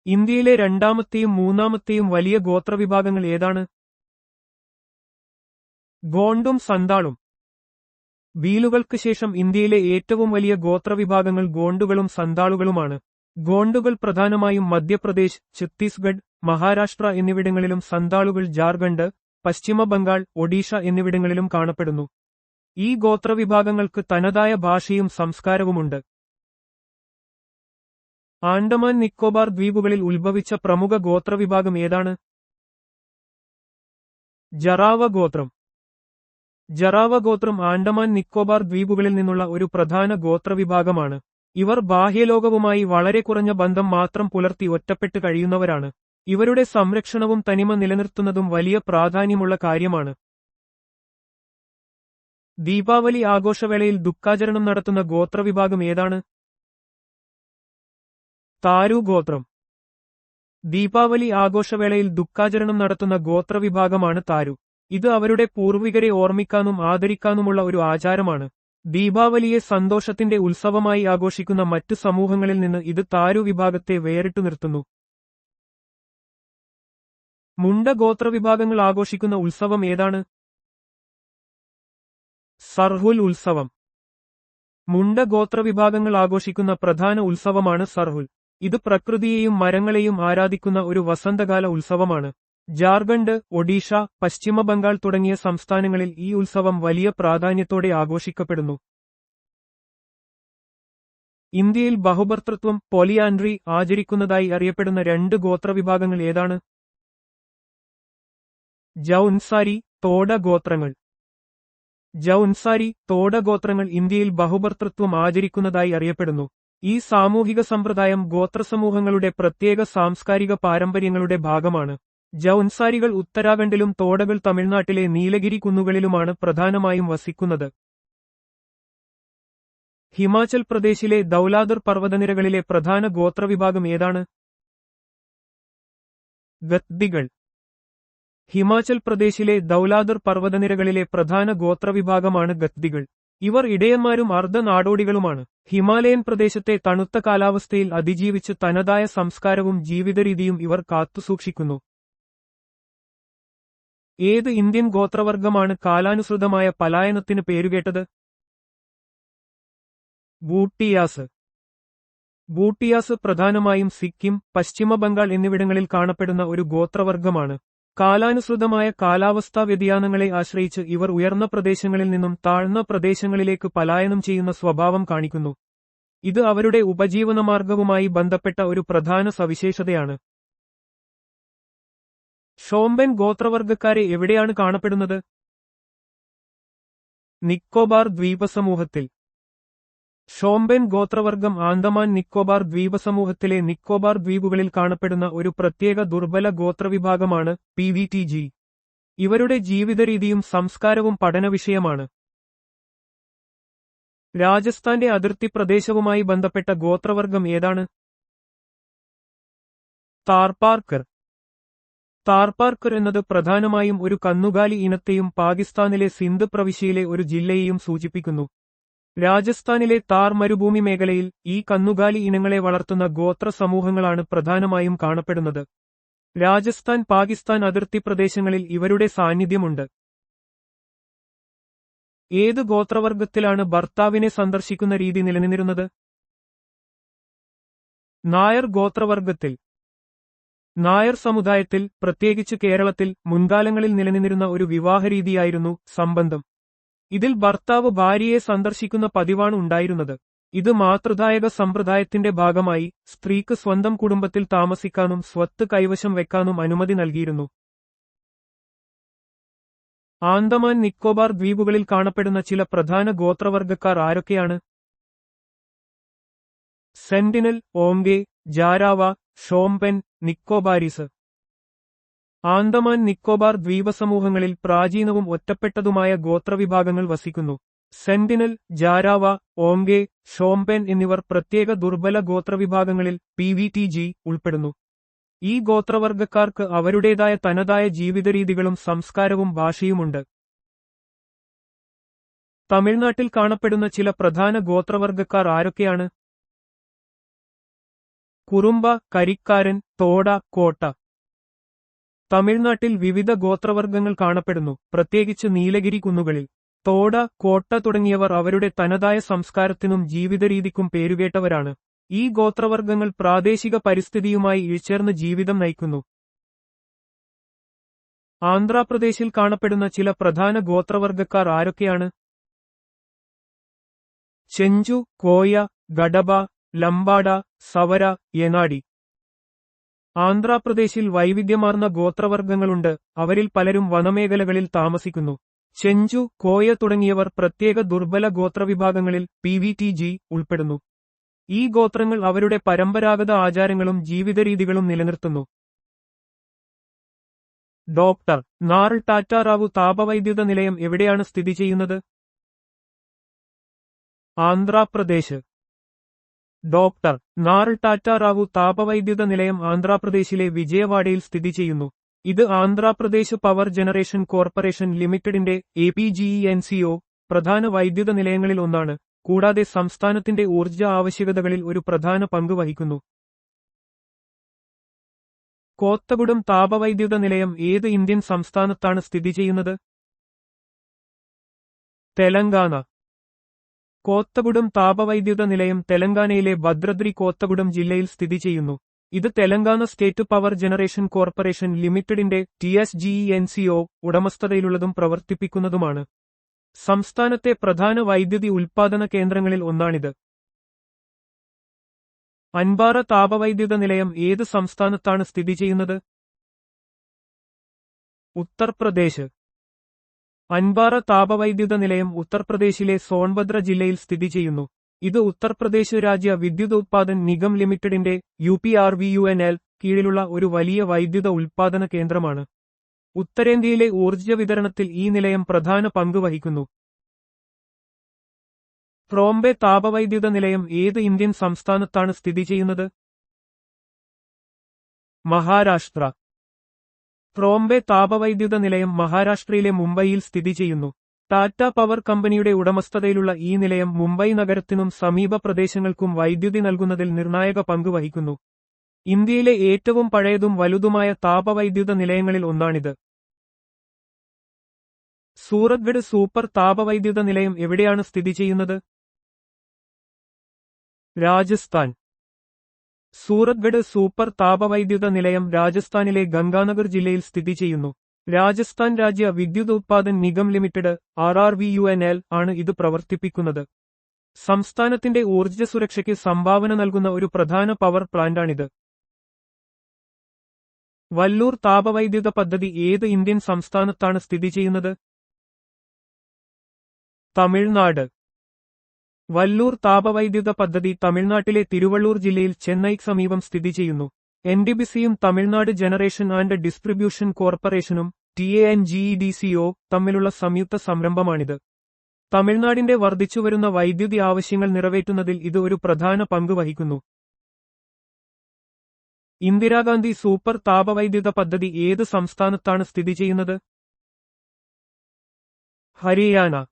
ഇന്ത്യയിലെ രണ്ടാമത്തെയും മൂന്നാമത്തെയും വലിയ ഗോത്രവിഭാഗങ്ങൾ ഏതാണ്? ഗോണ്ടും സന്താളും. ഭീലുകൾക്ക് ശേഷം ഇന്ത്യയിലെ ഏറ്റവും വലിയ ഗോത്രവിഭാഗങ്ങൾ ഗോണ്ടുകളും സന്താളുകളുമാണ്. ഗോണ്ടുകൾ പ്രധാനമായും മധ്യപ്രദേശ്, ഛത്തീസ്ഗഡ്, മഹാരാഷ്ട്ര എന്നിവിടങ്ങളിലും സന്താളുകൾ ജാർഖണ്ഡ്, പശ്ചിമ ബംഗാൾ, ഒഡീഷ എന്നിവിടങ്ങളിലും കാണപ്പെടുന്നു. ഈ ഗോത്രവിഭാഗങ്ങൾക്ക് തനതായ ഭാഷയും സംസ്കാരവുമുണ്ട്. ആൻഡമാൻ നിക്കോബാർ ദ്വീപുകളിൽ ഉത്ഭവിച്ച പ്രമുഖ ഗോത്രവിഭാഗം ഏതാണ്? ജറാവ ഗോത്രം. ജറാവ ഗോത്രം ആൻഡമാൻ നിക്കോബാർ ദ്വീപുകളിൽ നിന്നുള്ള ഒരു പ്രധാന ഗോത്രവിഭാഗമാണ്. ഇവർ ബാഹ്യലോകവുമായി വളരെ കുറഞ്ഞ ബന്ധം മാത്രം പുലർത്തി ഒറ്റപ്പെട്ട് കഴിയുന്നവരാണ്. ഇവരുടെ സംരക്ഷണവും തനിമ നിലനിർത്തുന്നതും വലിയ പ്രാധാന്യമുള്ള കാര്യമാണ്. ദീപാവലി ആഘോഷവേളയിൽ ദുഃഖാചരണം നടത്തുന്ന ഗോത്രവിഭാഗം ഏതാണ്? താരു ഗോത്രം. ദീപാവലി ആഘോഷവേളയിൽ ദുഃഖാചരണം നടത്തുന്ന ഗോത്രവിഭാഗമാണ് താരു. ഇത് അവരുടെ പൂർവികരെ ഓർമ്മിക്കാനും ആദരിക്കാനുമുള്ള ഒരു ആചാരമാണ്. ദീപാവലിയെ സന്തോഷത്തിന്റെ ഉത്സവമായി ആഘോഷിക്കുന്ന മറ്റു സമൂഹങ്ങളിൽ നിന്ന് ഇത് താരു വിഭാഗത്തെ വേറിട്ടു നിർത്തുന്നു. മുണ്ട ഗോത്രവിഭാഗങ്ങൾ ആഘോഷിക്കുന്ന ഉത്സവം ഏതാണ്? സർഹുൽ ഉത്സവം. മുണ്ട ഗോത്രവിഭാഗങ്ങൾ ആഘോഷിക്കുന്ന പ്രധാന ഉത്സവമാണ് സർഹുൽ. ഇത് പ്രകൃതിയെയും മരങ്ങളെയും ആരാധിക്കുന്ന ഒരു വസന്തകാല ഉത്സവമാണ്. ജാർഖണ്ഡ്, ഒഡീഷ, പശ്ചിമ ബംഗാൾ തുടങ്ങിയ സംസ്ഥാനങ്ങളിൽ ഈ ഉത്സവം വലിയ പ്രാധാന്യത്തോടെ ആഘോഷിക്കപ്പെടുന്നു. ഇന്ത്യയിൽ ബഹുഭർതൃത്വം, പോളിയാൻഡ്രി ആചരിക്കുന്നതായി അറിയപ്പെടുന്ന രണ്ട് ഗോത്രവിഭാഗങ്ങൾ ഏതാണ്? ജൗൻസാരി, തോഡ ഗോത്രങ്ങൾ. ജൗൻസാരി, തോഡ ഗോത്രങ്ങൾ ഇന്ത്യയിൽ ബഹുഭർതൃത്വം ആചരിക്കുന്നതായി അറിയപ്പെടുന്നു. ഈ സാമൂഹിക സമ്പ്രദായം ഗോത്രസമൂഹങ്ങളുടെ പ്രത്യേക സാംസ്കാരിക പാരമ്പര്യങ്ങളുടെ ഭാഗമാണ്. ജൗൻസാരികൾ ഉത്തരാഖണ്ഡിലും തോഡകൾ തമിഴ്നാട്ടിലെ നീലഗിരി കുന്നുകളിലുമാണ് പ്രധാനമായും വസിക്കുന്നത്. ഹിമാചൽ പ്രദേശിലെ ദൌലാദർ പർവ്വതനിരകളിലെ പ്രധാന ഗോത്രവിഭാഗം ഏതാണ്? ഗദ്ദികൾ. ഹിമാചൽ പ്രദേശിലെ ദൌലാദർ പർവ്വതനിരകളിലെ പ്രധാന ഗോത്രവിഭാഗമാണ് ഗദ്ദികൾ. ഇവർ ഇടയന്മാരും അർദ്ധനാടോടികളുമാണ്. ഹിമാലയൻ പ്രദേശത്തെ തണുത്ത കാലാവസ്ഥയിൽ അതിജീവിച്ച് തനതായ സംസ്കാരവും ജീവിതരീതിയും ഇവർ കാത്തുസൂക്ഷിക്കുന്നു. ഏത് ഇന്ത്യൻ ഗോത്രവർഗമാണ് കാലാനുസൃതമായ പലായനത്തിന് പേരുകേട്ടത്? ബൂട്ടിയാസ്. ബൂട്ടിയാസ് പ്രധാനമായും സിക്കിം, പശ്ചിമ ബംഗാൾ എന്നിവിടങ്ങളിൽ കാണപ്പെടുന്ന ഒരു ഗോത്രവർഗമാണ്. കാലാനുസൃതമായ കാലാവസ്ഥാ വ്യതിയാനങ്ങളെ ആശ്രയിച്ച് ഇവർ ഉയർന്ന പ്രദേശങ്ങളിൽ നിന്നും താഴ്ന്ന പ്രദേശങ്ങളിലേക്ക് പലായനം ചെയ്യുന്ന സ്വഭാവം കാണിക്കുന്നു. ഇത് അവരുടെ ഉപജീവനമാർഗവുമായി ബന്ധപ്പെട്ട ഒരു പ്രധാന സവിശേഷതയാണ്. ഷോംപെൻ ഗോത്രവർഗക്കാരെ എവിടെയാണ് കാണപ്പെടുന്നത്? നിക്കോബാർ ദ്വീപസമൂഹത്തിൽ. ഷോംപെൻ ഗോത്രവർഗം ആൻഡമാൻ നിക്കോബാർ ദ്വീപസമൂഹത്തിലെ നിക്കോബാർ ദ്വീപുകളിൽ കാണപ്പെടുന്ന ഒരു പ്രത്യേക ദുർബല ഗോത്രവിഭാഗമാണ് PVTG. ഇവരുടെ ജീവിതരീതിയും സംസ്കാരവും പഠനവിഷയമാണ്. രാജസ്ഥാന്റെ അതിർത്തി പ്രദേശവുമായി ബന്ധപ്പെട്ട ഗോത്രവർഗം ഏതാണ്? താർപാർക്കർ. താർപാർക്കർ എന്നത് പ്രധാനമായും ഒരു കന്നുകാലി ഇനത്തെയും പാകിസ്ഥാനിലെ സിന്ധ് പ്രവിശ്യയിലെ ഒരു ജില്ലയെയും സൂചിപ്പിക്കുന്നു. രാജസ്ഥാനിലെ താർ മരുഭൂമി മേഖലയിൽ ഈ കന്നുകാലി ഇനങ്ങളെ വളർത്തുന്ന ഗോത്ര സമൂഹങ്ങളാണ് പ്രധാനമായും കാണപ്പെടുന്നത്. രാജസ്ഥാൻ പാകിസ്ഥാൻ അതിർത്തി പ്രദേശങ്ങളിൽ ഇവരുടെ സാന്നിധ്യമുണ്ട്. ഏത് ഗോത്രവർഗത്തിലാണ് ഭർത്താവിനെ സന്ദർശിക്കുന്ന രീതി നിലനിന്നിരുന്നത്? നായർ ഗോത്രവർഗത്തിൽ. നായർ സമുദായത്തിൽ, പ്രത്യേകിച്ച് കേരളത്തിൽ, മുൻകാലങ്ങളിൽ നിലനിന്നിരുന്ന ഒരു വിവാഹരീതിയായിരുന്നു സംബന്ധം. ഇതിൽ ഭർത്താവ് ഭാര്യയെ സന്ദർശിക്കുന്ന പതിവാണ് ഉണ്ടായിരുന്നത്. ഇത് മാതൃദായക സമ്പ്രദായത്തിന്റെ ഭാഗമായി സ്ത്രീക്ക് സ്വന്തം കുടുംബത്തിൽ താമസിക്കാനും സ്വത്ത് കൈവശം വെക്കാനും അനുമതി നൽകിയിരുന്നു. ആൻഡമാൻ നിക്കോബാർ ദ്വീപുകളിൽ കാണപ്പെടുന്ന ചില പ്രധാന ഗോത്രവർഗക്കാർ ആരൊക്കെയാണ്? സെന്റിനൽ, ഓംഗെ, ജാരാവ, ഷോംപെൻ, നിക്കോബാരീസ്. ആൻഡമാൻ നിക്കോബാർ ദ്വീപസമൂഹങ്ങളിൽ പ്രാചീനവും ഒറ്റപ്പെട്ടതുമായ ഗോത്രവിഭാഗങ്ങൾ വസിക്കുന്നു. സെന്റിനൽ, ജാരാവ, ഓംഗെ, ഷോംപെൻ എന്നിവർ പ്രത്യേക ദുർബല ഗോത്രവിഭാഗങ്ങളിൽ PVTG ഉൾപ്പെടുന്നു. ഈ ഗോത്രവർഗക്കാർക്ക് അവരുടേതായ തനതായ ജീവിതരീതികളും സംസ്കാരവും ഭാഷയുമുണ്ട്. തമിഴ്നാട്ടിൽ കാണപ്പെടുന്ന ചില പ്രധാന ഗോത്രവർഗക്കാർ ആരൊക്കെയാണ്? കുറുമ്പ, കരിക്കാരൻ, തോട, കോട്ട. തമിഴ്നാട്ടിൽ വിവിധ ഗോത്രവർഗങ്ങൾ കാണപ്പെടുന്നു, പ്രത്യേകിച്ച് നീലഗിരി കുന്നുകളിൽ. തോട, കോട്ട തുടങ്ങിയവർ അവരുടെ തനതായ സംസ്കാരത്തിനും ജീവിതരീതിക്കും പേരുകേട്ടവരാണ്. ഈ ഗോത്രവർഗങ്ങൾ പ്രാദേശിക പരിസ്ഥിതിയുമായി ഇഴചേർന്ന് ജീവിതം നയിക്കുന്നു. ആന്ധ്രാപ്രദേശിൽ കാണപ്പെടുന്ന ചില പ്രധാന ഗോത്രവർഗക്കാർ ആരൊക്കെയാണ്? ചെഞ്ചു, കോയ, ഗഡബ, ലംബാഡ, സവര, യനാടി. ആന്ധ്രാപ്രദേശിൽ വൈവിധ്യമാർന്ന ഗോത്രവർഗങ്ങളുണ്ട്, അവരിൽ പലരും വനമേഖലകളിൽ താമസിക്കുന്നു. ചെഞ്ചു, കോയ തുടങ്ങിയവർ പ്രത്യേക ദുർബല ഗോത്രവിഭാഗങ്ങളിൽ PVTG ഉൾപ്പെടുന്നു. ഈ ഗോത്രങ്ങൾ അവരുടെ പരമ്പരാഗത ആചാരങ്ങളും ജീവിതരീതികളും നിലനിർത്തുന്നു. ഡോക്ടർ നാർ ടാറ്റാറാവു താപവൈദ്യുത നിലയം എവിടെയാണ് സ്ഥിതി ചെയ്യുന്നത്? ആന്ധ്രാപ്രദേശ്. ഡോക്ടർ നാർ ടാറ്റാറാവു താപവൈദ്യുത നിലയം ആന്ധ്രാപ്രദേശിലെ വിജയവാഡയിൽ സ്ഥിതി ചെയ്യുന്നു. ഇത് ആന്ധ്രാപ്രദേശ് പവർ ജനറേഷൻ കോർപ്പറേഷൻ ലിമിറ്റഡിന്റെ APGENCO പ്രധാന വൈദ്യുത നിലയങ്ങളിൽ ഒന്നാണ്, കൂടാതെ സംസ്ഥാനത്തിന്റെ ഊർജ്ജ ആവശ്യകതകളിൽ ഒരു പ്രധാന പങ്ക് വഹിക്കുന്നു. കോത്തഗുഡം താപവൈദ്യുത നിലയം ഏത് ഇന്ത്യൻ സംസ്ഥാനത്താണ് സ്ഥിതി ചെയ്യുന്നത്? തെലങ്കാന. കോത്തഗുഡം താപവൈദ്യുത നിലയം തെലങ്കാനയിലെ ഭദ്രദ്രി കോത്തഗുഡം ജില്ലയിൽ സ്ഥിതി ചെയ്യുന്നു. ഇത് Telangana state power generation corporation ലിമിറ്റഡിന്റെ TSGENCO ഉടമസ്ഥതയിലുള്ളതും പ്രവർത്തിപ്പിക്കുന്നതുമാണ്. സംസ്ഥാനത്തെ പ്രധാന വൈദ്യുതി ഉൽപ്പാദന കേന്ദ്രങ്ങളിൽ ഒന്നാണിത്. അൻപാറ താപവൈദ്യുത നിലയം ഏത് സംസ്ഥാനത്താണ് സ്ഥിതി ചെയ്യുന്നത്? ഉത്തർപ്രദേശ്. അൻപാറ താപവൈദ്യുത നിലയം ഉത്തർപ്രദേശിലെ സോൺഭദ്ര ജില്ലയിൽ സ്ഥിതി ചെയ്യുന്നു. ഇത് ഉത്തർപ്രദേശ് രാജ്യ വിദ്യുത് ഉത്പാദൻ നിഗം ലിമിറ്റഡിന്റെ UPRVUNL കീഴിലുള്ള ഒരു വലിയ വൈദ്യുത ഉൽപ്പാദന കേന്ദ്രമാണ്. ഉത്തരേന്ത്യയിലെ ഊർജ്ജ വിതരണത്തിൽ ഈ നിലയം പ്രധാന പങ്ക് വഹിക്കുന്നു. ട്രോംബെ താപവൈദ്യുത നിലയം ഏത് ഇന്ത്യൻ സംസ്ഥാനത്താണ് സ്ഥിതി ചെയ്യുന്നത്? മഹാരാഷ്ട്ര. ട്രോംബെ താപവൈദ്യുത നിലയം മഹാരാഷ്ട്രയിലെ മുംബൈയിൽ സ്ഥിതി ചെയ്യുന്നു. ടാറ്റ പവർ കമ്പനിയുടെ ഉടമസ്ഥതയിലുള്ള ഈ നിലയം മുംബൈ നഗരത്തിനും സമീപ പ്രദേശങ്ങൾക്കും വൈദ്യുതി നൽകുന്നതിൽ നിർണായക പങ്ക് വഹിക്കുന്നു. ഇന്ത്യയിലെ ഏറ്റവും പഴയതും വലുതുമായ താപവൈദ്യുത നിലയങ്ങളിൽ ഒന്നാണിത്. സൂറത്ഗഡ് സൂപ്പർ താപവൈദ്യുത നിലയം എവിടെയാണ് സ്ഥിതി ചെയ്യുന്നത്? രാജസ്ഥാൻ. സൂറത്ഗഡ് സൂപ്പർ താപവൈദ്യുത നിലയം രാജസ്ഥാനിലെ ഗംഗാനഗർ ജില്ലയിൽ സ്ഥിതി ചെയ്യുന്നു. രാജസ്ഥാൻ രാജ്യ വിദ്യുത് ഉത്പാദൻ നിഗം ലിമിറ്റഡ് RRVUNL ആണ് ഇത് പ്രവർത്തിപ്പിക്കുന്നത്. സംസ്ഥാനത്തിന്റെ ഊർജ്ജ സുരക്ഷയ്ക്ക് സംഭാവന നൽകുന്ന ഒരു പ്രധാന പവർ പ്ലാന്റാണിത്. വല്ലൂർ താപവൈദ്യുത പദ്ധതി ഏത് ഇന്ത്യൻ സംസ്ഥാനത്താണ് സ്ഥിതി ചെയ്യുന്നത്? തമിഴ്നാട്. വല്ലൂർ താപവൈദ്യുത പദ്ധതി തമിഴ്നാട്ടിലെ തിരുവള്ളൂർ ജില്ലയിൽ ചെന്നൈക്ക് സമീപം സ്ഥിതി ചെയ്യുന്നു. NTPCയും തമിഴ്നാട് ജനറേഷൻ ആൻഡ് ഡിസ്ട്രിബ്യൂഷൻ കോർപ്പറേഷനും TANGEDCO തമ്മിലുള്ള സംയുക്ത സംരംഭമാണിത്. തമിഴ്നാടിന്റെ വർദ്ധിച്ചുവരുന്ന വൈദ്യുതി ആവശ്യങ്ങൾ നിറവേറ്റുന്നതിൽ ഇത് ഒരു പ്രധാന പങ്ക് വഹിക്കുന്നു. ഇന്ദിരാഗാന്ധി സൂപ്പർ താപവൈദ്യുത പദ്ധതി ഏത് സംസ്ഥാനത്താണ് സ്ഥിതി ചെയ്യുന്നത്? ഹരിയാന.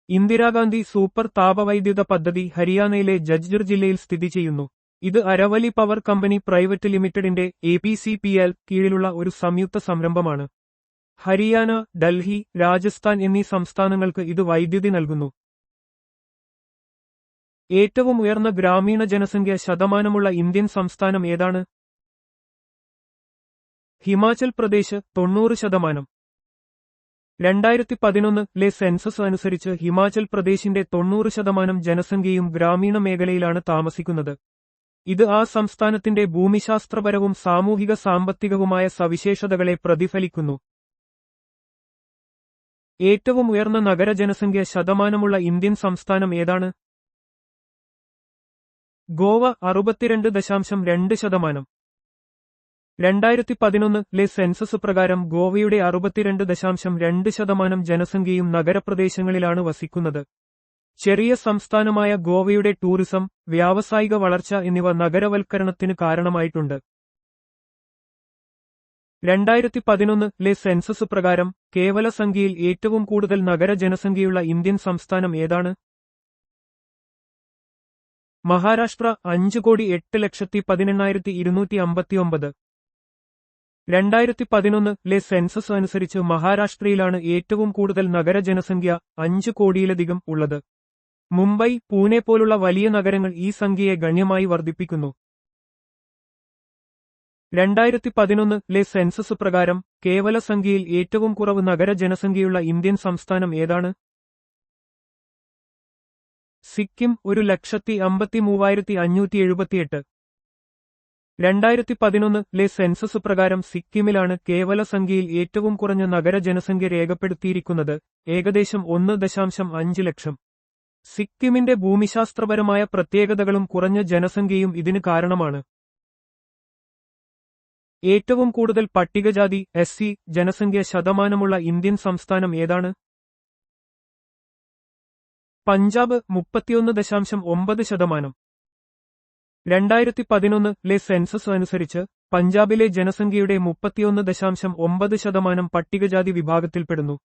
ഇന്ദിരാഗാന്ധി സൂപ്പർ താപവൈദ്യുത പദ്ധതി ഹരിയാനയിലെ ജജ്ഗർ ജില്ലയിൽ സ്ഥിതി ചെയ്യുന്നു. ഇത് അരവലി പവർ കമ്പനി പ്രൈവറ്റ് ലിമിറ്റഡിന്റെ APCPL കീഴിലുള്ള ഒരു സംയുക്ത സംരംഭമാണ്. ഹരിയാന, ഡൽഹി, രാജസ്ഥാൻ എന്നീ സംസ്ഥാനങ്ങൾക്ക് ഇത് വൈദ്യുതി നൽകുന്നു. ഏറ്റവും ഉയർന്ന ഗ്രാമീണ ജനസംഖ്യ ശതമാനമുള്ള ഇന്ത്യൻ സംസ്ഥാനം ഏതാണ്? ഹിമാചൽ പ്രദേശ് 90%. 2011 സെൻസസ് അനുസരിച്ച് ഹിമാചൽ പ്രദേശിന്റെ 90% ജനസംഖ്യയും ഗ്രാമീണ മേഖലയിലാണ് താമസിക്കുന്നത്. ഇത് ആ സംസ്ഥാനത്തിന്റെ ഭൂമിശാസ്ത്രപരവും സാമൂഹിക സാമ്പത്തികവുമായ സവിശേഷതകളെ പ്രതിഫലിക്കുന്നു. ഏറ്റവും ഉയർന്ന നഗര ജനസംഖ്യ ശതമാനമുള്ള ഇന്ത്യൻ സംസ്ഥാനം ഏതാണ്? ഗോവ 62.2%. 2011 സെൻസസ് പ്രകാരം ഗോവയുടെ 62.2% ജനസംഖ്യയും നഗരപ്രദേശങ്ങളിലാണ് വസിക്കുന്നത്. ചെറിയ സംസ്ഥാനമായ ഗോവയുടെ ടൂറിസം, വ്യാവസായിക വളർച്ച എന്നിവ നഗരവൽക്കരണത്തിന് കാരണമായിട്ടുണ്ട്. 2011-ലെ സെൻസസ് പ്രകാരം കേവല സംഖ്യയിൽ ഏറ്റവും കൂടുതൽ നഗര ജനസംഖ്യയുള്ള ഇന്ത്യൻ സംസ്ഥാനം ഏതാണ്? മഹാരാഷ്ട്ര 5,08,18,259. 2011-ലെ സെൻസസ് അനുസരിച്ച് മഹാരാഷ്ട്രയിലാണ് ഏറ്റവും കൂടുതൽ നഗര ജനസംഖ്യ 5 കോടിയിലധികം ഉള്ളത്. മുംബൈ, പൂനെ പോലുള്ള വലിയ നഗരങ്ങൾ ഈ സംഖ്യയെ ഗണ്യമായി വർദ്ധിപ്പിക്കുന്നു. 2011-ലെ സെൻസസ് പ്രകാരം കേവല സംഖ്യയിൽ ഏറ്റവും കുറവ് നഗര ജനസംഖ്യയുള്ള ഇന്ത്യൻ സംസ്ഥാനം ഏതാണ്? സിക്കിം 1,53,578. 2011-ലെ സെൻസസ് പ്രകാരം സിക്കിമിലാണ് കേവല സംഖ്യയിൽ ഏറ്റവും കുറഞ്ഞ നഗര ജനസംഖ്യ രേഖപ്പെടുത്തിയിരിക്കുന്നത്, ഏകദേശം 1.5 ലക്ഷം. സിക്കിമിന്റെ ഭൂമിശാസ്ത്രപരമായ പ്രത്യേകതകളും കുറഞ്ഞ ജനസംഖ്യയും ഇതിന് കാരണമാണ്. ഏറ്റവും കൂടുതൽ പട്ടികജാതി (SC) ജനസംഖ്യ ശതമാനമുള്ള ഇന്ത്യൻ സംസ്ഥാനം ഏതാണ്? പഞ്ചാബ് 31.9%. 2011-ലെ സെൻസസ് അനുസരിച്ച് പഞ്ചാബിലെ ജനസംഖ്യയുടെ 31.9% പട്ടികജാതി വിഭാഗത്തിൽപ്പെടുന്നു.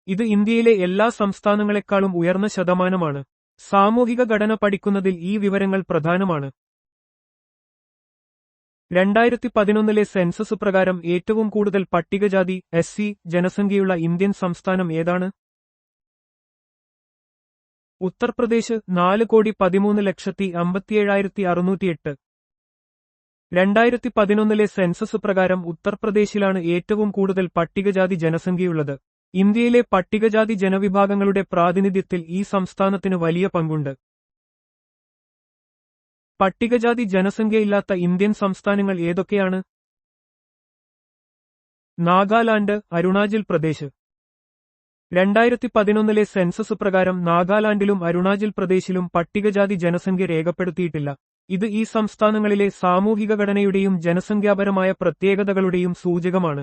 ഇത് ഇന്ത്യയിലെ എല്ലാ സംസ്ഥാനങ്ങളെക്കാളും ഉയർന്ന ശതമാനമാണ്. സാമൂഹിക ഘടന പഠിക്കുന്നതിൽ ഈ വിവരങ്ങൾ പ്രധാനമാണ്. 2011-ലെ സെൻസസ് പ്രകാരം ഏറ്റവും കൂടുതൽ പട്ടികജാതി (SC) ജനസംഖ്യയുള്ള ഇന്ത്യൻ സംസ്ഥാനം ഏതാണ്? ഉത്തർപ്രദേശ് 4,13,57,608. 2011-ലെ സെൻസസ് പ്രകാരം ഉത്തർപ്രദേശിലാണ് ഏറ്റവും കൂടുതൽ പട്ടികജാതി ജനസംഖ്യയുള്ളത്. ഇന്ത്യയിലെ പട്ടികജാതി ജനവിഭാഗങ്ങളുടെ പ്രാതിനിധ്യത്തിൽ ഈ സംസ്ഥാനത്തിന് വലിയ പങ്കുണ്ട്. പട്ടികജാതി ജനസംഖ്യയില്ലാത്ത ഇന്ത്യൻ സംസ്ഥാനങ്ങൾ ഏതൊക്കെയാണ്? നാഗാലാൻഡ്, അരുണാചൽ പ്രദേശ്. 2011-ലെ സെൻസസ് പ്രകാരം നാഗാലാൻഡിലും അരുണാചൽ പ്രദേശിലും പട്ടികജാതി ജനസംഖ്യ രേഖപ്പെടുത്തിയിട്ടില്ല. ഇത് ഈ സംസ്ഥാനങ്ങളിലെ സാമൂഹിക ഘടനയുടെയും ജനസംഖ്യാപരമായ പ്രത്യേകതകളുടെയും സൂചകമാണ്.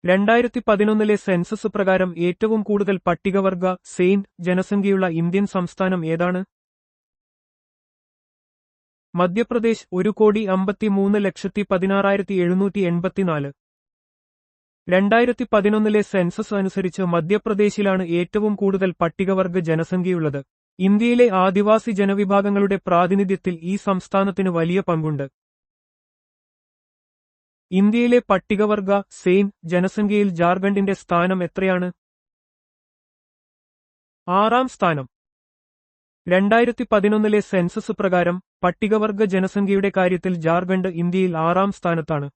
2011-ലെ സെൻസസ് പ്രകാരം ഏറ്റവും കൂടുതൽ പട്ടികവർഗ (സെയിന്റ്) ജനസംഖ്യയുള്ള ഇന്ത്യൻ സംസ്ഥാനം ഏതാണ്? മധ്യപ്രദേശ് 1,53,16,784. 2011-ലെ സെൻസസ് അനുസരിച്ച് മധ്യപ്രദേശിലാണ് ഏറ്റവും കൂടുതൽ പട്ടികവർഗ ജനസംഖ്യയുള്ളത്. ഇന്ത്യയിലെ ആദിവാസി ജനവിഭാഗങ്ങളുടെ പ്രാതിനിധ്യത്തിൽ ഈ സംസ്ഥാനത്തിന് വലിയ പങ്കുണ്ട്. ഇന്ത്യയിലെ പട്ടികവർഗ (സെയിന്റ്) ജനസംഖ്യയിൽ ജാർഖണ്ഡിന്റെ സ്ഥാനം എത്രയാണ്? 6-ാം സ്ഥാനം. 2011-ലെ സെൻസസ് പ്രകാരം പട്ടികവർഗ ജനസംഖ്യയുടെ കാര്യത്തിൽ ജാർഖണ്ഡ് ഇന്ത്യയിൽ 6-ാം സ്ഥാനത്താണ്.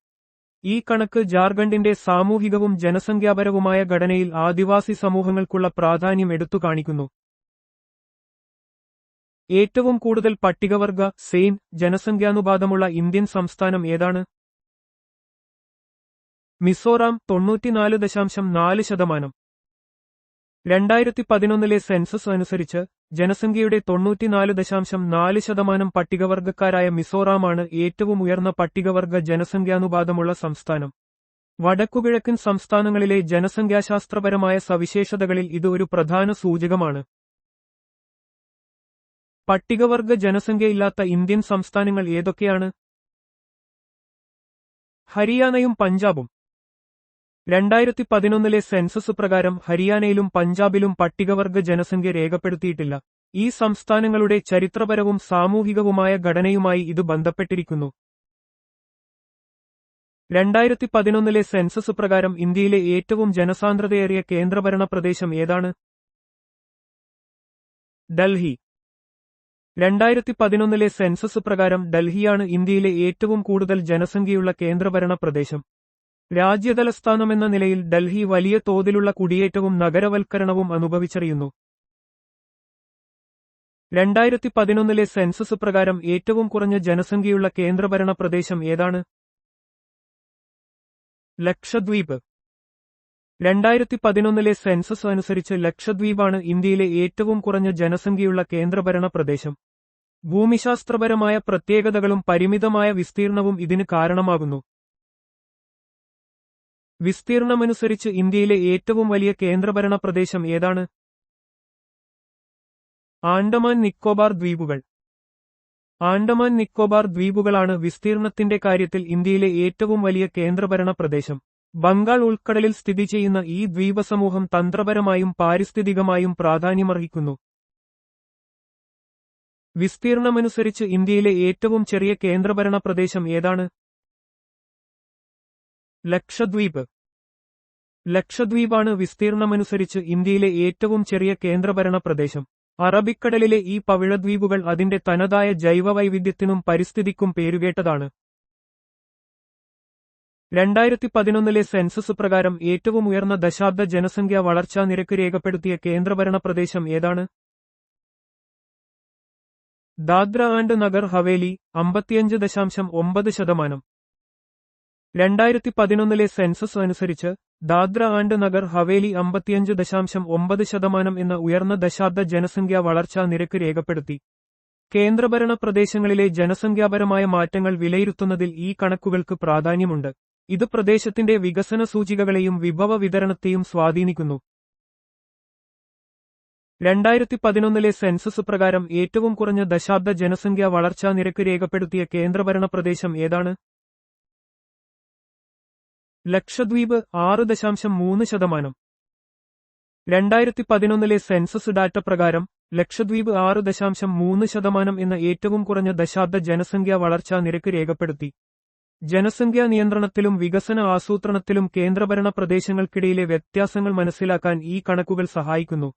ഈ കണക്ക് ജാർഖണ്ഡിന്റെ സാമൂഹികവും ജനസംഖ്യാപരവുമായ ഘടനയിൽ ആദിവാസി സമൂഹങ്ങൾക്കുള്ള പ്രാധാന്യം എടുത്തുകാണിക്കുന്നു. ഏറ്റവും കൂടുതൽ പട്ടികവർഗ (സെയിന്റ്) ജനസംഖ്യാനുപാതമുള്ള ഇന്ത്യൻ സംസ്ഥാനം ഏതാണ്? മിസോറാം 94.4%. 2011-ലെ സെൻസസ് അനുസരിച്ച് ജനസംഖ്യയുടെ 94.4% പട്ടികവർഗക്കാരായ മിസോറാമാണ് ഏറ്റവും ഉയർന്ന പട്ടികവർഗ ജനസംഖ്യാനുപാതമുള്ള സംസ്ഥാനം. വടക്കുകിഴക്കൻ സംസ്ഥാനങ്ങളിലെ ജനസംഖ്യാശാസ്ത്രപരമായ സവിശേഷതകളിൽ ഇത് ഒരു പ്രധാന സൂചകമാണ്. പട്ടികവർഗ ജനസംഖ്യയില്ലാത്ത ഇന്ത്യൻ സംസ്ഥാനങ്ങൾ ഏതൊക്കെയാണ്? ഹരിയാനയും പഞ്ചാബും. 2011-ലെ സെൻസസ് പ്രകാരം ഹരിയാനയിലും പഞ്ചാബിലും പട്ടികവർഗ ജനസംഖ്യ രേഖപ്പെടുത്തിയിട്ടില്ല. ഈ സംസ്ഥാനങ്ങളുടെ ചരിത്രപരവും സാമൂഹികവുമായ ഘടനയുമായി ഇത് ബന്ധപ്പെട്ടിരിക്കുന്നു. 2011-ലെ സെൻസസ് പ്രകാരം ഇന്ത്യയിലെ ഏറ്റവും ജനസാന്ദ്രതയേറിയ കേന്ദ്രഭരണ പ്രദേശം ഏതാണ്? ഡൽഹി. 2011-ലെ സെൻസസ് പ്രകാരം ഡൽഹിയാണ് ഇന്ത്യയിലെ ഏറ്റവും കൂടുതൽ ജനസംഖ്യയുള്ള കേന്ദ്രഭരണ പ്രദേശം. രാജ്യതലസ്ഥാനമെന്ന നിലയിൽ ഡൽഹി വലിയ തോതിലുള്ള കുടിയേറ്റവും നഗരവൽക്കരണവും അനുഭവിച്ചറിയുന്നു. 2011-ലെ സെൻസസ് പ്രകാരം ഏറ്റവും കുറഞ്ഞ ജനസംഖ്യയുള്ള കേന്ദ്രഭരണ പ്രദേശം ഏതാണ്? ലക്ഷദ്വീപ്. 2011-ലെ സെൻസസ് അനുസരിച്ച് ലക്ഷദ്വീപാണ് ഇന്ത്യയിലെ ഏറ്റവും കുറഞ്ഞ ജനസംഖ്യയുള്ള കേന്ദ്രഭരണ പ്രദേശം. ഭൂമിശാസ്ത്രപരമായ പ്രത്യേകതകളും പരിമിതമായ വിസ്തീർണവും ഇതിന് കാരണമാകുന്നു. വിസ്തീർണമനുസരിച്ച് ഇന്ത്യയിലെ ഏറ്റവും വലിയ കേന്ദ്രഭരണ പ്രദേശം ഏതാണ്? ആൻഡമാൻ നിക്കോബാർ ദ്വീപുകൾ. ആൻഡമാൻ നിക്കോബാർ ദ്വീപുകളാണ് വിസ്തീർണത്തിന്റെ കാര്യത്തിൽ ഇന്ത്യയിലെ ഏറ്റവും വലിയ കേന്ദ്രഭരണ പ്രദേശം. ബംഗാൾ ഉൾക്കടലിൽ സ്ഥിതി ചെയ്യുന്ന ഈ ദ്വീപസമൂഹം തന്ത്രപരമായും പാരിസ്ഥിതികമായും പ്രാധാന്യമർഹിക്കുന്നു. വിസ്തീർണമനുസരിച്ച് ഇന്ത്യയിലെ ഏറ്റവും ചെറിയ കേന്ദ്രഭരണ പ്രദേശം ഏതാണ്? ലക്ഷദ്വീപ്. ലക്ഷദ്വീപാണ് വിസ്തീർണമനുസരിച്ച് ഇന്ത്യയിലെ ഏറ്റവും ചെറിയ കേന്ദ്രഭരണ പ്രദേശം. അറബിക്കടലിലെ ഈ പവിഴദ്വീപുകൾ അതിന്റെ തനതായ ജൈവവൈവിധ്യത്തിനും പരിസ്ഥിതിക്കും പേരുകേട്ടതാണ്. 2011 സെൻസസ് പ്രകാരം ഏറ്റവും ഉയർന്ന ദശാബ്ദ ജനസംഖ്യാ വളർച്ചാ നിരക്ക് രേഖപ്പെടുത്തിയ കേന്ദ്രഭരണ പ്രദേശം ഏതാണ്? ദാദ്ര ആൻഡ് നഗർ ഹവേലി 55.9%. 2011 സെൻസസ് അനുസരിച്ച് ദാദ്ര ആൻഡ് നഗർ ഹവേലി 55.9% എന്ന ഉയർന്ന ദശാബ്ദ ജനസംഖ്യാ വളർച്ചാ നിരക്ക് രേഖപ്പെടുത്തി. കേന്ദ്രഭരണ പ്രദേശങ്ങളിലെ ജനസംഖ്യാപരമായ മാറ്റങ്ങൾ വിലയിരുത്തുന്നതിൽ ഈ കണക്കുകൾക്ക് പ്രാധാന്യമുണ്ട്. ഇത് പ്രദേശത്തിന്റെ വികസന സൂചികകളെയും വിഭവ വിതരണത്തെയും സ്വാധീനിക്കുന്നു. 2011 സെൻസസ് പ്രകാരം ഏറ്റവും കുറഞ്ഞ ദശാബ്ദ ജനസംഖ്യാ വളർച്ചാ നിരക്ക് രേഖപ്പെടുത്തിയ കേന്ദ്രഭരണ പ്രദേശം ഏതാണ്? ലക്ഷദ്വീപ് 6.3%. 2011 സെൻസസ് ഡാറ്റ പ്രകാരം ലക്ഷദ്വീപ് 6.3% എന്ന ഏറ്റവും കുറഞ്ഞ ദശാബ്ദ ജനസംഖ്യാ വളർച്ചാ നിരക്ക് രേഖപ്പെടുത്തി. ജനസംഖ്യാ നിയന്ത്രണത്തിലും വികസന ആസൂത്രണത്തിലും കേന്ദ്രഭരണ പ്രദേശങ്ങൾക്കിടയിലെ വ്യത്യാസങ്ങൾ മനസ്സിലാക്കാൻ ഈ കണക്കുകൾ സഹായിക്കുന്നു.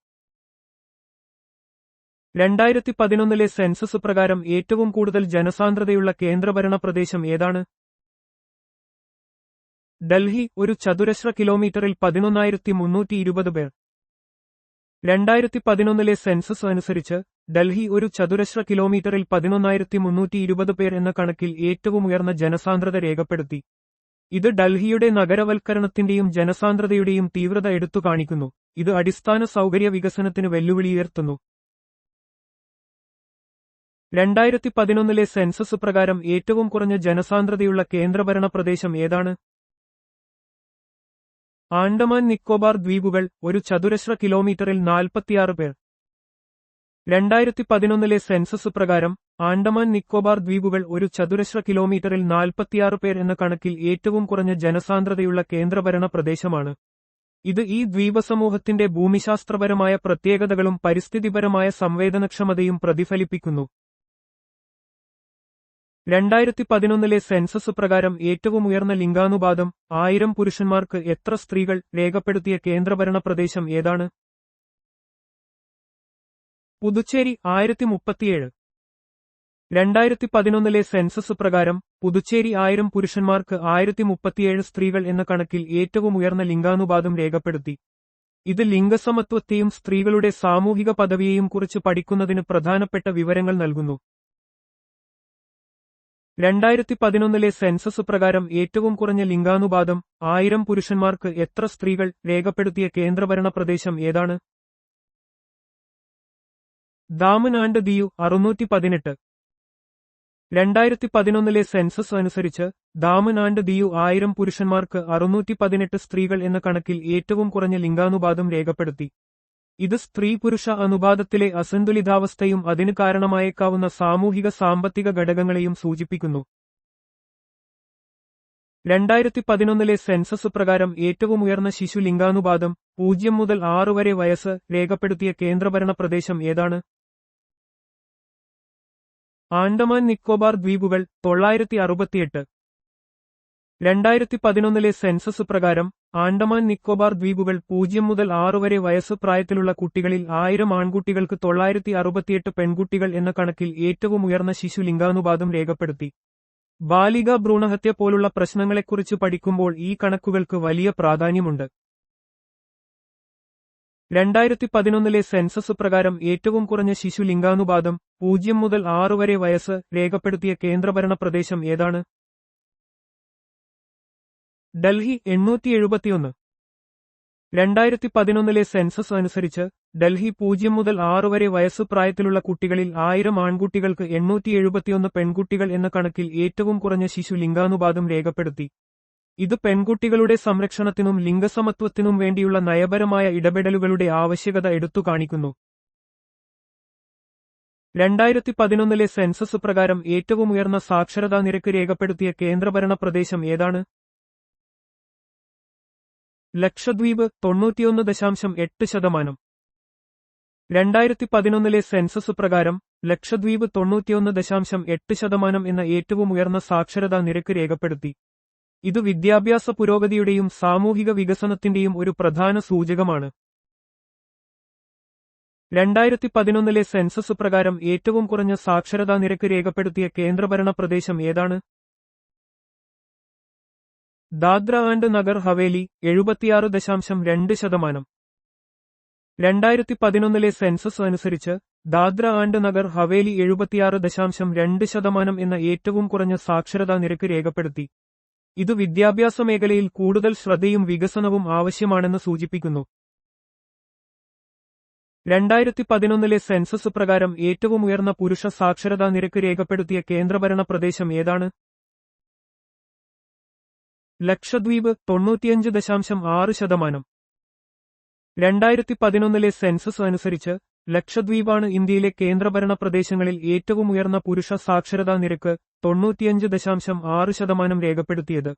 2011 സെൻസസ് പ്രകാരം ഏറ്റവും കൂടുതൽ ജനസാന്ദ്രതയുള്ള കേന്ദ്രഭരണ പ്രദേശം ഏതാണ്? ഡൽഹി. ഒരു ചതുരശ്ര കിലോമീറ്ററിൽ 11,320 പേർ. 2011 സെൻസസ് അനുസരിച്ച് ഡൽഹി ഒരു ചതുരശ്ര കിലോമീറ്ററിൽ 11,320 പേർ എന്ന കണക്കിൽ ഏറ്റവും ഉയർന്ന ജനസാന്ദ്രത രേഖപ്പെടുത്തി. ഇത് ഡൽഹിയുടെ നഗരവൽക്കരണത്തിന്റെയും ജനസാന്ദ്രതയുടെയും തീവ്രത എടുത്തു കാണിക്കുന്നു. ഇത് അടിസ്ഥാന സൗകര്യ വികസനത്തിന് വെല്ലുവിളിയുയർത്തുന്നു. 2011 സെൻസസ് പ്രകാരം ഏറ്റവും കുറഞ്ഞ ജനസാന്ദ്രതയുള്ള കേന്ദ്രഭരണ പ്രദേശം ഏതാണ്? ആൻഡമാൻ നിക്കോബാർ ദ്വീപുകൾ. ഒരു ചതുരശ്ര കിലോമീറ്ററിൽ 46 പേർ. 2011 സെൻസസ് പ്രകാരം ആൻഡമാൻ നിക്കോബാർ ദ്വീപുകൾ ഒരു ചതുരശ്ര കിലോമീറ്ററിൽ 46 പേർ എന്ന കണക്കിൽ ഏറ്റവും കുറഞ്ഞ ജനസാന്ദ്രതയുള്ള കേന്ദ്രഭരണ പ്രദേശമാണ്. ഇത് ഈ ദ്വീപസമൂഹത്തിന്റെ ഭൂമിശാസ്ത്രപരമായ പ്രത്യേകതകളും പരിസ്ഥിതിപരമായ സംവേദനക്ഷമതയും പ്രതിഫലിപ്പിക്കുന്നു. 2011 സെൻസസ് പ്രകാരം ഏറ്റവും ഉയർന്ന ലിംഗാനുപാതം 1000 പുരുഷന്മാർക്ക് എത്ര സ്ത്രീകൾ രേഖപ്പെടുത്തിയ കേന്ദ്രഭരണ പ്രദേശം ഏതാണ്? പുതുച്ചേരി 1037. 2011 സെൻസസ് പ്രകാരം പുതുച്ചേരി 1000 പുരുഷന്മാർക്ക് 1037 സ്ത്രീകൾ എന്ന കണക്കിൽ ഏറ്റവും ഉയർന്ന ലിംഗാനുപാതം രേഖപ്പെടുത്തി. ഇത് ലിംഗസമത്വത്തെയും സ്ത്രീകളുടെ സാമൂഹിക പദവിയെയും കുറിച്ച് പഠിക്കുന്നതിന് പ്രധാനപ്പെട്ട വിവരങ്ങൾ നൽകുന്നു. 2011 സെൻസസ് പ്രകാരം ഏറ്റവും കുറഞ്ഞ ലിംഗാനുപാതം 1000 പുരുഷന്മാർക്ക് എത്ര സ്ത്രീകൾ രേഖപ്പെടുത്തിയ കേന്ദ്രഭരണ പ്രദേശം ഏതാണ്? ദാമൻ ആൻഡ് ദിയു 618. 2011 സെൻസസ് അനുസരിച്ച് ദാമൻ ആൻഡ് ദിയു 1000 പുരുഷന്മാർക്ക് 618 സ്ത്രീകൾ എന്ന കണക്കിൽ ഏറ്റവും കുറഞ്ഞ ലിംഗാനുപാതം രേഖപ്പെടുത്തി. ഇത് സ്ത്രീ പുരുഷ അനുപാതത്തിലെ അസന്തുലിതാവസ്ഥയും അതിന് കാരണമായേക്കാവുന്ന സാമൂഹിക സാമ്പത്തിക ഘടകങ്ങളെയും സൂചിപ്പിക്കുന്നു. 2011 സെൻസസ് പ്രകാരം ഏറ്റവും ഉയർന്ന ശിശു ലിംഗാനുപാതം 0 മുതൽ 6 വരെ വയസ്സ് രേഖപ്പെടുത്തിയ കേന്ദ്രഭരണ പ്രദേശം ഏതാണ്? ആൻഡമാൻ നിക്കോബാർ ദ്വീപുകൾ 968. 2011 സെൻസസ് പ്രകാരം ആൻഡമാൻ നിക്കോബാർ ദ്വീപുകൾ 0 മുതൽ 6 വരെ വയസ്സ് പ്രായത്തിലുള്ള കുട്ടികളിൽ 1000 ആൺകുട്ടികൾക്ക് 968 പെൺകുട്ടികൾ എന്ന കണക്കിൽ ഏറ്റവും ഉയർന്ന ശിശു ലിംഗാനുപാതം രേഖപ്പെടുത്തി. ബാലികാ ഭ്രൂണഹത്യ പോലുള്ള പ്രശ്നങ്ങളെക്കുറിച്ച് പഠിക്കുമ്പോൾ ഈ കണക്കുകൾക്ക് വലിയ പ്രാധാന്യമുണ്ട്. 2011 സെൻസസ് പ്രകാരം ഏറ്റവും കുറഞ്ഞ ശിശു ലിംഗാനുപാതം 0 മുതൽ 6 വരെ വയസ്സ് രേഖപ്പെടുത്തിയ കേന്ദ്രഭരണ പ്രദേശം ഏതാണ്? ഡൽഹി 871. 2011 സെൻസസ് അനുസരിച്ച് ഡൽഹി 0 മുതൽ 6 വരെ വയസ്സ് പ്രായത്തിലുള്ള കുട്ടികളിൽ 1000 ആൺകുട്ടികൾക്ക് 871 പെൺകുട്ടികൾ എന്ന കണക്കിൽ ഏറ്റവും കുറഞ്ഞ ശിശു ലിംഗാനുപാതം രേഖപ്പെടുത്തി. ഇത് പെൺകുട്ടികളുടെ സംരക്ഷണത്തിനും ലിംഗസമത്വത്തിനും വേണ്ടിയുള്ള നയപരമായ ഇടപെടലുകളുടെ ആവശ്യകത എടുത്തു കാണിക്കുന്നു. 2011 സെൻസസ് പ്രകാരം ഏറ്റവും ഉയർന്ന സാക്ഷരതാ നിരക്ക് രേഖപ്പെടുത്തിയ കേന്ദ്രഭരണ പ്രദേശം ഏതാണ്? ലക്ഷദ്വീപ് 91.8%. 2011 സെൻസസ് പ്രകാരം ലക്ഷദ്വീപ് 91.8% എന്ന ഏറ്റവും ഉയർന്ന സാക്ഷരതാ നിരക്ക് രേഖപ്പെടുത്തി. ഇത് വിദ്യാഭ്യാസ പുരോഗതിയുടെയും സാമൂഹിക വികസനത്തിന്റെയും ഒരു പ്രധാന സൂചകമാണ്. 2011 സെൻസസ് പ്രകാരം ഏറ്റവും കുറഞ്ഞ സാക്ഷരതാ നിരക്ക് രേഖപ്പെടുത്തിയ കേന്ദ്രഭരണ പ്രദേശം ഏതാണ്? ദാദ്ര ആൻഡ് നഗർ ഹവേലി 76.2%. 2011 സെൻസസ് അനുസരിച്ച് ദാദ്ര ആൻഡ് നഗർ ഹവേലി 76.2% എന്ന ഏറ്റവും കുറഞ്ഞ സാക്ഷരതാ നിരക്ക് രേഖപ്പെടുത്തി. ഇത് വിദ്യാഭ്യാസ മേഖലയിൽ കൂടുതൽ ശ്രദ്ധയും വികസനവും ആവശ്യമാണെന്ന് സൂചിപ്പിക്കുന്നു. 2011 സെൻസസ് പ്രകാരം ഏറ്റവും ഉയർന്ന പുരുഷ സാക്ഷരതാ നിരക്ക് രേഖപ്പെടുത്തിയ കേന്ദ്രഭരണ പ്രദേശം ഏതാണ്? ലക്ഷദ്വീപ് 95.6%. 2011 സെൻസസ് അനുസരിച്ച് ലക്ഷദ്വീപാണ് ഇന്ത്യയിലെ കേന്ദ്രഭരണ പ്രദേശങ്ങളിൽ ഏറ്റവും ഉയർന്ന പുരുഷ സാക്ഷരതാ നിരക്ക് 95.6% രേഖപ്പെടുത്തിയത്.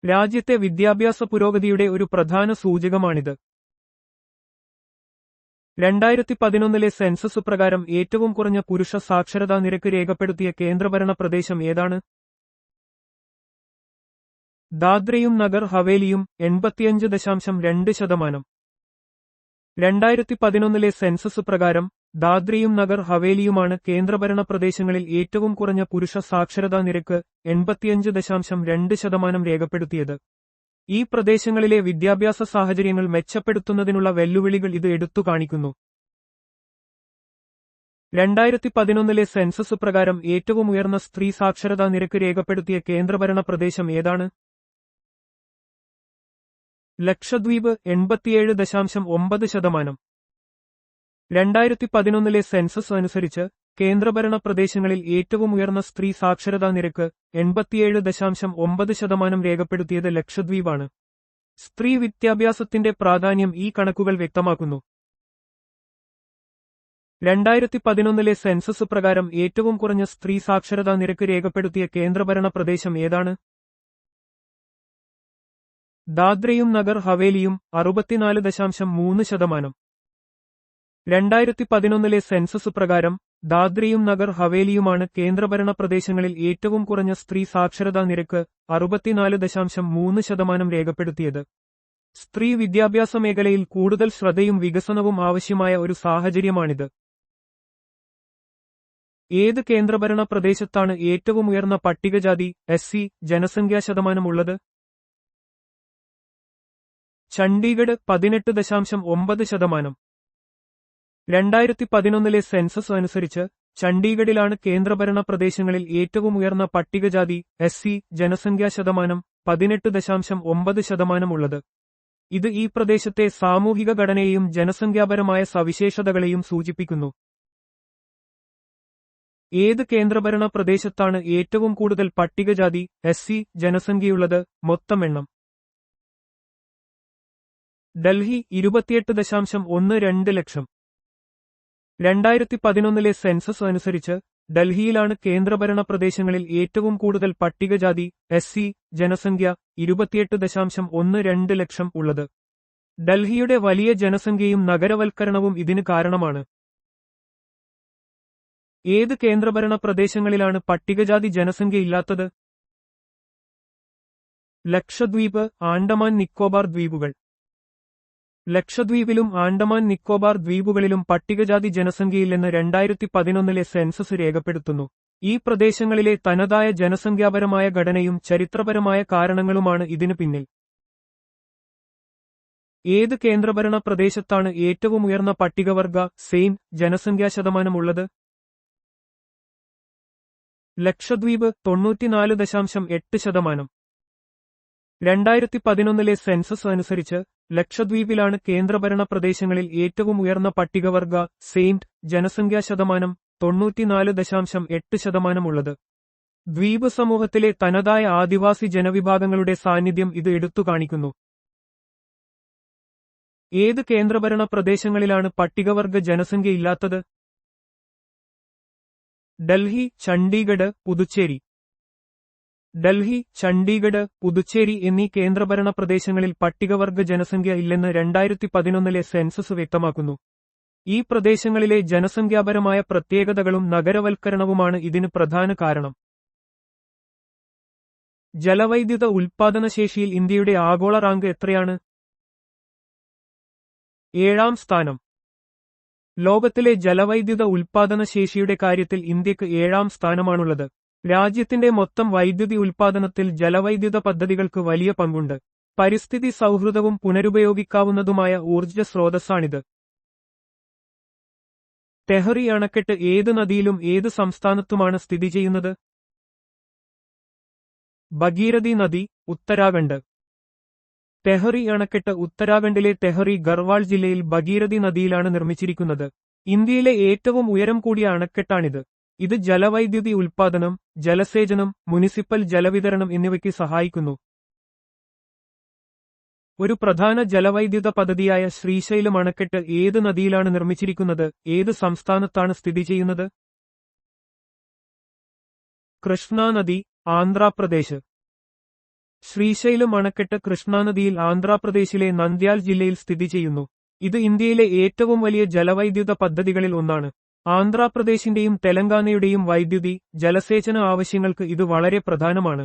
രാജ്യത്തെ വിദ്യാഭ്യാസ പുരോഗതിയുടെ ഒരു പ്രധാന സൂചകമാണിത്. 2011 സെൻസസ് പ്രകാരം ഏറ്റവും കുറഞ്ഞ പുരുഷ സാക്ഷരതാ നിരക്ക് രേഖപ്പെടുത്തിയ കേന്ദ്രഭരണ പ്രദേശം ഏതാണ്? ദാദ്രയും നഗർ ഹവേലിയും 85.2%. 2011 സെൻസസ് പ്രകാരം ദാദ്രയും നഗർ ഹവേലിയുമാണ് കേന്ദ്രഭരണ പ്രദേശങ്ങളിൽ ഏറ്റവും കുറഞ്ഞ പുരുഷ സാക്ഷരതാ നിരക്ക് 85.2% രേഖപ്പെടുത്തിയത്. ഈ പ്രദേശങ്ങളിലെ വിദ്യാഭ്യാസ സാഹചര്യങ്ങൾ മെച്ചപ്പെടുത്തുന്നതിനുള്ള വെല്ലുവിളികൾ ഇത് എടുത്തു കാണിക്കുന്നു. 2011 സെൻസസ് പ്രകാരം ഏറ്റവും ഉയർന്ന സ്ത്രീ സാക്ഷരതാ നിരക്ക് രേഖപ്പെടുത്തിയ കേന്ദ്രഭരണ പ്രദേശം ഏതാണ്? ലക്ഷദ്വീപ് 87.9%. 2011 സെൻസസ് അനുസരിച്ച് കേന്ദ്രഭരണ പ്രദേശങ്ങളിൽ ഏറ്റവും ഉയർന്ന സ്ത്രീ സാക്ഷരതാ നിരക്ക് 87.9% രേഖപ്പെടുത്തിയത് ലക്ഷദ്വീപാണ്. സ്ത്രീ വിദ്യാഭ്യാസത്തിന്റെ പ്രാധാന്യം ഈ കണക്കുകൾ വ്യക്തമാക്കുന്നു. 2011 സെൻസസ് പ്രകാരം ഏറ്റവും കുറഞ്ഞ സ്ത്രീ സാക്ഷരതാ നിരക്ക് രേഖപ്പെടുത്തിയ കേന്ദ്രഭരണ പ്രദേശം ഏതാണ്? ദാദ്രയും നഗർ ഹവേലിയും 64.3%. 2011 സെൻസസ് പ്രകാരം ദാദ്രയും നഗർ ഹവേലിയുമാണ് കേന്ദ്രഭരണ പ്രദേശങ്ങളിൽ ഏറ്റവും കുറഞ്ഞ സ്ത്രീ സാക്ഷരതാ നിരക്ക് 64.3% രേഖപ്പെടുത്തിയത്. സ്ത്രീ വിദ്യാഭ്യാസ മേഖലയിൽ കൂടുതൽ ശ്രദ്ധയും വികസനവും ആവശ്യമായ ഒരു സാഹചര്യമാണിത്. ഏത് കേന്ദ്രഭരണ പ്രദേശത്താണ് ഏറ്റവും ഉയർന്ന പട്ടികജാതി SC ജനസംഖ്യാശതമാനമുള്ളത്? ചണ്ഡീഗഡ് 18.9%. 2011 സെൻസസ് അനുസരിച്ച് ചണ്ഡീഗഡിലാണ് കേന്ദ്രഭരണ പ്രദേശങ്ങളിൽ ഏറ്റവും ഉയർന്ന പട്ടികജാതി SC ജനസംഖ്യാശതമാനം 18.9% ഉള്ളത്. ഇത് ഈ പ്രദേശത്തെ സാമൂഹിക ഘടനയെയും ജനസംഖ്യാപരമായ സവിശേഷതകളെയും സൂചിപ്പിക്കുന്നു. ഏത് കേന്ദ്രഭരണ പ്രദേശത്താണ് ഏറ്റവും കൂടുതൽ പട്ടികജാതി SC ജനസംഖ്യയുള്ളത്? മൊത്തം എണ്ണം. ഡൽഹി 28.12 ലക്ഷം. 2011 സെൻസസ് അനുസരിച്ച് ഡൽഹിയിലാണ് കേന്ദ്രഭരണ പ്രദേശങ്ങളിൽ ഏറ്റവും കൂടുതൽ പട്ടികജാതി SC ജനസംഖ്യ 28.12 ലക്ഷം ഉള്ളത്. ഡൽഹിയുടെ വലിയ ജനസംഖ്യയും നഗരവൽക്കരണവും ഇതിന് കാരണമാണ്. ഏത് കേന്ദ്രഭരണ പ്രദേശങ്ങളിലാണ് പട്ടികജാതി ജനസംഖ്യ ഇല്ലാത്തത്? ലക്ഷദ്വീപ്, ആൻഡമാൻ നിക്കോബാർ ദ്വീപുകൾ. ലക്ഷദ്വീപിലും ആൻഡമാൻ നിക്കോബാർ ദ്വീപുകളിലും പട്ടികജാതി ജനസംഖ്യയില്ലെന്ന് 2011 സെൻസസ് രേഖപ്പെടുത്തുന്നു. ഈ പ്രദേശങ്ങളിലെ തനതായ ജനസംഖ്യാപരമായ ഘടനയും ചരിത്രപരമായ കാരണങ്ങളുമാണ് ഇതിനു പിന്നിൽ. ഏത് കേന്ദ്രഭരണ പ്രദേശത്താണ് ഏറ്റവും ഉയർന്ന പട്ടികവർഗ സെയിം ജനസംഖ്യാശതമാനമുള്ളത്? ലക്ഷദ്വീപ് 94.8%. 2011 സെൻസസ് അനുസരിച്ച് ലക്ഷദ്വീപിലാണ് കേന്ദ്രഭരണ പ്രദേശങ്ങളിൽ ഏറ്റവും ഉയർന്ന പട്ടികവർഗ സെയിം ജനസംഖ്യാശതമാനം 94.8% ഉള്ളത്. ദ്വീപ് സമൂഹത്തിലെ തനതായ ആദിവാസി ജനവിഭാഗങ്ങളുടെ സാന്നിധ്യം ഇത് എടുത്തു കാണിക്കുന്നു. ഏത് കേന്ദ്രഭരണ പ്രദേശങ്ങളിലാണ് പട്ടികവർഗ ജനസംഖ്യ ഇല്ലാത്തത്? ഡൽഹി, ചണ്ഡീഗഡ്, പുതുച്ചേരി. ഡൽഹി, ചണ്ഡീഗഡ്, പുതുച്ചേരി എന്നീ കേന്ദ്രഭരണ പ്രദേശങ്ങളിൽ പട്ടികവർഗ ജനസംഖ്യ ഇല്ലെന്ന് 2011 സെൻസസ് വ്യക്തമാക്കുന്നു. ഈ പ്രദേശങ്ങളിലെ ജനസംഖ്യാപരമായ പ്രത്യേകതകളും നഗരവൽക്കരണവുമാണ് ഇതിന് പ്രധാന കാരണം. ജലവൈദ്യുത ഉൽപ്പാദനശേഷിയിൽ ഇന്ത്യയുടെ ആഗോള റാങ്ക് എത്രയാണ്? 7ാം സ്ഥാനം. ലോകത്തിലെ ജലവൈദ്യുത ഉൽപ്പാദന ശേഷിയുടെ കാര്യത്തിൽ ഇന്ത്യക്ക് 7ാം സ്ഥാനമാണുള്ളത്. രാജ്യത്തിന്റെ മൊത്തം വൈദ്യുതി ഉൽപ്പാദനത്തിൽ ജലവൈദ്യുത പദ്ധതികൾക്ക് വലിയ പങ്കുണ്ട്. പരിസ്ഥിതി സൗഹൃദവും പുനരുപയോഗിക്കാവുന്നതുമായ ഊർജ്ജ സ്രോതസ്സാണിത്. തെഹറി അണക്കെട്ട് ഏത് നദിയിലും ഏത് സംസ്ഥാനത്തുമാണ് സ്ഥിതി ചെയ്യുന്നത്? ഭഗീരഥി നദി, ഉത്തരാഖണ്ഡ്. തെഹറി അണക്കെട്ട് ഉത്തരാഖണ്ഡിലെ തെഹറി ഗർവാൾ ജില്ലയിൽ ഭഗീരഥി നദിയിലാണ് നിർമ്മിച്ചിരിക്കുന്നത്. ഇന്ത്യയിലെ ഏറ്റവും ഉയരം കൂടിയ അണക്കെട്ടാണിത്. ഇത് ജലവൈദ്യുതി ഉൽപ്പാദനം, ജലസേചനം, മുനിസിപ്പൽ ജലവിതരണം എന്നിവയ്ക്ക് സഹായിക്കുന്നു. ഒരു പ്രധാന ജലവൈദ്യുത പദ്ധതിയായ ശ്രീശൈലം അണക്കെട്ട് ഏത് നദിയിലാണ് നിർമ്മിച്ചിരിക്കുന്നത്? ഏത് സംസ്ഥാനത്താണ് സ്ഥിതി ചെയ്യുന്നത്? കൃഷ്ണാനദി, ആന്ധ്രാപ്രദേശ്. ശ്രീശൈലം അണക്കെട്ട് കൃഷ്ണാനദിയിൽ ആന്ധ്രാപ്രദേശിലെ നന്ദ്യാൽ ജില്ലയിൽ സ്ഥിതി ചെയ്യുന്നു. ഇത് ഇന്ത്യയിലെ ഏറ്റവും വലിയ ജലവൈദ്യുത പദ്ധതികളിൽ ഒന്നാണ്. ആന്ധ്രാപ്രദേശിന്റെയും തെലങ്കാനയുടെയും വൈദ്യുതി, ജലസേചന ആവശ്യങ്ങൾക്ക് ഇത് വളരെ പ്രധാനമാണ്.